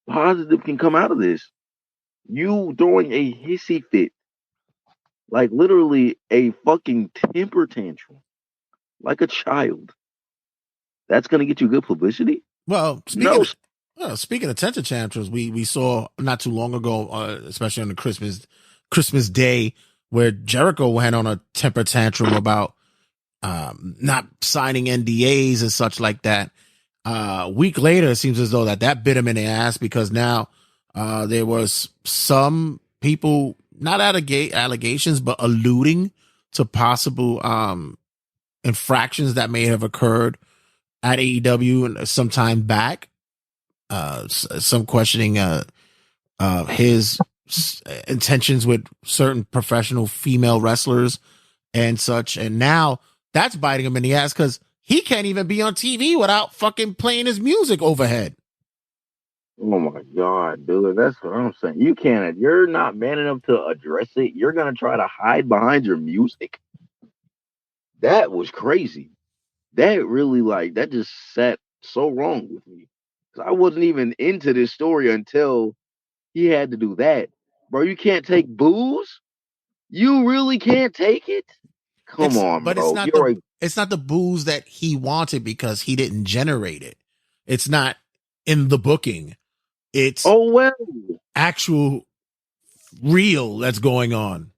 positive can come out of this. You throwing a hissy fit, like literally a fucking temper tantrum, like a child. That's gonna get you good publicity. Well, speaking of temper tantrums, we saw not too long ago, especially on the Christmas Day, where Jericho went on a temper tantrum about not signing NDAs and such like that. A week later, it seems as though that bit him in the ass, because now there was some people, not allegations, but alluding to possible infractions that may have occurred at AEW some time back. Some questioning his intentions with certain professional female wrestlers and such. And now that's biting him in the ass, because he can't even be on TV without fucking playing his music overhead. Oh my God, dude. That's what I'm saying. You're not man enough to address it. You're going to try to hide behind your music. That was crazy. That really, that just sat so wrong with me. Because I wasn't even into this story until he had to do that. Bro, you can't take booze? You really can't take it? Come on, but bro. It's not the booze that he wanted, because he didn't generate it. It's not in the booking. It's actual real that's going on.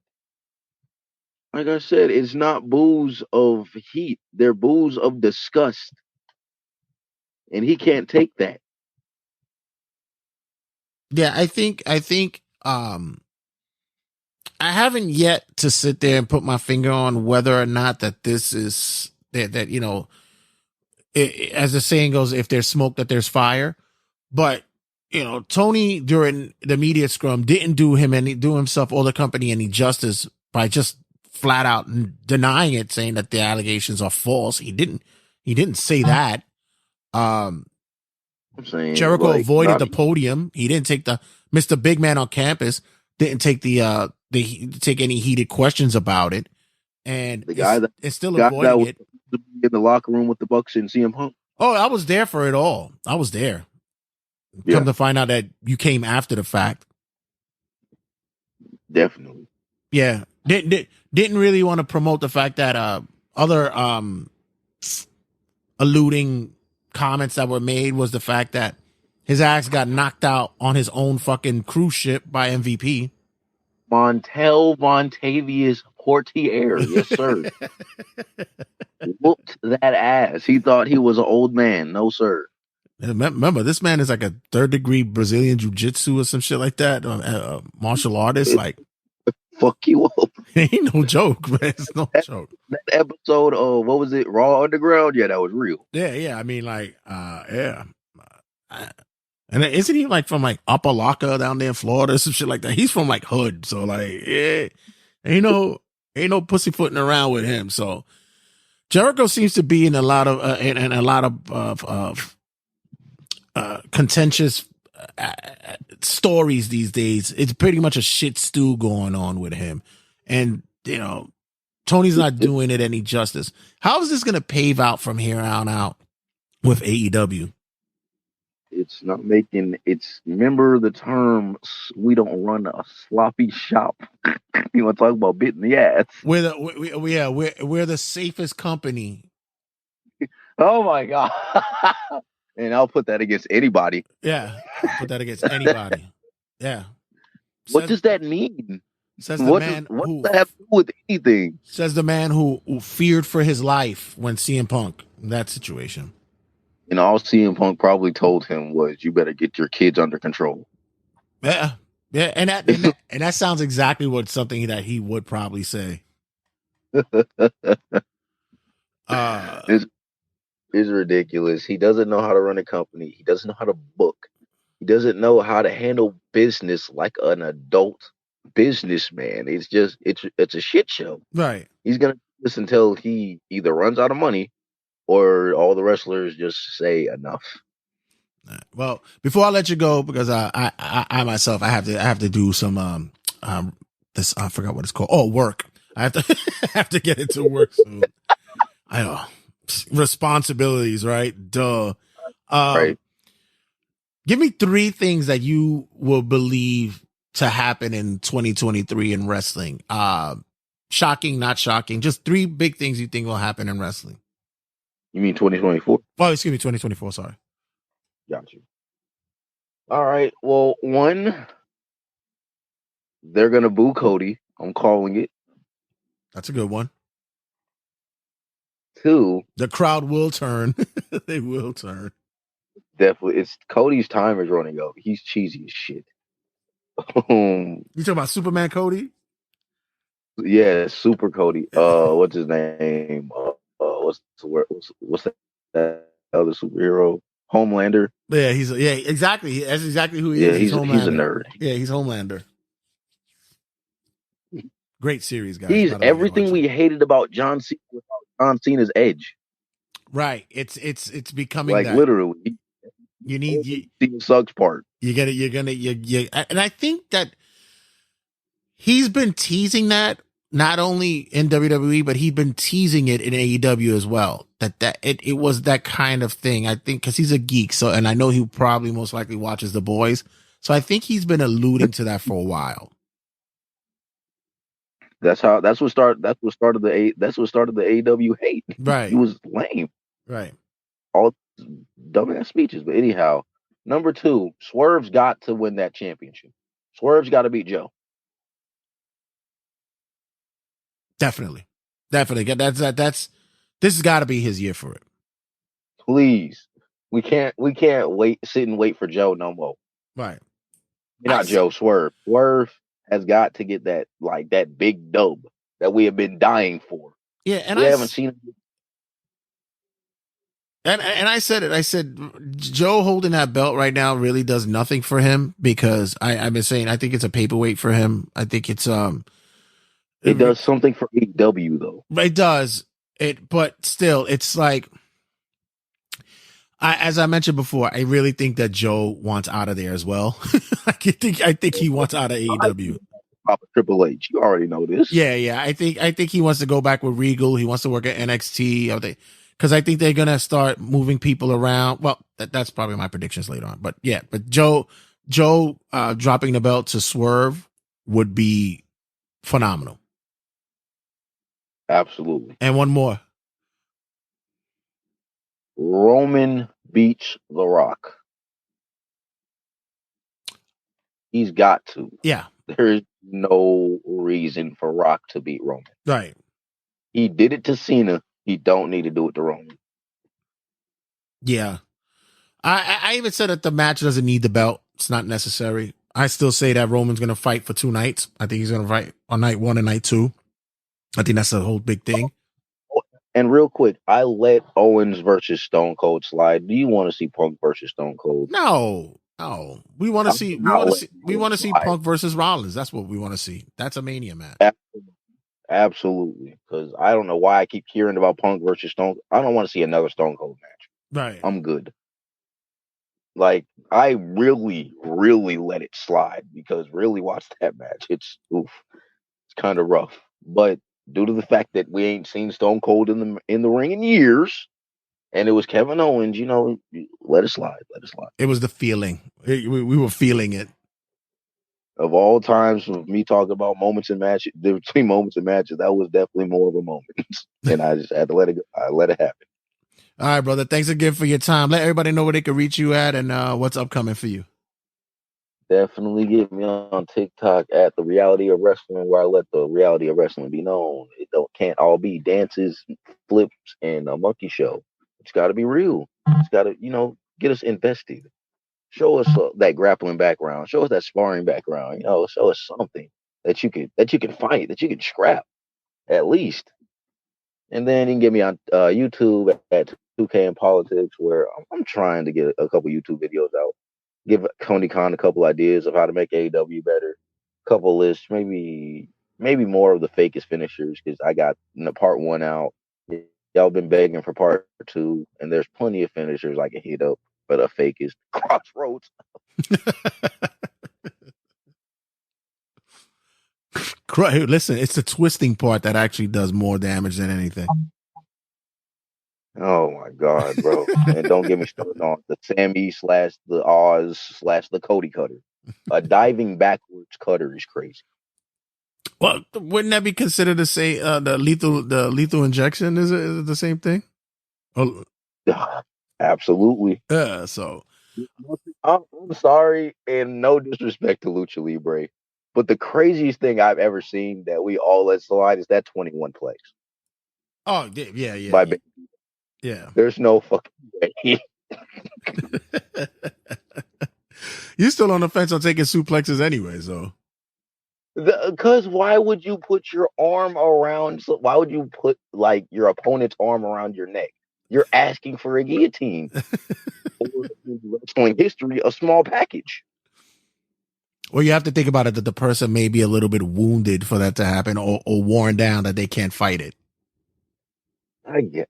Like I said, it's not booze of heat. They're booze of disgust. And he can't take that. Yeah, I think I haven't yet to sit there and put my finger on whether or not that this is that you know, as the saying goes, if there's smoke, that there's fire. But you know, Tony during the media scrum didn't do himself or the company any justice by just flat out denying it, saying that the allegations are false. He didn't say that. Jericho avoided the podium. He didn't take the Mr. Big Man on campus. Didn't take take any heated questions about it, and the guy it's still avoiding it. In the locker room with the Bucks and CM Punk. Oh, I was there for it all. I was there. Yeah. Come to find out that you came after the fact. Definitely. Yeah. Didn't really want to promote the fact that other alluding comments that were made was the fact that his ass got knocked out on his own fucking cruise ship by MVP. Montavious Portier, yes sir. Whooped that ass. He thought he was an old man. No sir. Remember, this man is like a 3rd-degree Brazilian jiu-jitsu or some shit like that. Martial artist, like fuck you up. Ain't no joke, man. It's no joke. That episode of what was it, Raw Underground? Yeah, that was real. Yeah. I mean, like, yeah. And isn't he like from like Apalaka down there in Florida or some shit like that? He's from like hood, so like, yeah, ain't no pussyfooting around with him. So Jericho seems to be in a lot of contentious stories these days. It's pretty much a shit stew going on with him, and you know, Tony's not doing it any justice. How is this going to pave out from here on out with AEW? It's not making. Remember the term, we don't run a sloppy shop. You want to talk about bit in the ass? We're the safest company. Oh my God. And I'll put that against anybody. Yeah. Put that against anybody. Yeah. What does that mean? Says the man what does that have to do with anything? Says the man who feared for his life when CM Punk in that situation. And all CM Punk probably told him was, "You better get your kids under control." Yeah, and that sounds exactly what something that he would probably say. It's ridiculous. He doesn't know how to run a company. He doesn't know how to book. He doesn't know how to handle business like an adult businessman. It's a shit show. Right. He's gonna do this until he either runs out of money or all the wrestlers just say enough. Well, before I let you go, because I myself I have to do some this, I forgot what it's called. Oh, work. I have to get into work soon. I know, responsibilities, right? Duh. Right. Give me 3 things that you will believe to happen in 2023 in wrestling. Shocking, not shocking. Just 3 big things you think will happen in wrestling. You mean 2024? Oh, excuse me, 2024. Sorry. Got you. All right. Well, 1, they're gonna boo Cody. I'm calling it. That's a good one. 2, the crowd will turn. They will turn. Definitely, it's Cody's time is running out. He's cheesy as shit. You talking about Superman Cody? Yeah, Super Cody. What's his name? What's that other superhero? Homelander. Yeah, exactly. That's exactly who he is. He's a nerd. Yeah, he's Homelander. Great series, guys. He's everything we hated about John Cena without John Cena's edge. Right. It's becoming like that. Literally. You need the sucks part. And I think that he's been teasing that not only in WWE, but he'd been teasing it in AEW as well. That it was that kind of thing. I think because he's a geek, so and I know he probably most likely watches The Boys, so I think he's been alluding to that for a while. That's what started the AEW hate. Right. He was lame. Right. All dumbass speeches. But anyhow, number 2, Swerve's got to win that championship. Swerve's got to beat Joe. Definitely. This has got to be his year for it. Please. We can't sit and wait for Joe no more. Right. Not Joe, Swerve. Swerve has got to get that big dub that we have been dying for. Yeah, and we haven't seen it. And I said it. I said Joe holding that belt right now really does nothing for him because I've been saying I think it's a paperweight for him. I think it's it does something for AEW though. It does. But still, it's like as I mentioned before, I really think that Joe wants out of there as well. I think he wants out of AEW. Triple H, you already know this. Yeah. I think he wants to go back with Regal. He wants to work at NXT. Because I think they're gonna start moving people around. Well, that's probably my predictions later on. But yeah, Joe dropping the belt to Swerve would be phenomenal. Absolutely. And one more. Roman beats The Rock. He's got to. Yeah. There's no reason for Rock to beat Roman. Right. He did it to Cena. He don't need to do it to Roman. Yeah. I even said that the match doesn't need the belt. It's not necessary. I still say that Roman's going to fight for 2 nights. I think he's going to fight on night 1 and night 2. I think that's a whole big thing. And real quick, I let Owens versus Stone Cold slide. Do you want to see Punk versus Stone Cold? No. We want to see Punk versus Rollins. That's what we want to see. That's a Mania match. Absolutely. Because I don't know why I keep hearing about Punk versus Stone. I don't want to see another Stone Cold match. Right. I'm good. Like, I really, really let it slide because really watch that match. It's kind of rough. But due to the fact that we ain't seen Stone Cold in the ring in years, and it was Kevin Owens, let it slide. It was the feeling. We were feeling it. Of all times of me talking about moments in matches, between moments and matches, that was definitely more of a moment. And I just had to let it go. I let it happen. All right, brother. Thanks again for your time. Let everybody know where they can reach you at and what's upcoming for you. Definitely get me on TikTok at The Reality of Wrestling, where I let the reality of wrestling be known. It can't all be dances, flips, and a monkey show. It's got to be real. It's got to, get us invested. Show us that grappling background. Show us that sparring background. Show us something that you can fight, that you can scrap, at least. And then you can get me on YouTube at 2K in Politics, where I'm trying to get a couple YouTube videos out. Give Tony Khan a couple ideas of how to make AEW better. Couple lists, maybe more of the fakest finishers, because I got part 1 out. Y'all been begging for part 2, and there's plenty of finishers I can hit up, but a fakest Crossroads. Listen, it's the twisting part that actually does more damage than anything. Oh my God, bro! And don't get me started on the Sammy slash the Oz slash the Cody cutter. A diving backwards cutter is crazy. Well, wouldn't that be considered the same? The lethal injection is it the same thing? Oh, Absolutely. yeah. So I'm sorry, and no disrespect to Lucha Libre, but the craziest thing I've ever seen that we all let slide is that 21 plays. Oh yeah. By yeah. There's no fucking way. You're still on the fence on taking suplexes anyway, so. Because why would you put your arm around? Why would you put like your opponent's arm around your neck? You're asking for a guillotine. Or in wrestling history, a small package. Well, you have to think about it that the person may be a little bit wounded for that to happen, or worn down that they can't fight it.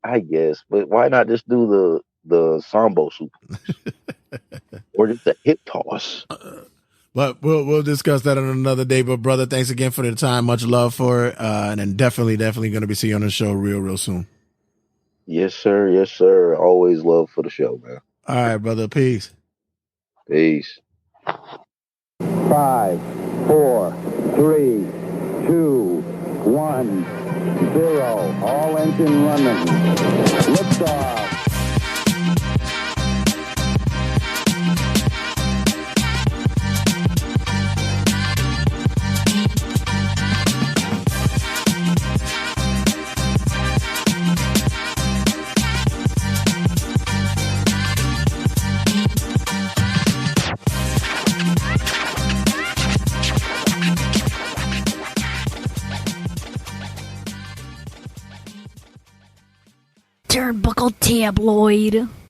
I guess, but why not just do the sambo suplex or just a hip toss? But we'll discuss that on another day. But brother, thanks again for the time. Much love for it, and then definitely going to be seeing you on the show real soon. Yes, sir. Yes, sir. Always love for the show, man. All right, brother. Peace. Peace. 5, 4, 3, 2, 1, 0. All engine running. Liftoff. Turnbuckle Tabloid.